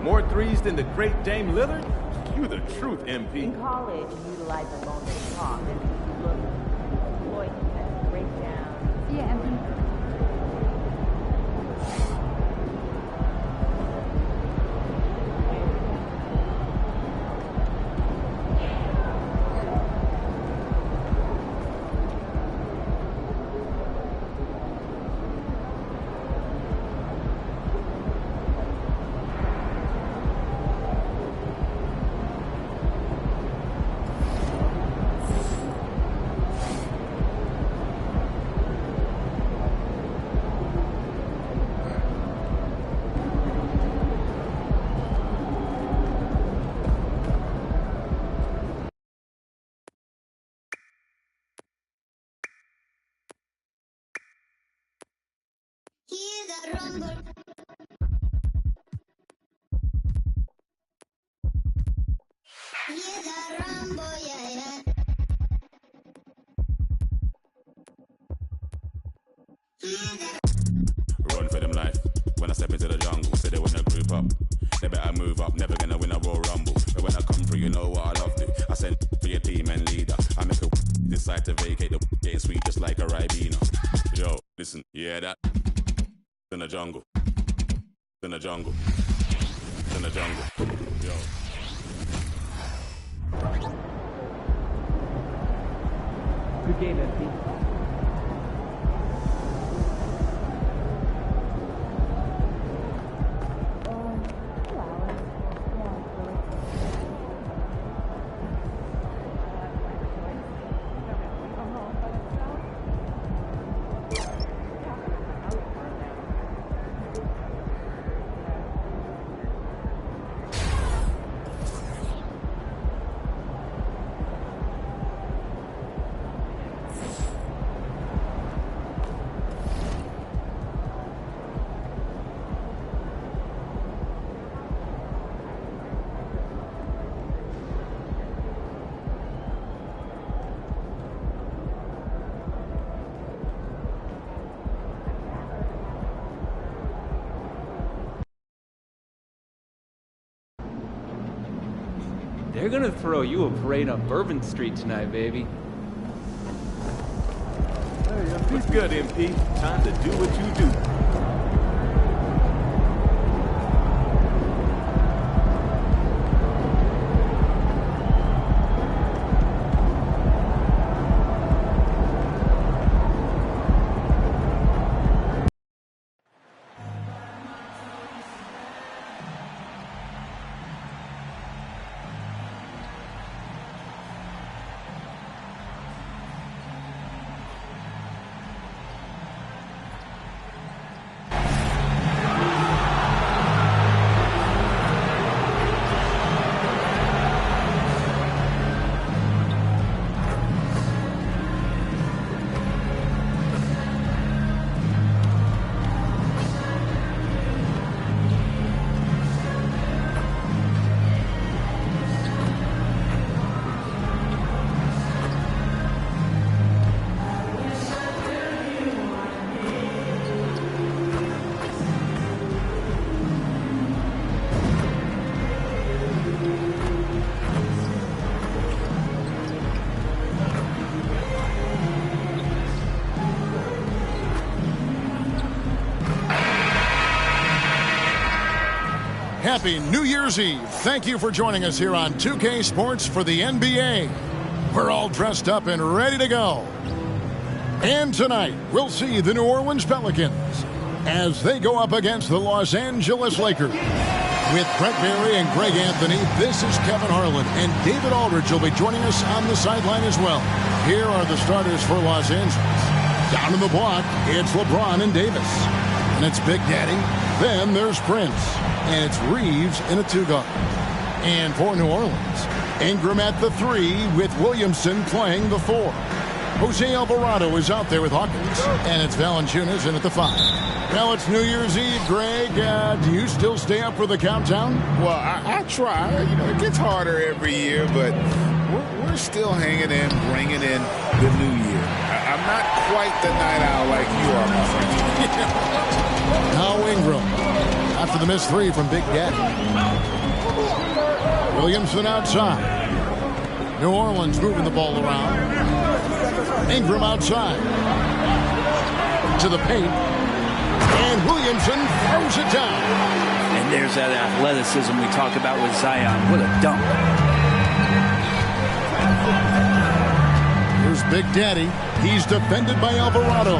More threes than the great Dame Lillard? You the truth, MP. In college, you utilize the bone to talk. And look, boy, that breakdown. Yeah, MP. Run for them life. When I step into the jungle, say they wanna group up. They better move up, never gonna win a Royal Rumble. But when I come through, you know what I love to. I send for your team and leader. I make a decide to vacate the getting sweet just like a Ribena. Yo, listen, yeah that. In the jungle. In the jungle. In the jungle. Yo. Good game, MP. They're gonna throw you a parade on Bourbon Street tonight, baby. What's good, MP? Time to do what you do. Happy New Year's Eve. Thank you for joining us here on 2K Sports for the NBA. We're all dressed up and ready to go. And tonight, we'll see the New Orleans Pelicans as they go up against the Los Angeles Lakers. With Brent Barry and Greg Anthony, this is Kevin Harlan, and David Aldridge will be joining us on the sideline as well. Here are the starters for Los Angeles. Down in the block, it's LeBron and Davis. And it's Big Daddy. Then there's Prince. And it's Reeves in a two-guard. And for New Orleans, Ingram at the 3 with Williamson playing the 4. Jose Alvarado is out there with Hawkins. And it's Valanciunas in at the 5. Well, it's New Year's Eve, Greg. Do you still stay up for the countdown? Well, I try. You know, it gets harder every year, but we're still hanging in, bringing in the new year. I'm not quite the night owl like you are, my friend. Now Ingram. After the missed three from Big Daddy. Williamson outside. New Orleans moving the ball around. Ingram outside. To the paint. And Williamson throws it down. And there's that athleticism we talk about with Zion. What a dunk. Here's Big Daddy. He's defended by Alvarado.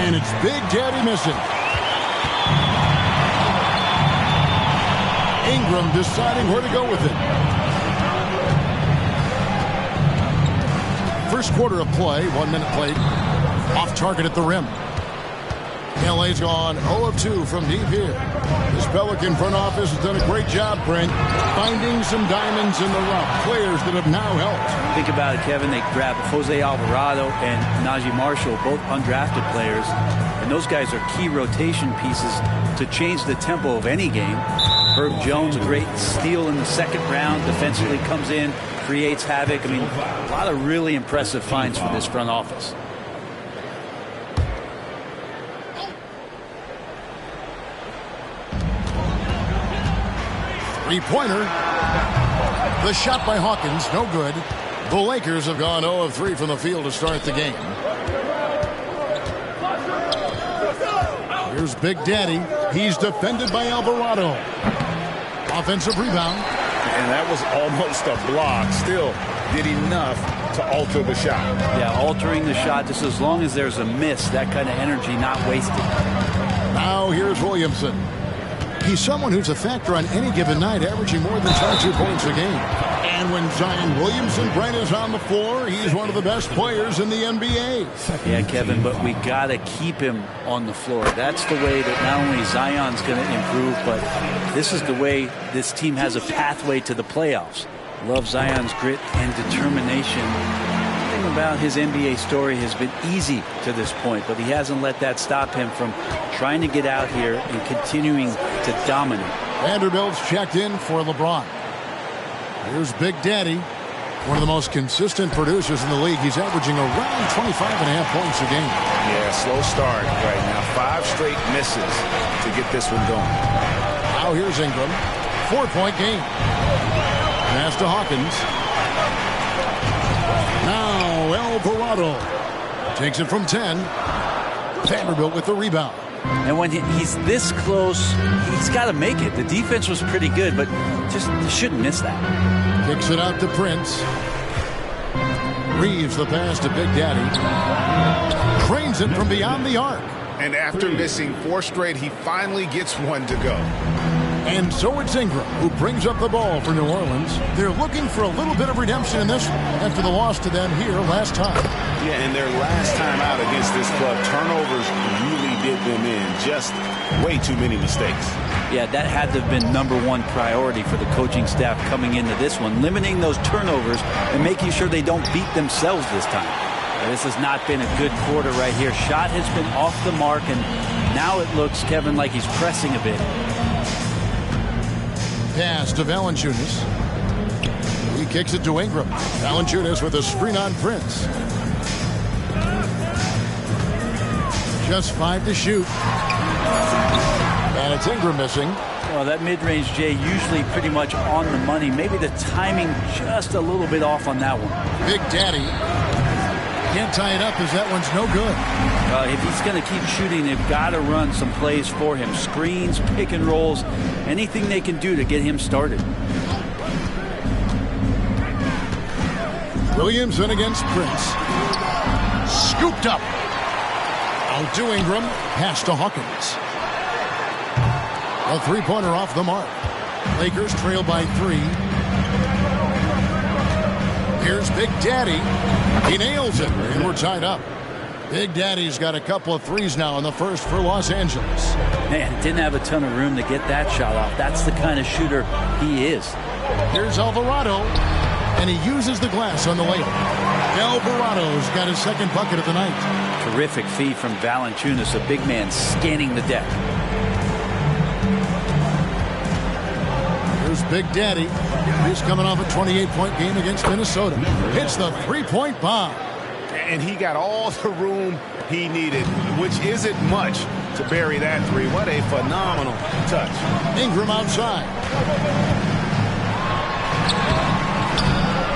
And it's Big Daddy missing. Ingram deciding where to go with it. First quarter of play, 1 minute played. Off target at the rim. LA's gone 0 of 2 from deep here. This Pelican front office has done a great job, Brent, finding some diamonds in the rough. Players that have now helped. Think about it, Kevin. They grabbed Jose Alvarado and Najee Marshall, both undrafted players. And those guys are key rotation pieces to change the tempo of any game. Herb Jones, a great steal in the second round. Defensively comes in, creates havoc. I mean, a lot of really impressive finds for this front office. Three-pointer. The shot by Hawkins, no good. The Lakers have gone 0 of 3 from the field to start the game. Here's Big Daddy. He's defended by Alvarado. Offensive rebound. And that was almost a block. Still did enough to alter the shot. Yeah, altering the shot just as long as there's a miss. That kind of energy not wasted. Now here's Williamson. He's someone who's a factor on any given night, averaging more than 22 points a game. And when Zion Williamson, Brent, is on the floor, he's one of the best players in the NBA. Yeah, Kevin, but we got to keep him on the floor. That's the way that not only Zion's going to improve, but this is the way this team has a pathway to the playoffs. Love Zion's grit and determination. Nothing about his NBA story has been easy to this point, but he hasn't let that stop him from trying to get out here and continuing to dominate. Vanderbilt's checked in for LeBron. Here's Big Daddy, one of the most consistent producers in the league. He's averaging around 25.5 points a game. Yeah, slow start right now. 5 straight misses to get this one going. Now here's Ingram. 4-point game. Pass to Hawkins. Now Alvarado takes it from 10. Vanderbilt with the rebound. And when he's this close, he's got to make it. The defense was pretty good, but just shouldn't miss that. Kicks it out to Prince. Reeves the pass to Big Daddy. Cranes it from beyond the arc. And after missing 4 straight, he finally gets one to go. And so it's Ingram who brings up the ball for New Orleans. They're looking for a little bit of redemption in this after the loss to them here last time. Yeah, and their last time out against this club, turnovers really did them in. Just way too many mistakes. Yeah, that had to have been #1 priority for the coaching staff coming into this one, limiting those turnovers and making sure they don't beat themselves this time. This has not been a good quarter right here. Shot has been off the mark, and now it looks, Kevin, like he's pressing a bit. Pass to Valanciunas. He kicks it to Ingram. Valanciunas with a screen on Prince. Just 5 to shoot. And it's Ingram missing. Well, that mid-range, Jay, usually pretty much on the money. Maybe the timing just a little bit off on that one. Big Daddy can't tie it up as that one's no good. If he's going to keep shooting, they've got to run some plays for him. Screens, pick and rolls, anything they can do to get him started. Williamson against Prince. Scooped up. Out to Ingram. Pass to Hawkins. A 3-pointer off the mark. Lakers trail by 3. Here's Big Daddy. He nails it, and we're tied up. Big Daddy's got a couple of threes now in the first for Los Angeles. Man, didn't have a ton of room to get that shot off. That's the kind of shooter he is. Here's Alvarado, and he uses the glass on the layup. Alvarado's got his second bucket of the night. Terrific feed from Valanciunas, a big man scanning the deck. Here's Big Daddy. He's coming off a 28-point game against Minnesota. Hits the 3-point bomb. And he got all the room he needed, which isn't much to bury that three. What a phenomenal touch. Ingram outside.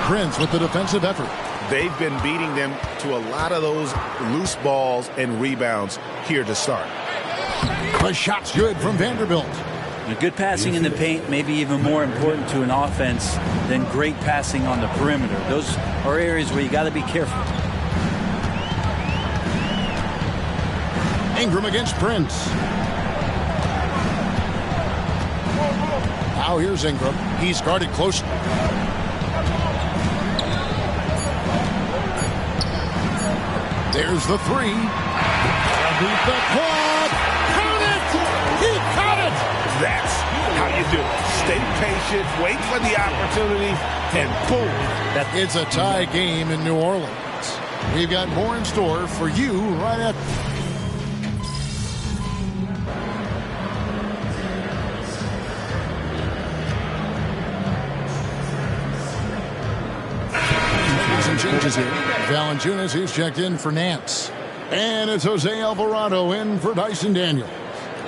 Prince with the defensive effort. They've been beating them to a lot of those loose balls and rebounds here to start. The shot's good from Vanderbilt. Good passing in the paint may be even more important to an offense than great passing on the perimeter. Those are areas where you got to be careful. Ingram against Prince. Now here's Ingram. He's guarded closely. There's the three. Underneath the quad. Count it! He caught it! That's how you do it. Stay patient, wait for the opportunity, and boom. It's a tie game in New Orleans. We've got more in store for you right after. Some changes here. Valanciunas, he's checked in for Nance. And it's Jose Alvarado in for Dyson Daniels.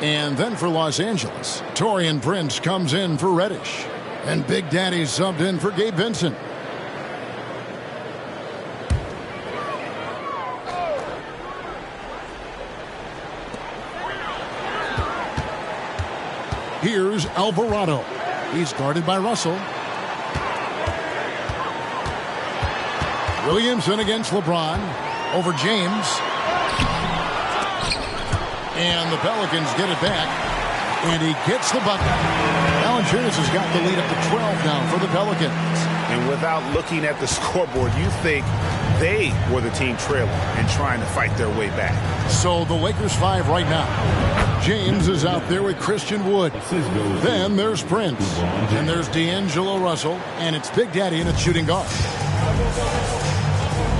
And then for Los Angeles, Taurean Prince comes in for Reddish. And Big Daddy subbed in for Gabe Vincent. Here's Alvarado. He's guarded by Russell. Williamson against LeBron. Over James. And the Pelicans get it back. And he gets the bucket. Valanciunas has got the lead up to 12 now for the Pelicans. And without looking at the scoreboard, you think they were the team trailing and trying to fight their way back. So the Lakers 5 right now. James is out there with Christian Wood. Then there's Prince. And there's D'Angelo Russell. And it's Big Daddy in at shooting guard.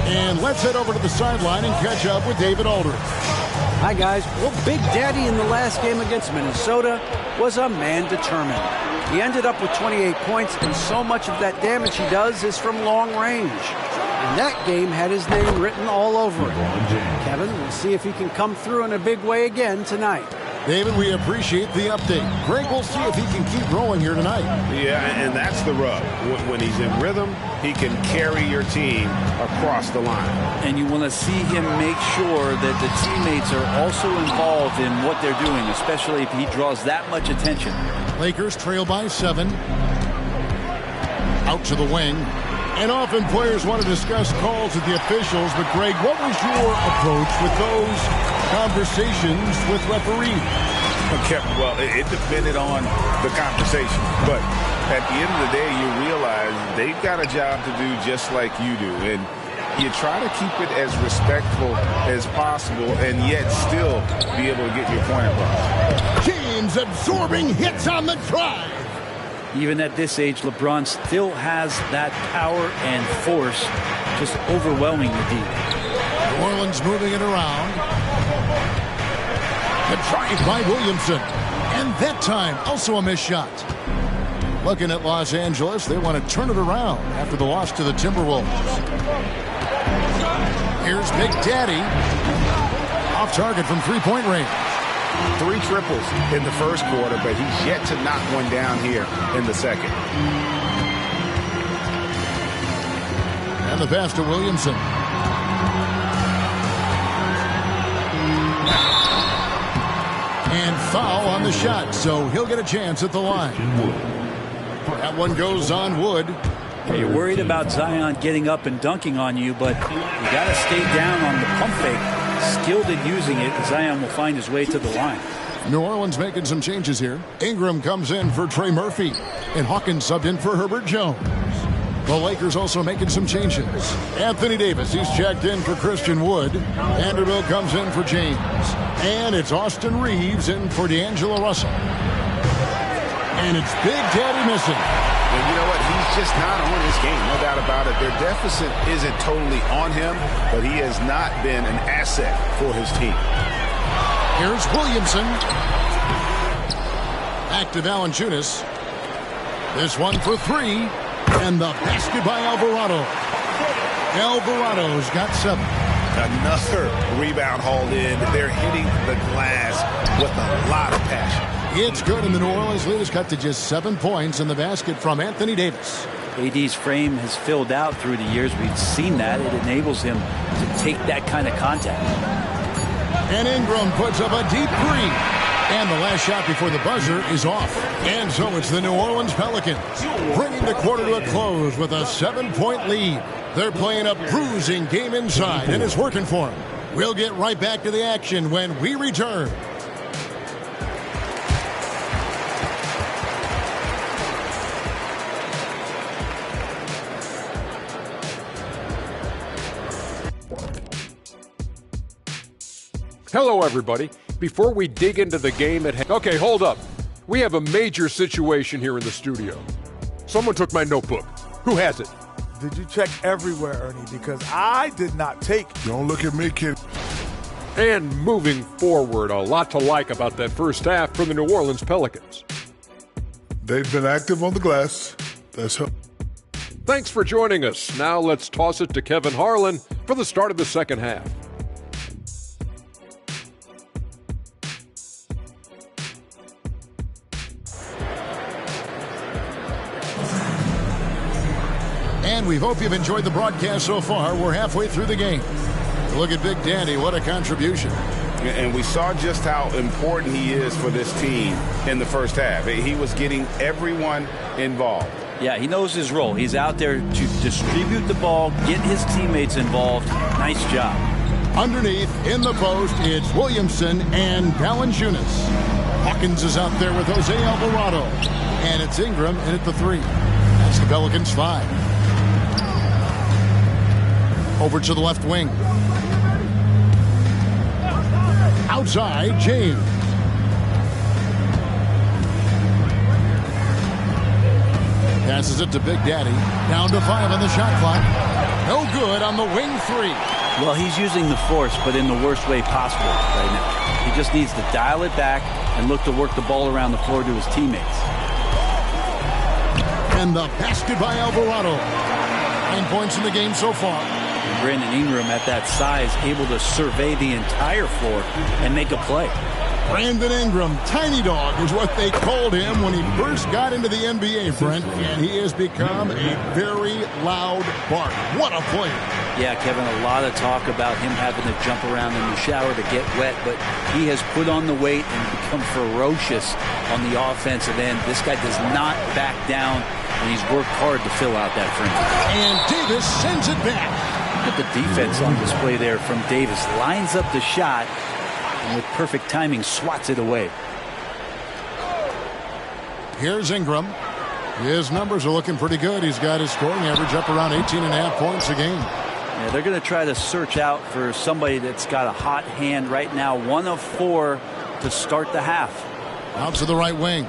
And let's head over to the sideline and catch up with David Aldridge. Hi, guys. Well, Big Daddy in the last game against Minnesota was a man determined. He ended up with 28 points, and so much of that damage he does is from long range. And that game had his name written all over it. Kevin, we'll see if he can come through in a big way again tonight. David, we appreciate the update. Greg, we'll see if he can keep rolling here tonight. Yeah, and that's the rub. When he's in rhythm, he can carry your team across the line. And you want to see him make sure that the teammates are also involved in what they're doing, especially if he draws that much attention. Lakers trail by 7. Out to the wing. And often players want to discuss calls with the officials, but Greg, what was your approach with those conversations with referees? Okay, well, it depended on the conversation, but at the end of the day, you realize they've got a job to do just like you do, and you try to keep it as respectful as possible and yet still be able to get your point across. James absorbing hits on the drive. Even at this age, LeBron still has that power and force, just overwhelming the D. New Orleans moving it around. The drive by Williamson. And that time, also a missed shot. Looking at Los Angeles, they want to turn it around after the loss to the Timberwolves. Here's Big Daddy. Off target from three-point range. 3 triples in the first quarter, but he's yet to knock one down here in the second. And the pass to Williamson. And foul on the shot, so he'll get a chance at the line. That one goes on Wood. Hey, you're worried about Zion getting up and dunking on you, but you got to stay down on the pump fake. Skilled at using it, Zion will find his way to the line. New Orleans making some changes here. Ingram comes in for Trey Murphy, and Hawkins subbed in for Herbert Jones. The Lakers also making some changes. Anthony Davis, he's checked in for Christian Wood. Vanderbilt comes in for James. And it's Austin Reeves in for D'Angelo Russell. And it's Big Daddy missing. And you know what? He's just not on his game, no doubt about it. Their deficit isn't totally on him, but he has not been an asset for his team. Here's Williamson. Back to Valanciunas. This one for 3. And the basket by Alvarado. Alvarado's got 7. Another rebound hauled in. They're hitting the glass with a lot of passion. It's good, and the New Orleans lead is cut to just 7 points in the basket from Anthony Davis. AD's frame has filled out through the years. We've seen that. It enables him to take that kind of contact. And Ingram puts up a deep three. And the last shot before the buzzer is off. And so it's the New Orleans Pelicans bringing the quarter to a close with a 7-point lead. They're playing a bruising game inside, and it's working for them. We'll get right back to the action when we return. Hello, everybody. Before we dig into the game at hand... Okay, hold up. We have a major situation here in the studio. Someone took my notebook. Who has it? Did you check everywhere, Ernie? Because I did not take... Don't look at me, kid. And moving forward, a lot to like about that first half for the New Orleans Pelicans. They've been active on the glass. That's help. Thanks for joining us. Now let's toss it to Kevin Harlan for the start of the second half. And we hope you've enjoyed the broadcast so far. We're halfway through the game. Look at Big Daddy. What a contribution. And we saw just how important he is for this team in the first half. He was getting everyone involved. Yeah, he knows his role. He's out there to distribute the ball, get his teammates involved. Nice job. Underneath, in the post, it's Williamson and Valanciunas. Hawkins is out there with Jose Alvarado. And it's Ingram in at the 3. That's the Pelicans 5. Over to the left wing. Outside, James. Passes it to Big Daddy. Down to 5 on the shot clock. No good on the wing 3. Well, he's using the force, but in the worst way possible right now. He just needs to dial it back and look to work the ball around the floor to his teammates. And the basket by Alvarado. 9 points in the game so far. And Brandon Ingram at that size, able to survey the entire floor and make a play. Brandon Ingram, tiny dog, is what they called him when he first got into the NBA, Brent. And he has become a very loud bark. What a player. Yeah, Kevin, a lot of talk about him having to jump around in the shower to get wet, but he has put on the weight and become ferocious on the offensive end. This guy does not back down, and he's worked hard to fill out that frame. And Davis sends it back. Look at the defense on display there from Davis. Lines up the shot, and with perfect timing, swats it away. Here's Ingram. His numbers are looking pretty good. He's got his scoring average up around 18.5 points a game. Yeah, they're going to try to search out for somebody that's got a hot hand right now. 1 of 4 to start the half. Out to the right wing.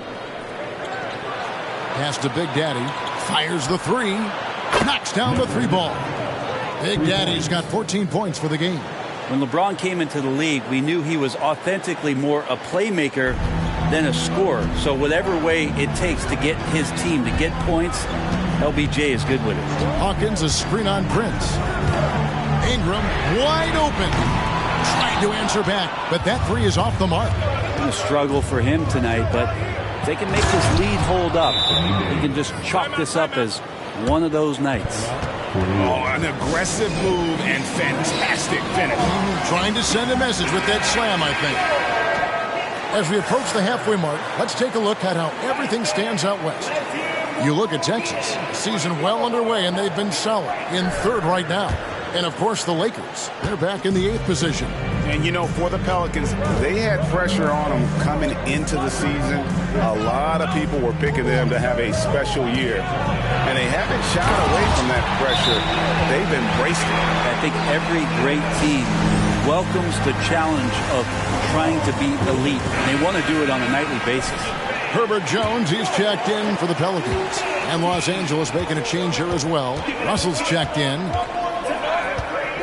Pass to Big Daddy. Fires the 3. Knocks down the 3 ball. Big Daddy's got 14 points for the game. When LeBron came into the league, we knew he was authentically more a playmaker than a scorer. So whatever way it takes to get his team to get points, LBJ is good with it. Hawkins, a screen on Prince. Ingram wide open. Trying to answer back, but that 3 is off the mark. A struggle for him tonight, but if they can make this lead hold up, he can just chalk this up as one of those nights. Oh, an aggressive move and fantastic finish. Trying to send a message with that slam, I think. As we approach the halfway mark, let's take a look at how everything stands out west. You look at Texas, season well underway, and they've been solid in 3rd right now. And, of course, the Lakers, they're back in the 8th position. And, you know, for the Pelicans, they had pressure on them coming into the season. A lot of people were picking them to have a special year. And they haven't shied away from that pressure. They've embraced it. I think every great team welcomes the challenge of trying to be elite. And they want to do it on a nightly basis. Herbert Jones, he's checked in for the Pelicans. And Los Angeles making a change here as well. Russell's checked in.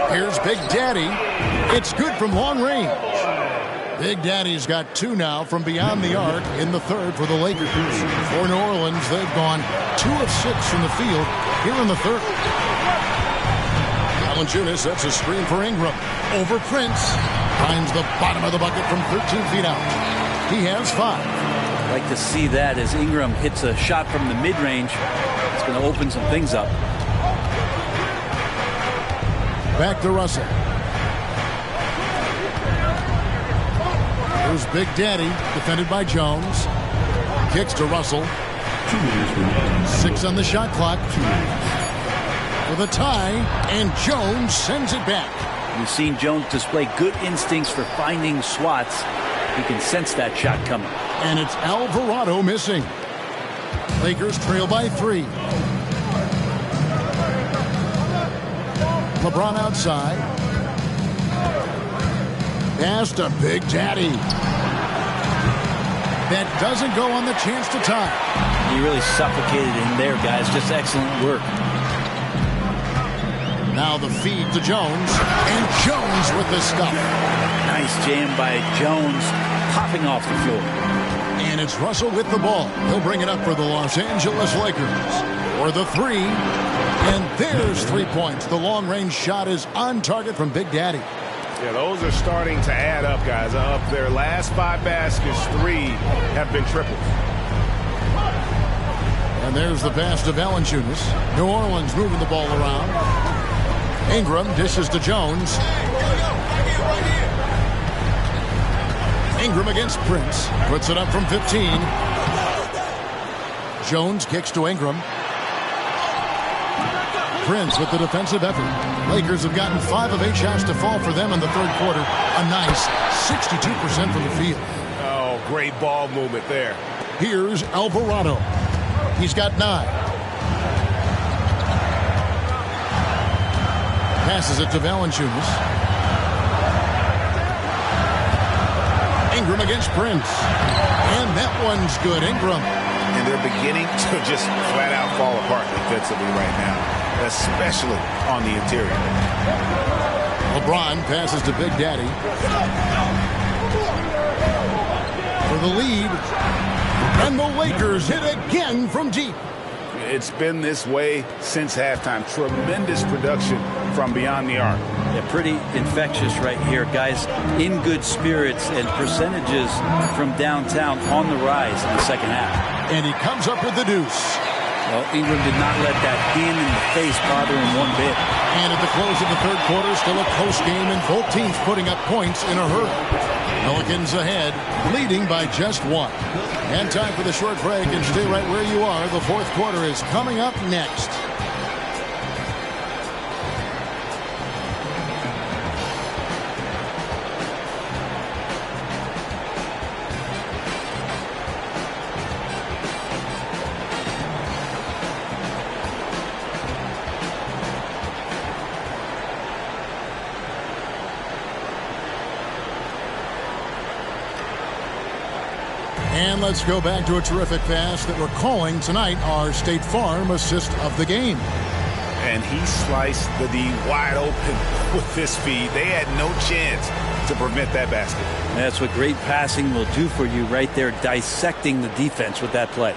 Here's Big Daddy. It's good from long range. Big Daddy's got 2 now from beyond the arc in the 3rd for the Lakers. For New Orleans, they've gone 2 of 6 from the field here in the 3rd. Valanciunas sets a screen for Ingram. Over Prince. Finds the bottom of the bucket from 13 feet out. He has 5. I'd like to see that as Ingram hits a shot from the mid-range. It's going to open some things up. Back to Russell. Here's Big Daddy, defended by Jones. Kicks to Russell. 6 on the shot clock. With a tie, and Jones sends it back. We've seen Jones display good instincts for finding swats. He can sense that shot coming. And it's Alvarado missing. Lakers trail by 3. LeBron outside. Pass to Big Daddy. That doesn't go on the chance to tie. He really suffocated in there, guys. Just excellent work. Now the feed to Jones, and Jones with the stuff. Nice jam by Jones, popping off the floor. And it's Russell with the ball. He'll bring it up for the Los Angeles Lakers. For the 3, and there's 3 points. The long-range shot is on target from Big Daddy. Yeah, those are starting to add up, guys. Of their last 5 baskets, 3 have been triples. And there's the pass to Valanciunas. New Orleans moving the ball around. Ingram dishes to Jones. Ingram against Prince. Puts it up from 15. Jones kicks to Ingram. Prince with the defensive effort. Lakers have gotten 5 of 8 shots to fall for them in the third quarter. A nice 62% from the field. Oh, great ball movement there. Here's Alvarado. He's got 9. Passes it to Valanciunas. Ingram against Prince. And that one's good. Ingram. And they're beginning to just flat out fall apart defensively right now, especially on the interior. LeBron passes to Big Daddy. For the lead. And the Lakers hit again from deep. It's been this way since halftime. Tremendous production from beyond the arc. Yeah, pretty infectious right here, guys. In good spirits, and percentages from downtown on the rise in the second half. And he comes up with the deuce. Well, Ingram did not let that hand in the face bother him one bit. And at the close of the third quarter, still a close game, and both teams putting up points in a hurry. Pelicans ahead, leading by just 1. And time for the short break, and stay right where you are. The fourth quarter is coming up next. And let's go back to a terrific pass that we're calling tonight our State Farm assist of the game. And he sliced the D wide open with this feed. They had no chance to prevent that basket. That's what great passing will do for you right there, dissecting the defense with that play.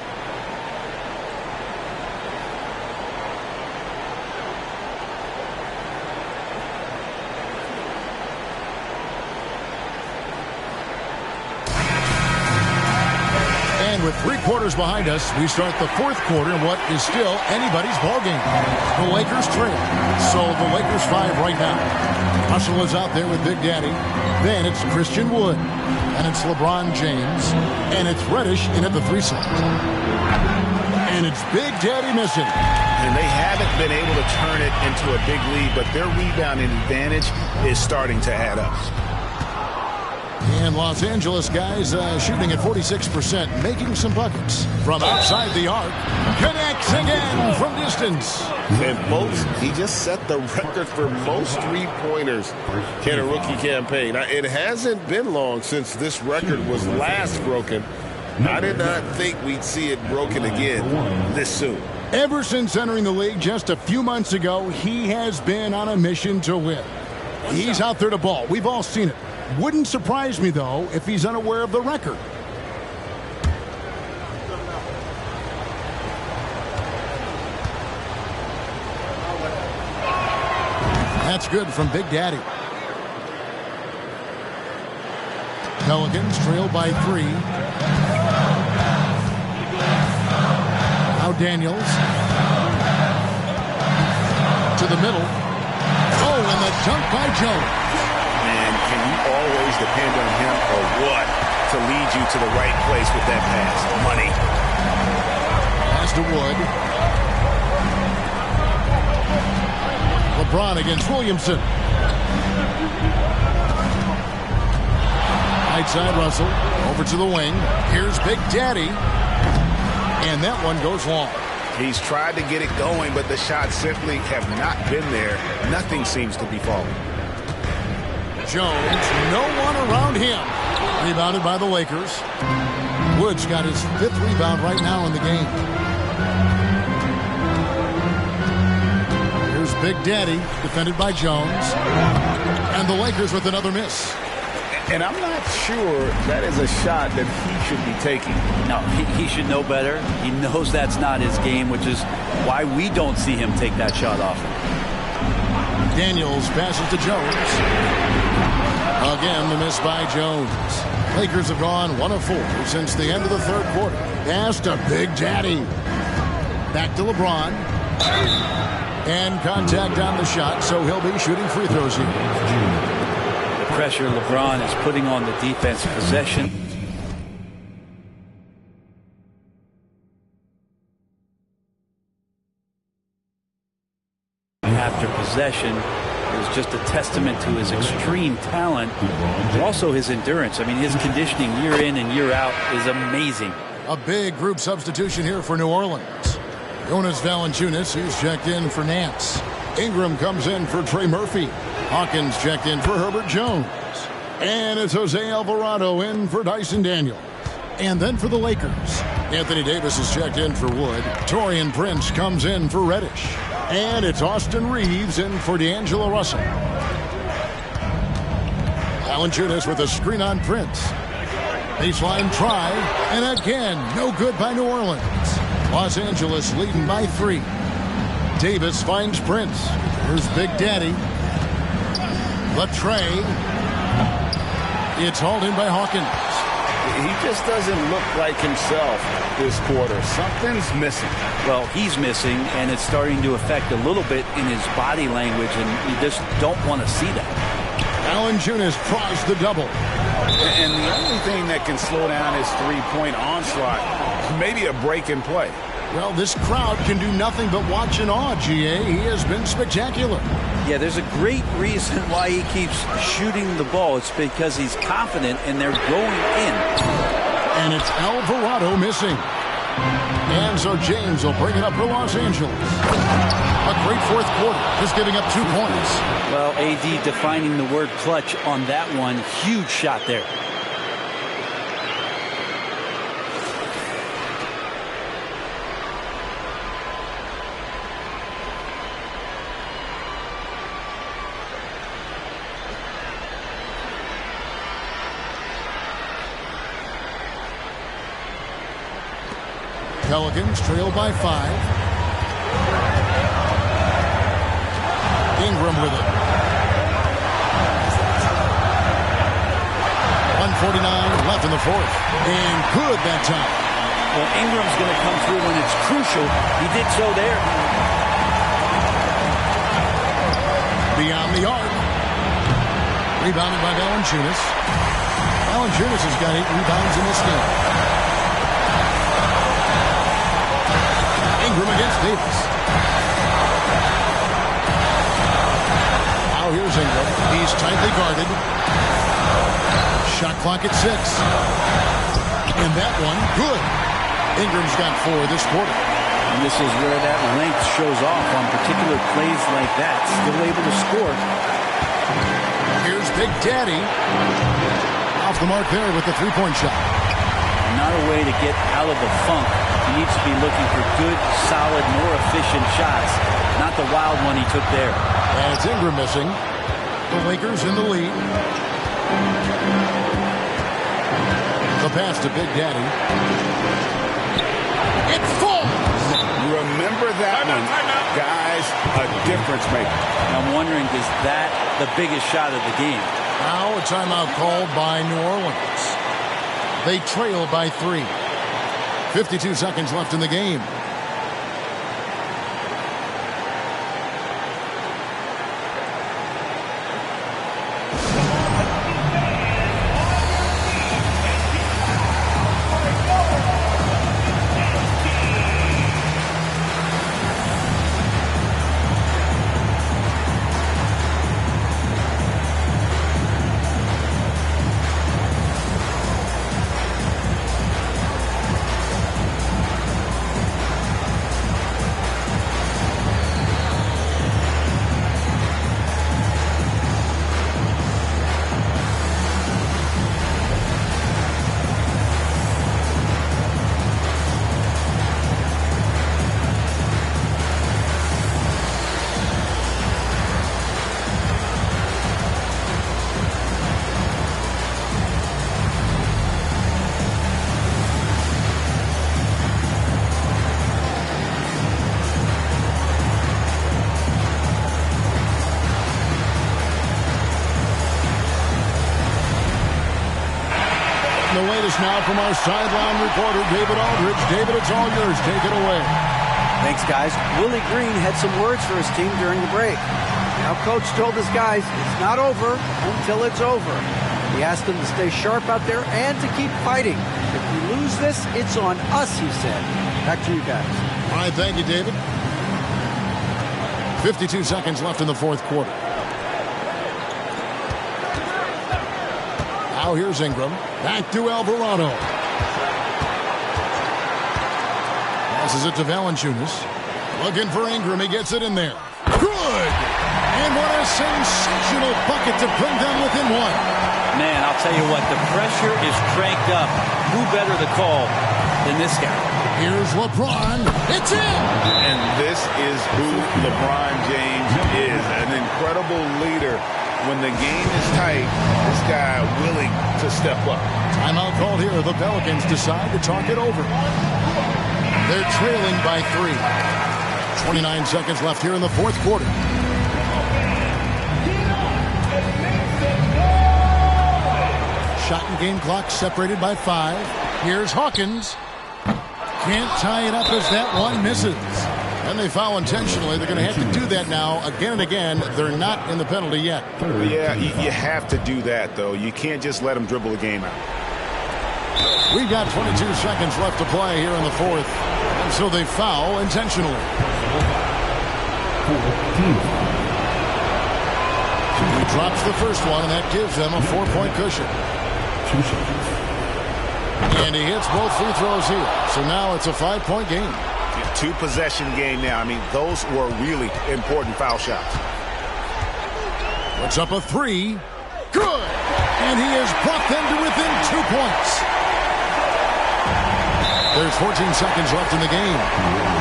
With 3 quarters behind us, we start the fourth quarter in what is still anybody's ballgame. The Lakers trail. So the Lakers 5 right now. Russell is out there with Big Daddy. Then it's Christian Wood. And it's LeBron James. And it's Reddish in at the 3 slot. And it's Big Daddy missing. And they haven't been able to turn it into a big lead, but their rebounding advantage is starting to add up. And Los Angeles guys shooting at 46%, making some buckets. From outside the arc, connects again from distance. And folks, he just set the record for most three-pointers in a rookie campaign. Now, it hasn't been long since this record was last broken. I did not think we'd see it broken again this soon. Ever since entering the league just a few months ago, he has been on a mission to win. He's out there to ball. We've all seen it. Wouldn't surprise me, though, if he's unaware of the record. That's good from Big Daddy. Pelicans trail by 3. Now Daniels. To the middle. Oh, and the dunk by Jones. Man, can you always depend on him or what to lead you to the right place with that pass? Money. Pass to Wood. LeBron against Williamson. Right side Russell. Over to the wing. Here's Big Daddy. And that one goes long. He's tried to get it going, but the shots simply have not been there. Nothing seems to be falling. Jones, no one around him. Rebounded by the Lakers. Wood's got his 5th rebound right now in the game. Here's Big Daddy, defended by Jones. And the Lakers with another miss. And I'm not sure that is a shot that he should be taking. No, he should know better. He knows that's not his game, which is why we don't see him take that shot often. Daniels passes to Jones. Again, the miss by Jones. Lakers have gone 1 of 4 since the end of the 3rd quarter. Pass to Big Daddy. Back to LeBron. And contact on the shot, so he'll be shooting free throws here. The pressure LeBron is putting on the defensive possession. After possession is just a testament to his extreme talent, but also his endurance. I mean, his conditioning year in and year out is amazing. A big group substitution here for New Orleans. Jonas Valanciunas, who's checked in for Nance. Ingram comes in for Trey Murphy. Hawkins checked in for Herbert Jones. And it's Jose Alvarado in for Dyson Daniels. And then for the Lakers, Anthony Davis is checked in for Wood. Taurean Prince comes in for Reddish. And it's Austin Reeves in for D'Angelo Russell. Valanciunas with a screen on Prince. Baseline try, and again, no good by New Orleans. Los Angeles leading by 3. Davis finds Prince. Here's Big Daddy. The tray. It's hauled in by Hawkins. He just doesn't look like himself this quarter. Something's missing. Well, he's missing, and it's starting to affect a little bit in his body language, and you just don't want to see that. Valanciunas tries the double. And the only thing that can slow down his three-point onslaught is maybe a break in play. Well, this crowd can do nothing but watch in awe, GA. He has been spectacular. Yeah, there's a great reason why he keeps shooting the ball. It's because he's confident, and they're going in. And it's Alvarado missing. And so James will bring it up for Los Angeles. A great 4th quarter, just giving up 2 points. Well, AD defining the word clutch on that one. Huge shot there. Pelicans trail by 5. Ingram with it. 1:49 left in the 4th. And good that time. Well, Ingram's going to come through when it's crucial. He did so there. Beyond the arc. Rebounded by Valanciunas. Valanciunas has got 8 rebounds in this game. Ingram against Davis. Now here's Ingram. He's tightly guarded. Shot clock at 6. And that one, good. Ingram's got 4 this quarter. And this is where that length shows off on particular plays like that. Still able to score. Here's Big Daddy. Off the mark there with the 3-point shot. Not a way to get out of the funk. He needs to be looking for good, solid, more efficient shots. Not the wild one he took there. And it's Ingram missing. The Lakers in the lead. The pass to Big Daddy. It falls! Remember that one, guys, a difference maker. I'm wondering, is that the biggest shot of the game? Now a timeout called by New Orleans. They trail by 3. 52 seconds left in the game. The latest now from our sideline reporter, David Aldridge. David, it's all yours. Take it away. Thanks, guys. Willie Green had some words for his team during the break. Now, Coach told his guys it's not over until it's over. He asked them to stay sharp out there and to keep fighting. If we lose this, it's on us, he said. Back to you guys. All right, thank you, David. 52 seconds left in the fourth quarter. Now here's Ingram. Back to Alvarado. Passes it to Valanciunas. Looking for Ingram. He gets it in there. Good! And what a sensational bucket to bring them within one. Man, I'll tell you what, the pressure is cranked up. Who better to call than this guy? Here's LeBron. It's in! And this is who LeBron James is. An incredible leader. When the game is tight, this guy willing to step up. Timeout called here. The Pelicans decide to talk it over. They're trailing by 3. 29 seconds left here in the fourth quarter. Shot and game clock separated by 5. Here's Hawkins. Can't tie it up as that one misses. And they foul intentionally. They're going to have to do that now again and again. They're not in the penalty yet. Yeah, you have to do that, though. You can't just let them dribble the game out. We've got 22 seconds left to play here in the fourth. And so they foul intentionally. He drops the first one, and that gives them a 4-point cushion. And he hits both free throws here. So now it's a 5-point game. 2-possession game now. I mean, those were really important foul shots. Puts up a 3. Good! And he has brought them to within 2 points. There's 14 seconds left in the game.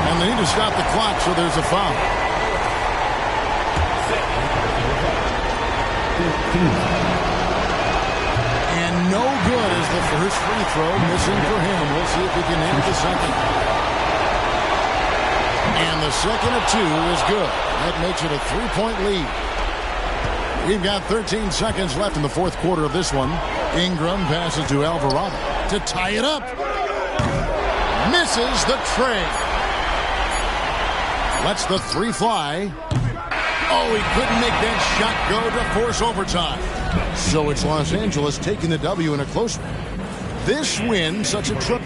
And they need to stop the clock, so there's a foul. And no good is the first free throw missing for him. We'll see if he can hit the second. And the second of 2 is good. That makes it a 3-point lead. We've got 13 seconds left in the fourth quarter of this one. Ingram passes to Alvarado to tie it up. Misses the tray. Lets the 3 fly. Oh, he couldn't make that shot go to force overtime. So it's Los Angeles taking the W in a close one. This win, such a trip.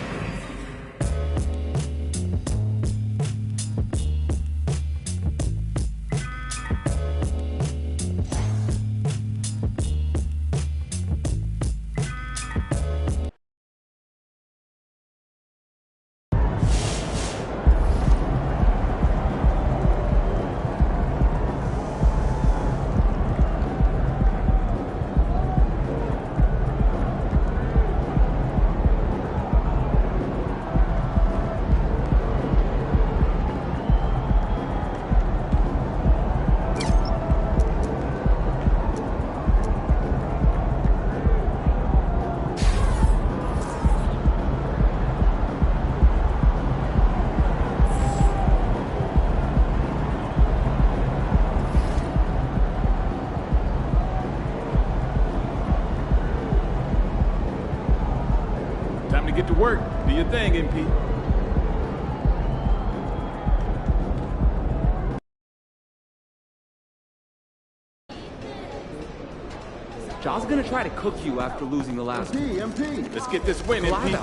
to get to work. Do your thing, MP. Ja's gonna try to cook you after losing the last one. MP. Let's get this win, MP.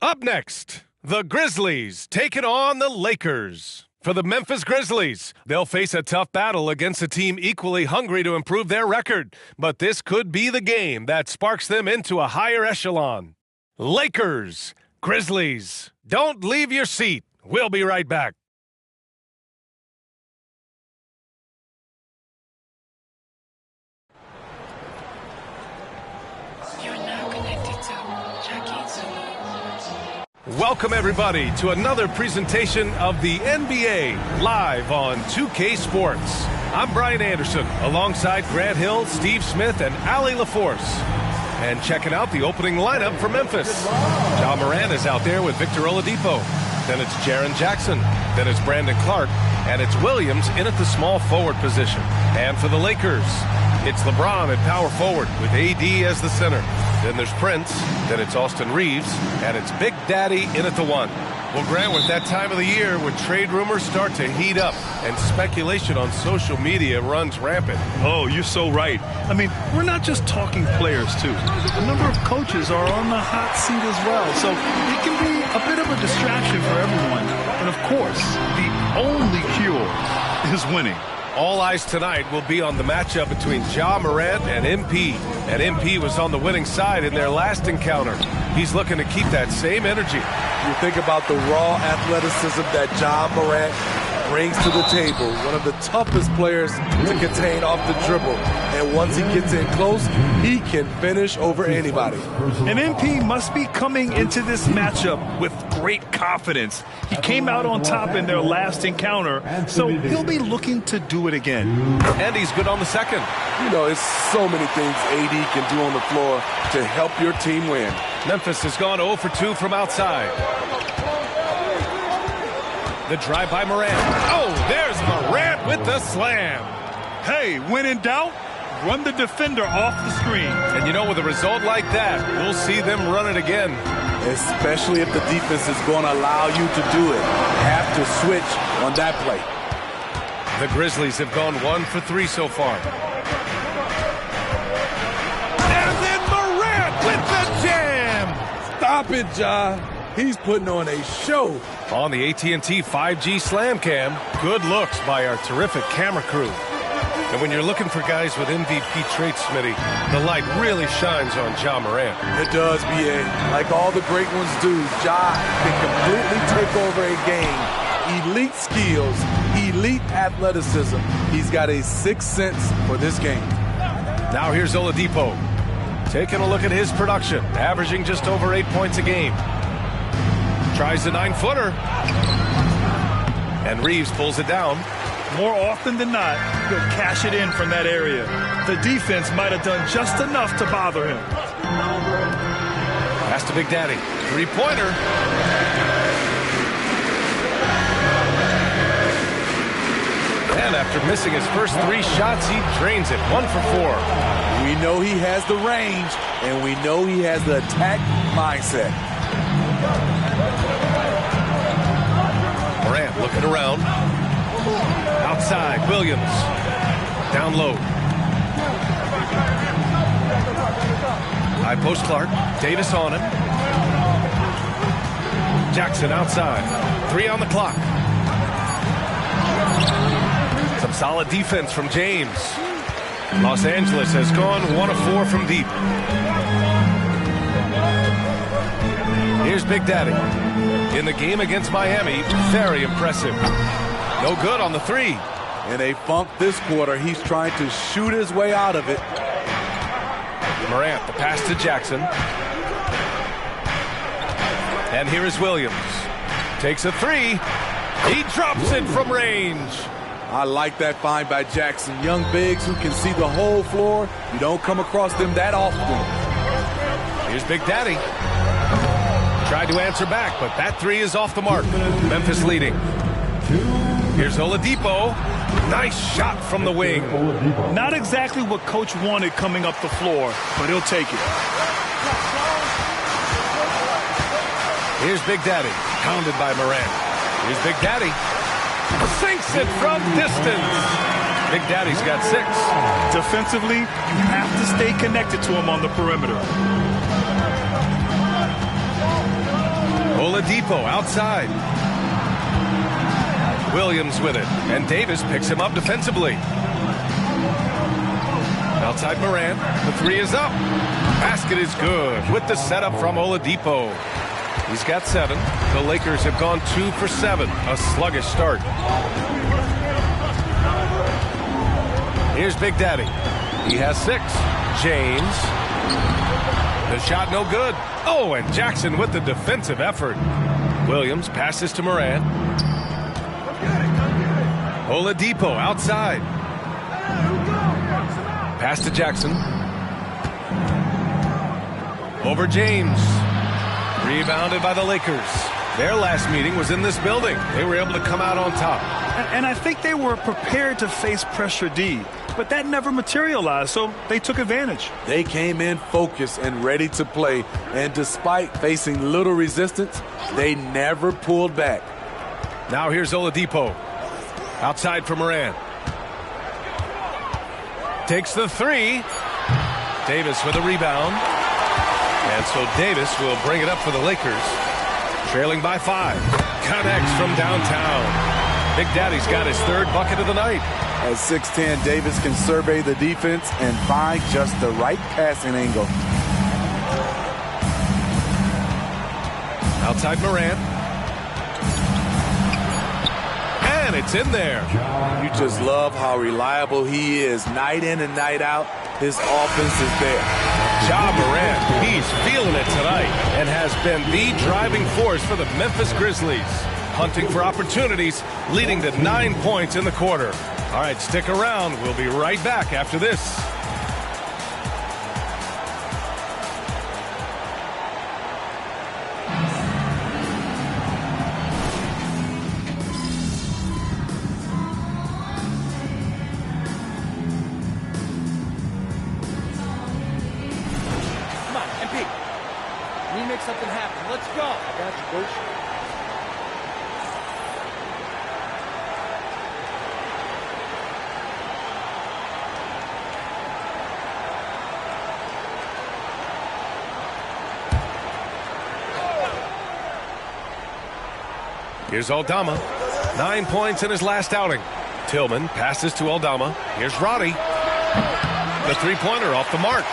Up next, the Grizzlies taking on the Lakers. For the Memphis Grizzlies, they'll face a tough battle against a team equally hungry to improve their record, but this could be the game that sparks them into a higher echelon. Lakers, Grizzlies, don't leave your seat. We'll be right back. Welcome, everybody, to another presentation of the NBA live on 2K Sports. I'm Brian Anderson, alongside Grant Hill, Steve Smith, and Allie LaForce. And checking out the opening lineup for Memphis. Ja Morant is out there with Victor Oladipo. Then it's Jaren Jackson. Then it's Brandon Clark. And it's Williams in at the small forward position. And for the Lakers, it's LeBron at power forward with AD as the center. Then there's Prince, then it's Austin Reeves, and it's Big Daddy in at the one. Well, Grant, we're at that time of the year when trade rumors start to heat up and speculation on social media runs rampant. Oh, you're so right. I mean, we're not just talking players, too. A number of coaches are on the hot seat as well, so it can be a bit of a distraction for everyone. And, of course, the only cure is winning. All eyes tonight will be on the matchup between Ja Morant and MP. And MP was on the winning side in their last encounter. He's looking to keep that same energy. You think about the raw athleticism that Ja Morant brings to the table. One of the toughest players to contain off the dribble. And once he gets in close, he can finish over anybody. And MP must be coming into this matchup with great confidence. He came out on top in their last encounter, so he'll be looking to do it again. And he's good on the second. You know, it's so many things AD can do on the floor to help your team win. Memphis has gone 0 for 2 from outside. The drive by Morant. Oh, there's Morant with the slam. Hey, when in doubt, run the defender off the screen. And you know, with a result like that, we'll see them run it again. Especially if the defense is going to allow you to do it. Have to switch on that play. The Grizzlies have gone 1 for 3 so far. And then Morant with the jam. Stop it, Ja. He's putting on a show. On the AT&T 5G Slam Cam, good looks by our terrific camera crew. And when you're looking for guys with MVP traits, Smitty, the light really shines on Ja Morant. It does, B.A. Like all the great ones do, Ja can completely take over a game. Elite skills, elite athleticism. He's got a sixth sense for this game. Now here's Oladipo. Taking a look at his production, averaging just over 8 points a game. Tries the 9-footer. And Reeves pulls it down. More often than not, he'll cash it in from that area. The defense might have done just enough to bother him. Pass to Big Daddy. Three-pointer. And after missing his first 3 shots, he drains it. 1 for 4. We know he has the range, and we know he has the attack mindset. Morant looking around. Outside, Williams. Down low. High post Clark. Davis on him. Jackson outside. 3 on the clock. Some solid defense from James. Los Angeles has gone 1 of 4 from deep. Here's Big Daddy. In the game against Miami, very impressive. No good on the 3. In a funk this quarter, he's trying to shoot his way out of it. Morant, the pass to Jackson. And here is Williams. Takes a 3. He drops it from range. I like that find by Jackson. Young bigs who can see the whole floor. You don't come across them that often. Here's Big Daddy. Tried to answer back, but that 3 is off the mark. Memphis leading. Here's Oladipo. Nice shot from the wing. Not exactly what Coach wanted coming up the floor, but he'll take it. Here's Big Daddy. Pounded by Morant. Here's Big Daddy. Sinks it from distance. Big Daddy's got 6. Defensively, you have to stay connected to him on the perimeter. Oladipo outside. Williams with it. And Davis picks him up defensively. Outside Morant. The 3 is up. Basket is good with the setup from Oladipo. He's got 7. The Lakers have gone 2 for 7. A sluggish start. Here's Big Daddy. He has 6. James. The shot no good. Oh, and Jackson with the defensive effort. Williams passes to Morant. Oladipo outside. Pass to Jackson. Over James. Rebounded by the Lakers. Their last meeting was in this building. They were able to come out on top. And I think they were prepared to face pressure D, but that never materialized, so they took advantage. They came in focused and ready to play, and despite facing little resistance, they never pulled back. Now here's Oladipo. Outside for Morant. Takes the 3. Davis with a rebound. And so Davis will bring it up for the Lakers. Trailing by 5. Connects from downtown. Big Daddy's got his 3rd bucket of the night. At 6'10", Davis can survey the defense and find just the right passing angle. Outside Morant. And it's in there. You just love how reliable he is. Night in and night out, his offense is there. Ja Morant, he's feeling it tonight and has been the driving force for the Memphis Grizzlies. Hunting for opportunities, leading to 9 points in the quarter. All right, stick around. We'll be right back after this. Come on, MP. We make something happen. Let's go. I got you, coach. Here's Aldama. 9 points in his last outing. Tillman passes to Aldama. Here's Roddy. The 3-pointer off the mark.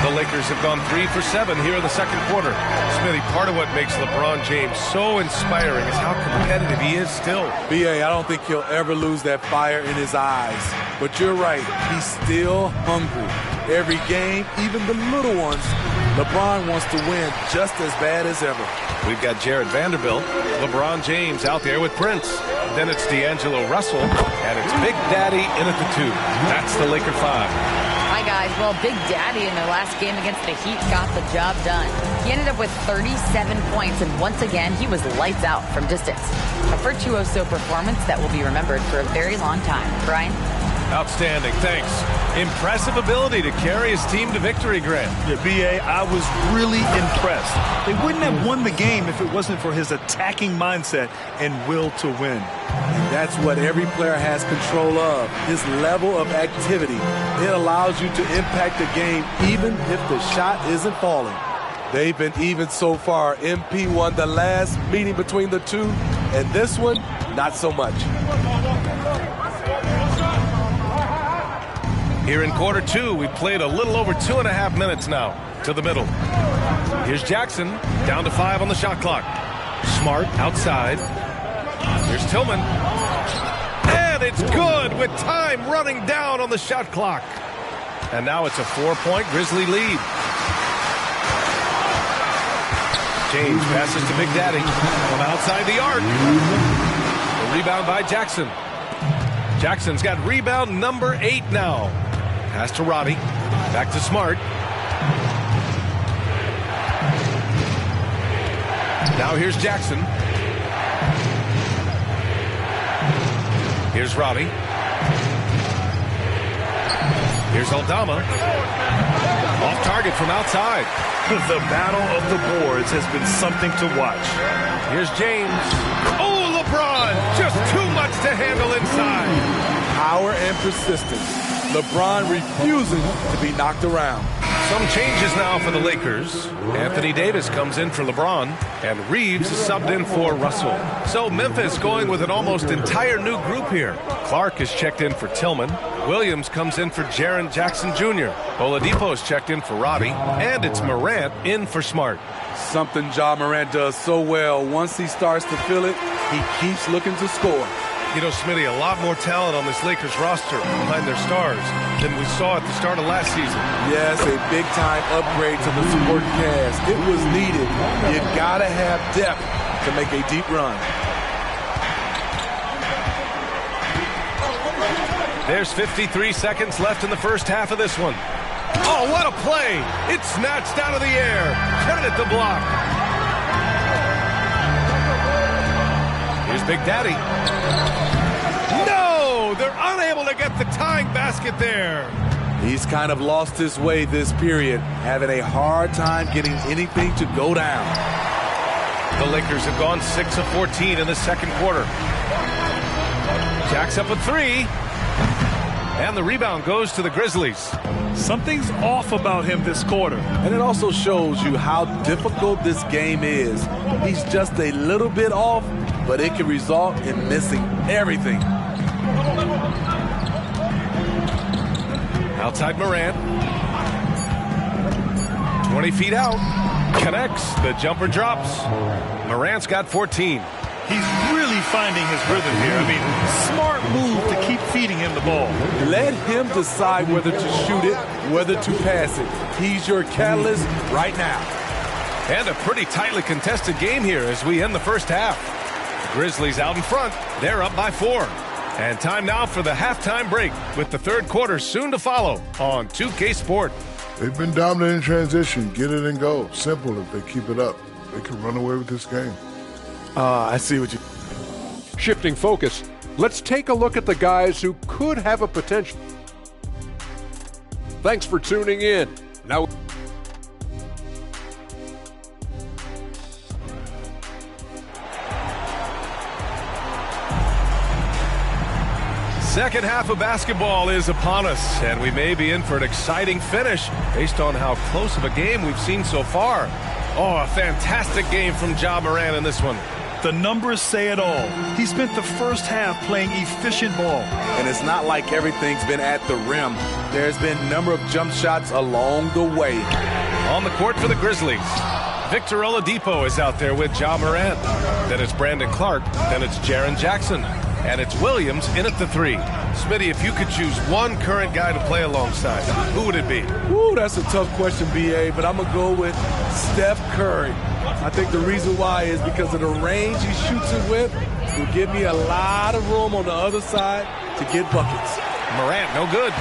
The Lakers have gone 3 for 7 here in the second quarter. Smithy, part of what makes LeBron James so inspiring is how competitive he is still. B.A., I don't think he'll ever lose that fire in his eyes. But you're right, he's still hungry. Every game, even the little ones, LeBron wants to win just as bad as ever. We've got Jared Vanderbilt, LeBron James out there with Prince. Then it's D'Angelo Russell, and it's Big Daddy in at the 2. That's the Laker 5. Hi, guys. guys. Well, Big Daddy in their last game against the Heat got the job done. He ended up with 37 points, and once again, he was lights out from distance. A virtuoso performance that will be remembered for a very long time. Brian? Outstanding, thanks. Impressive ability to carry his team to victory, Grant. Yeah, B.A., I was really impressed. They wouldn't have won the game if it wasn't for his attacking mindset and will to win. And that's what every player has control of, his level of activity. It allows you to impact the game even if the shot isn't falling. They've been even so far. MP won the last meeting between the two, and this one, not so much. Here in quarter two, we played a little over 2.5 minutes now to the middle. Here's Jackson, down to 5 on the shot clock. Smart outside. Here's Tillman. And it's good with time running down on the shot clock. And now it's a 4-point Grizzly lead. James passes to Big Daddy from outside the arc. The rebound by Jackson. Jackson's got rebound number 8 now. Pass to Roddy. Back to Smart. Now here's Jackson. Here's Roddy. Here's Aldama. Off target from outside. The battle of the boards has been something to watch. Here's James. Oh, LeBron! Just too much to handle inside. Power and persistence. LeBron refusing to be knocked around. Some changes now for the Lakers. Anthony Davis comes in for LeBron, and Reeves is subbed in for Russell. So Memphis going with an almost entire new group here. Clark is checked in for Tillman. Williams comes in for Jaren Jackson Jr. Oladipo's checked in for Roddy, and it's Morant in for Smart. Something Ja Morant does so well. Once he starts to feel it, he keeps looking to score. You know, Smitty, a lot more talent on this Lakers roster behind their stars than we saw at the start of last season. Yes, a big-time upgrade to the supporting cast. It was needed. You gotta have depth to make a deep run. There's 53 seconds left in the first half of this one. Oh, what a play! It's snatched out of the air. Credit the block. Here's Big Daddy. No! They're unable to get the tying basket there. He's kind of lost his way this period, having a hard time getting anything to go down. The Lakers have gone 6 of 14 in the second quarter. Jack's up a 3. And the rebound goes to the Grizzlies. Something's off about him this quarter. And it also shows you how difficult this game is. He's just a little bit off, but it can result in missing everything. Outside Morant. 20 feet out. Connects. The jumper drops. Morant's got 14. He's really finding his rhythm here. I mean, smart move to keep feeding him the ball. Let him decide whether to shoot it, whether to pass it. He's your catalyst right now. And a pretty tightly contested game here as we end the first half. Grizzlies out in front. They're up by 4. And time now for the halftime break with the third quarter soon to follow on 2K Sport. They've been dominant in transition. Get it and go. Simple. If they keep it up, they can run away with this game. I see what you... Shifting focus, let's take a look at the guys who could have a potential. Thanks for tuning in. Now... Second half of basketball is upon us, and we may be in for an exciting finish based on how close of a game we've seen so far. Oh, a fantastic game from Ja Morant in this one. The numbers say it all. He spent the first half playing efficient ball. And it's not like everything's been at the rim. There's been a number of jump shots along the way. On the court for the Grizzlies, Victor Oladipo is out there with Ja Morant. Then it's Brandon Clark. Then it's Jaren Jackson. And it's Williams in at the 3. Smitty, if you could choose one current guy to play alongside, who would it be? Ooh, that's a tough question, B.A., but I'm going to go with Steph Curry. I think the reason why is because of the range he shoots it with will give me a lot of room on the other side to get buckets. Morant, no good.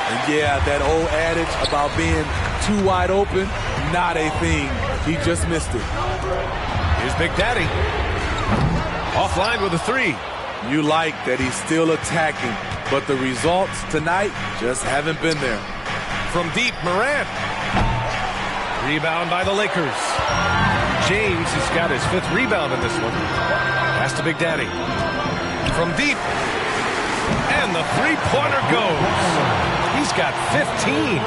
And yeah, that old adage about being too wide open, not a thing. He just missed it. Here's Big Daddy. Offline with a 3. You like that he's still attacking, but the results tonight just haven't been there. From deep, Morant. Rebound by the Lakers. James has got his 5th rebound in this one. Pass to Big Daddy. From deep. And the three-pointer goes. He's got 15.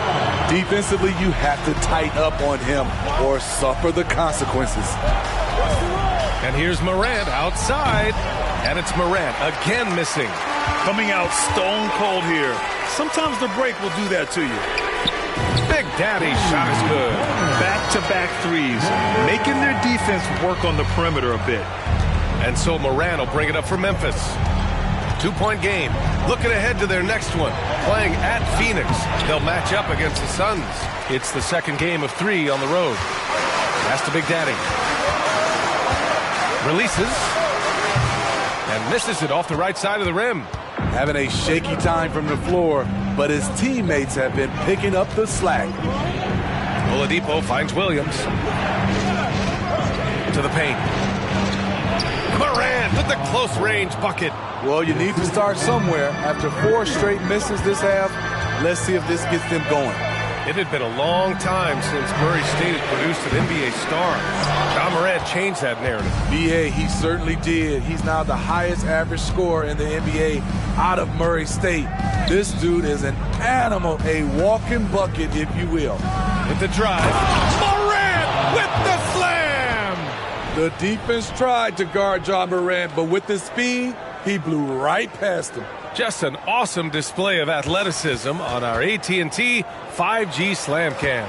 Defensively, you have to tighten up on him or suffer the consequences. And here's Morant outside. And it's Morant again missing. Coming out stone cold here. Sometimes the break will do that to you. Big Daddy's shot is good. Back-to-back threes, making their defense work on the perimeter a bit. And so Morant will bring it up for Memphis. 2-point game. Looking ahead to their next one. Playing at Phoenix. They'll match up against the Suns. It's the second game of 3 on the road. Pass to Big Daddy. Releases. And misses it off the right side of the rim. Having a shaky time from the floor, but his teammates have been picking up the slack. Oladipo finds Williams. To the paint. Morant with the close-range bucket. Well, you need to start somewhere. After 4 straight misses this half, let's see if this gets them going. It had been a long time since Murray State had produced an NBA star. Ja Morant changed that narrative. B.A., he certainly did. He's now the highest average scorer in the NBA out of Murray State. This dude is an animal, a walking bucket, if you will. With the drive, Morant with the slam! The defense tried to guard Ja Morant, but with his speed, he blew right past him. Just an awesome display of athleticism on our AT&T 5G Slam Cam.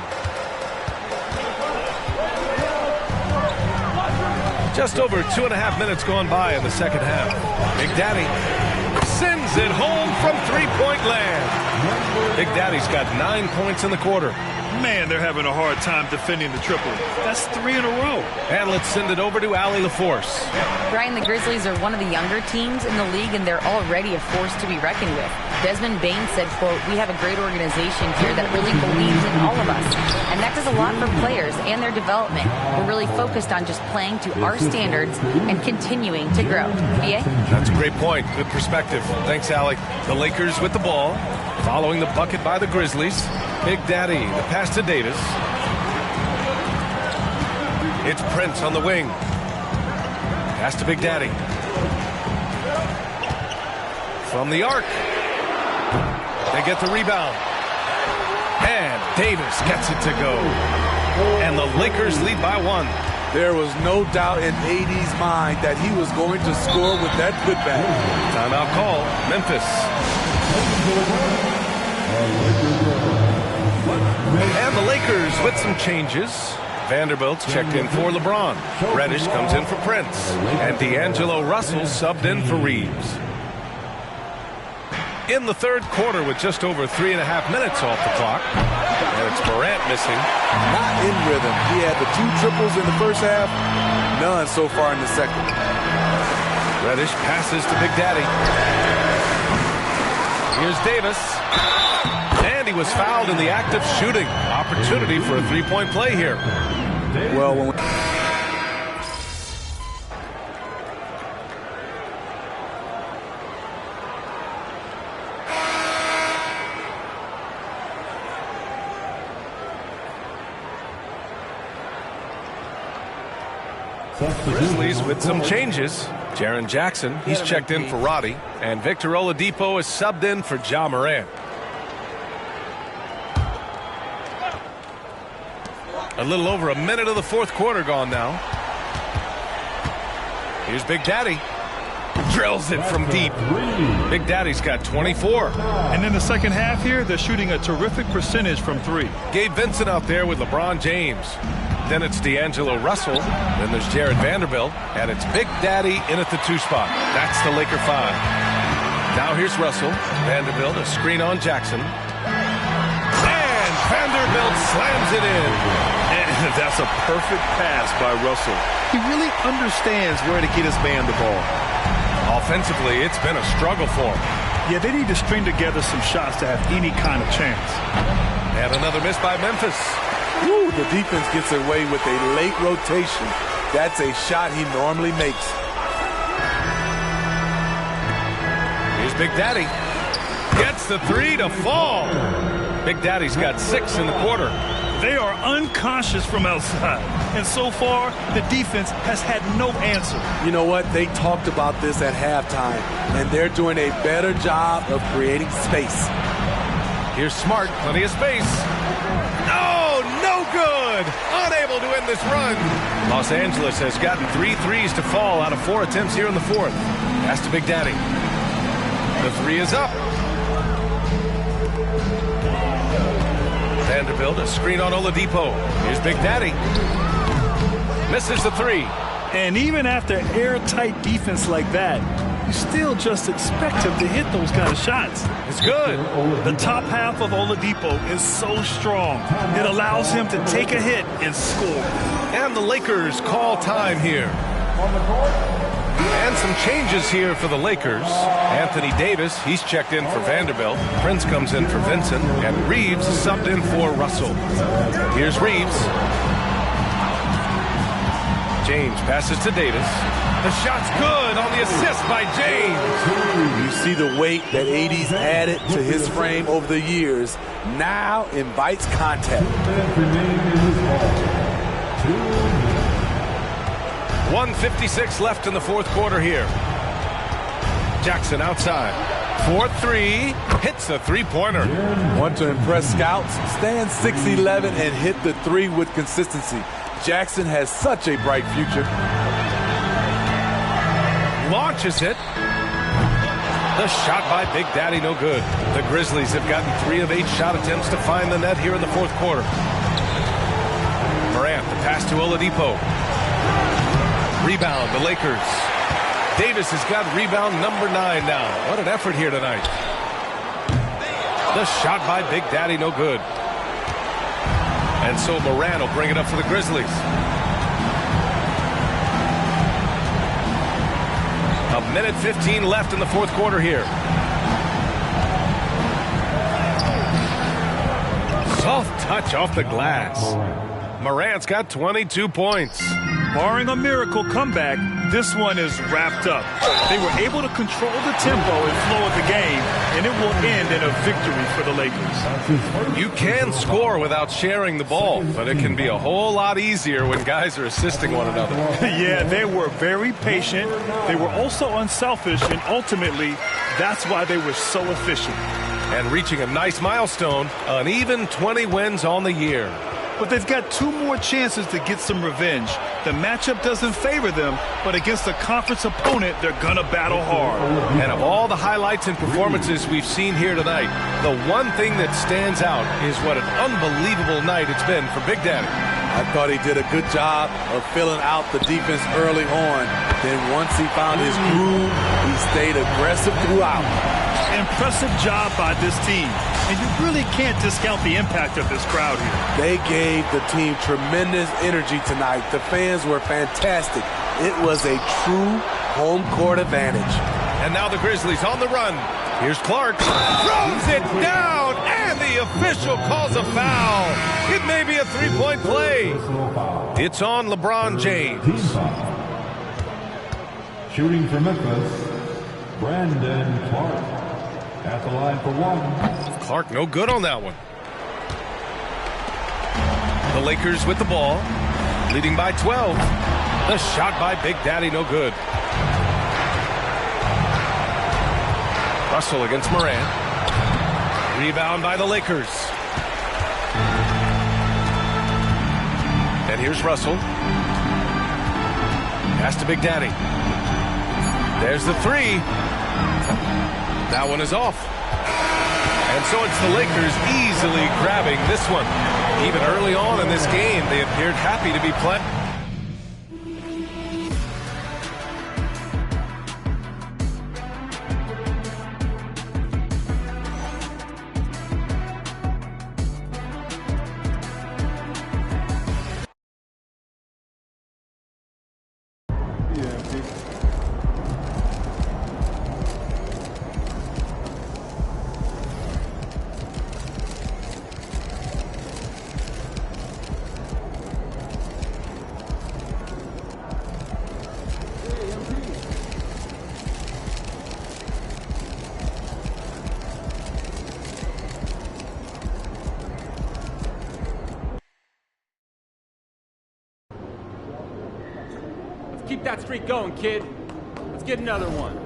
Just over 2.5 minutes gone by in the second half. Big Daddy sends it home from three-point land. Big Daddy's got 9 points in the quarter. Man, they're having a hard time defending the triple. That's 3 in a row. And let's send it over to Allie LaForce. Brian, the Grizzlies are one of the younger teams in the league, and they're already a force to be reckoned with. Desmond Bain said, quote, "We have a great organization here that really believes in all of us." And that does a lot for players and their development. We're really focused on just playing to our standards and continuing to grow. B.A.? That's a great point. Good perspective. Thanks, Allie. The Lakers with the ball, following the bucket by the Grizzlies. Big Daddy, the pass to Davis. It's Prince on the wing. Pass to Big Daddy. From the arc. They get the rebound. And Davis gets it to go. And the Lakers lead by 1. There was no doubt in AD's mind that he was going to score with that putback. Timeout call, Memphis. And the Lakers with some changes. Vanderbilt's checked in for LeBron. Reddish comes in for Prince. And D'Angelo Russell subbed in for Reeves. In the third quarter with just over 3.5 minutes off the clock. And it's Morant missing. Not in rhythm. He had the 2 triples in the first half. None so far in the second. Reddish passes to Big Daddy. Here's Davis. And he was fouled in the act of shooting. Opportunity for a three-point play here. Well, when Grizzlies with some changes. Jaren Jackson, he's checked in for Roddy. And Victor Oladipo is subbed in for Ja Morant. A little over a minute of the fourth quarter gone now. Here's Big Daddy. Drills it from deep. Big Daddy's got 24. And in the second half here, they're shooting a terrific percentage from 3. Gabe Vincent out there with LeBron James. Then it's D'Angelo Russell. Then there's Jared Vanderbilt. And it's Big Daddy in at the 2 spot. That's the Laker 5. Now here's Russell. Vanderbilt, a screen on Jackson. And Vanderbilt slams it in. And that's a perfect pass by Russell. He really understands where to get his man the ball. Offensively, it's been a struggle for him. Yeah, they need to string together some shots to have any kind of chance. And another miss by Memphis. Woo, the defense gets away with a late rotation. That's a shot he normally makes. Here's Big Daddy. Gets the three to fall. Big Daddy's got 6 in the quarter. They are unconscious from outside. And so far, the defense has had no answer. You know what? They talked about this at halftime, and they're doing a better job of creating space. Here's Smart. Plenty of space. Oh, no good. Unable to end this run. Los Angeles has gotten 3 threes to fall out of 4 attempts here in the fourth. Pass to Big Daddy. The 3 is up. Vanderbilt, a screen on Oladipo. Here's Big Daddy. Misses the 3. And even after airtight defense like that, you still just expect him to hit those kind of shots. It's good. The top half of Oladipo is so strong. It allows him to take a hit and score. And the Lakers call time here. And some changes here for the Lakers. Anthony Davis, he's checked in for Vanderbilt. Prince comes in for Vincent. And Reeves subbed in for Russell. Here's Reeves. James passes to Davis. The shot's good on the assist by James. You see the weight that AD's added to his frame over the years. Now invites contact. 1:56 left in the fourth quarter here. Jackson outside. 4-3. Hits a three-pointer. Want to impress scouts? Stand 6'11" and hit the 3 with consistency. Jackson has such a bright future. Launches it. The shot by Big Daddy, no good. The Grizzlies have gotten 3 of 8 shot attempts to find the net here in the fourth quarter. Morant, the pass to Oladipo. Rebound, the Lakers. Davis has got rebound number 9 now. What an effort here tonight. The shot by Big Daddy, no good. And so Morant will bring it up for the Grizzlies. A minute 15 left in the fourth quarter here. Soft touch off the glass. Morant's got 22 points. Barring a miracle comeback, this one is wrapped up. They were able to control the tempo and flow of the game, and it will end in a victory for the Lakers. You can score without sharing the ball, but it can be a whole lot easier when guys are assisting one another. Yeah, they were very patient. They were also unselfish, and ultimately, that's why they were so efficient. And reaching a nice milestone, an even 20 wins on the year. But they've got 2 more chances to get some revenge. The matchup doesn't favor them, but against a conference opponent, they're going to battle hard. And of all the highlights and performances we've seen here tonight, the one thing that stands out is what an unbelievable night it's been for Big Daddy. I thought he did a good job of filling out the defense early on. Then once he found his groove, he stayed aggressive throughout. Impressive job by this team. And you really can't discount the impact of this crowd here. They gave the team tremendous energy tonight. The fans were fantastic. It was a true home court advantage. And now the Grizzlies on the run. Here's Clark. Throws it down, and the official calls a foul. It may be a three-point play. It's on LeBron James. Shooting for Memphis, Brandon Clark. At the line for 1. Clark no good on that one. The Lakers with the ball, leading by 12. The shot by Big Daddy, no good. Russell against Morant. Rebound by the Lakers. And here's Russell. Pass to Big Daddy. There's the 3. That one is off. And so it's the Lakers easily grabbing this one. Even early on in this game, they appeared happy to be playing. keep that streak going, kid. Let's get another one.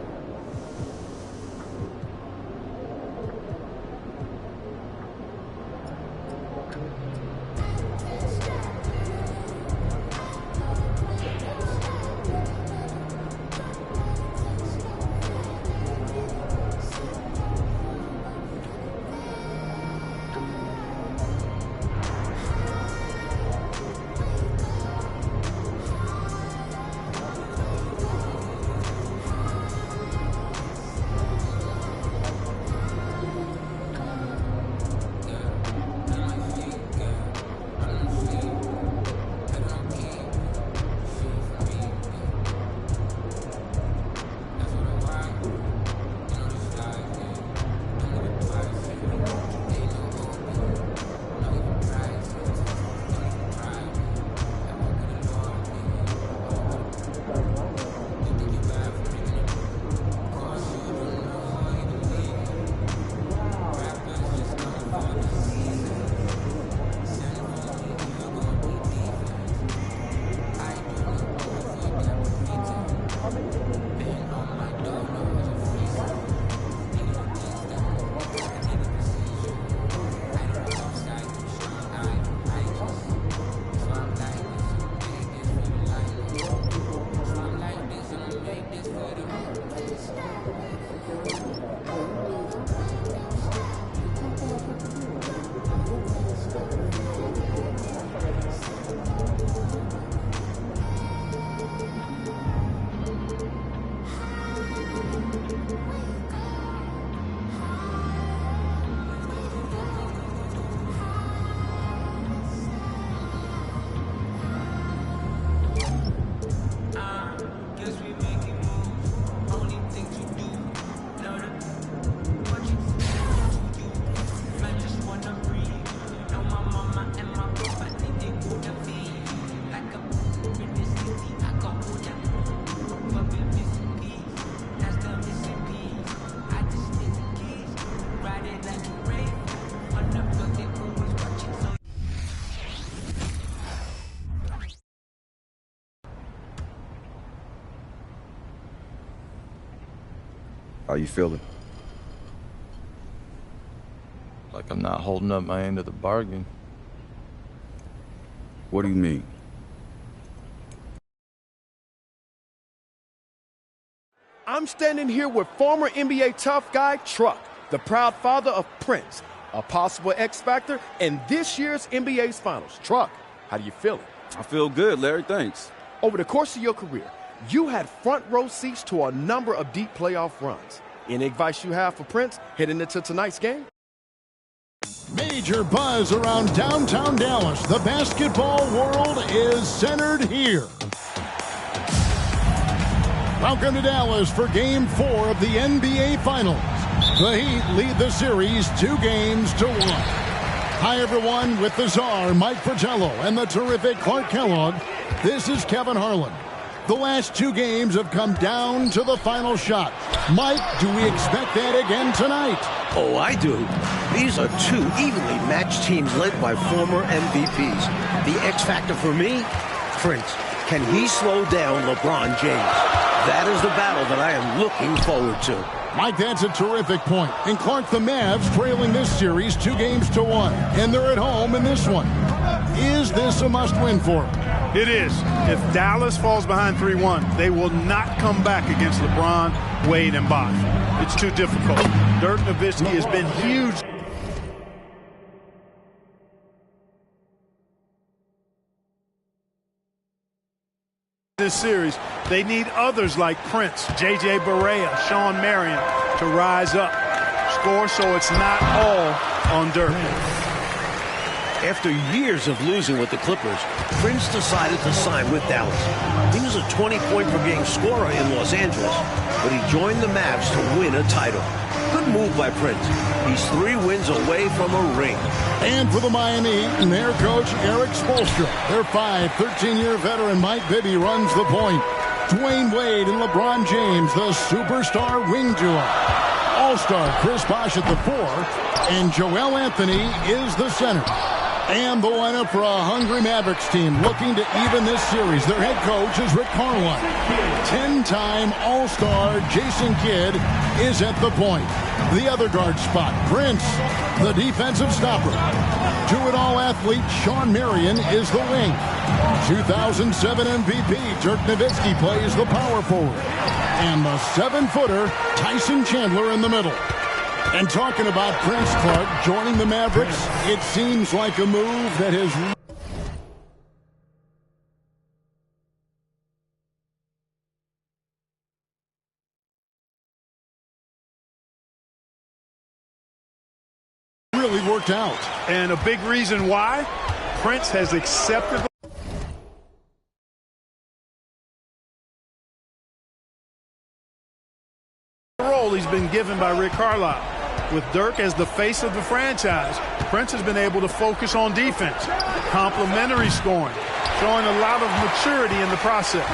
How you feeling? Like I'm not holding up my end of the bargain. What do you mean? I'm standing here with former NBA tough guy Truck, the proud father of Prince, a possible X factor in this year's NBA's finals. Truck, how do you feel? I feel good, Larry. Thanks. Over the course of your career, you had front row seats to a number of deep playoff runs. Any advice you have for Prince heading into tonight's game? Major buzz around downtown Dallas. The basketball world is centered here. Welcome to Dallas for Game 4 of the NBA Finals. The Heat lead the series 2-1. Hi, everyone, with the czar, Mike Fratello, and the terrific Clark Kellogg. This is Kevin Harlan. The last 2 games have come down to the final shot. Mike, do we expect that again tonight? Oh, I do. These are 2 evenly matched teams led by former MVPs. The X factor for me, Prince. Can he slow down LeBron James? That is the battle that I am looking forward to. Mike, that's a terrific point. And Clark, the Mavs trailing this series 2-1. And they're at home in this one. Is this a must-win for them? It is. If Dallas falls behind 3-1, they will not come back against LeBron, Wade, and Bosh. It's too difficult. Dirk Nowitzki has been huge. This series, they need others like Prince, J.J. Barea, Sean Marion to rise up, score so it's not all on Dirk. After years of losing with the Clippers, Prince decided to sign with Dallas. He was a 20-point-per-game scorer in Los Angeles, but he joined the Mavs to win a title. Good move by Prince. He's 3 wins away from a ring. And for the Miami Heat and their coach, Eric Spoelstra, their 13-year veteran Mike Bibby runs the point. Dwayne Wade and LeBron James, the superstar wing duo. All-star Chris Bosh at the 4, and Joel Anthony is the center. And the lineup for a hungry Mavericks team looking to even this series. Their head coach is Rick Carlisle. 10-time All-Star Jason Kidd is at the point. The other guard spot, Prince, the defensive stopper. Do-it-all athlete Shawn Marion is the wing. 2007 MVP Dirk Nowitzki plays the power forward. And the 7-footer Tyson Chandler in the middle. And talking about Prince, Clark, joining the Mavericks, it seems like a move that has really worked out. And a big reason why, Prince has accepted the role he's been given by Rick Carlisle. With Dirk as the face of the franchise, Prince has been able to focus on defense, complementary scoring, showing a lot of maturity in the process.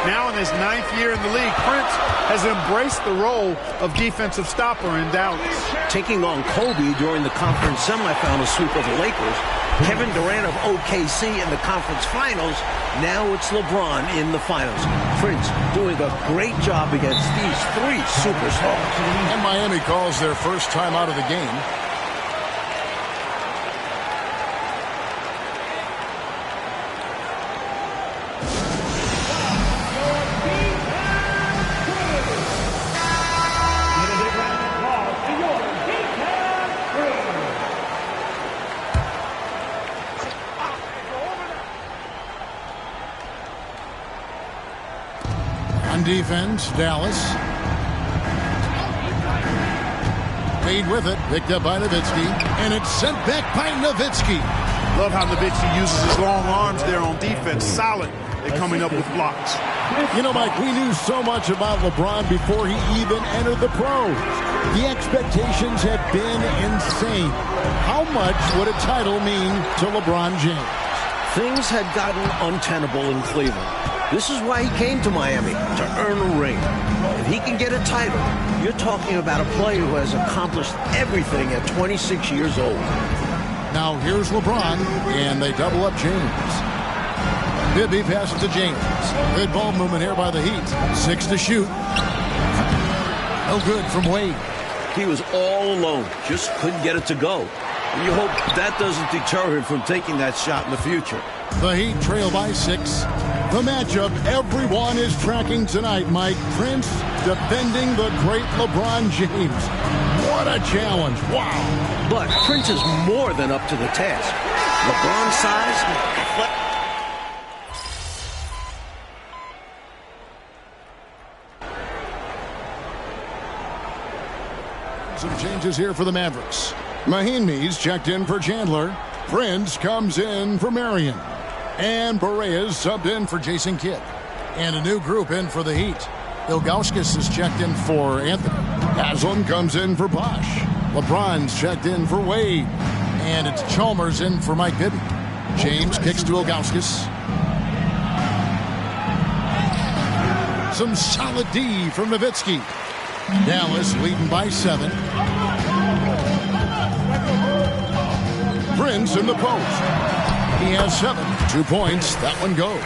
Now in his 9th year in the league, Prince has embraced the role of defensive stopper in Dallas. Taking on Kobe during the conference semifinal sweep of the Lakers, Kevin Durant of OKC in the conference finals, now it's LeBron in the finals. Prince doing a great job against these three superstars. And Miami calls their first time out of the game. Defense, Dallas. Fade with it, picked up by Nowitzki, and it's sent back by Nowitzki. Love how Nowitzki uses his long arms there on defense, solid at coming up with blocks. You know, Mike, we knew so much about LeBron before he even entered the pros. The expectations have been insane. How much would a title mean to LeBron James? Things had gotten untenable in Cleveland. This is why he came to Miami, to earn a ring. If he can get a title, you're talking about a player who has accomplished everything at 26 years old. Now here's LeBron, and they double up James. Bibby passes to James. Good ball movement here by the Heat. 6 to shoot. No good from Wade. He was all alone, just couldn't get it to go. And you hope that doesn't deter him from taking that shot in the future. The Heat trail by 6. The matchup everyone is tracking tonight, Mike. Prince defending the great LeBron James. What a challenge. Wow. But Prince is more than up to the task. LeBron's size... Some changes here for the Mavericks. Mahinmi's checked in for Chandler. Prince comes in for Marion. And Barea's subbed in for Jason Kidd. And a new group in for the Heat. Ilgauskas is checked in for Anthony. Haslam comes in for Bosh. LeBron's checked in for Wade. And it's Chalmers in for Mike Bibby. James kicks to Ilgauskas. Some solid D from Nowitzki. Dallas leading by 7. Prince in the post. He has 7. 2 points. That one goes.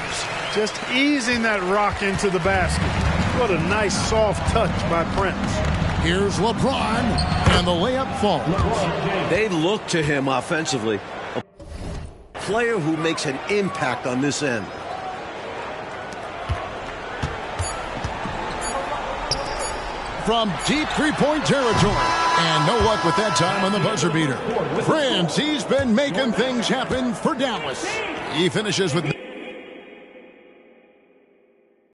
Just easing that rock into the basket. What a nice soft touch by Prince. Here's LeBron, and the layup falls. They look to him offensively. A player who makes an impact on this end. From deep three-point territory. And no luck with that time on the buzzer beater. Prince, he's been making things happen for Dallas. He finishes with...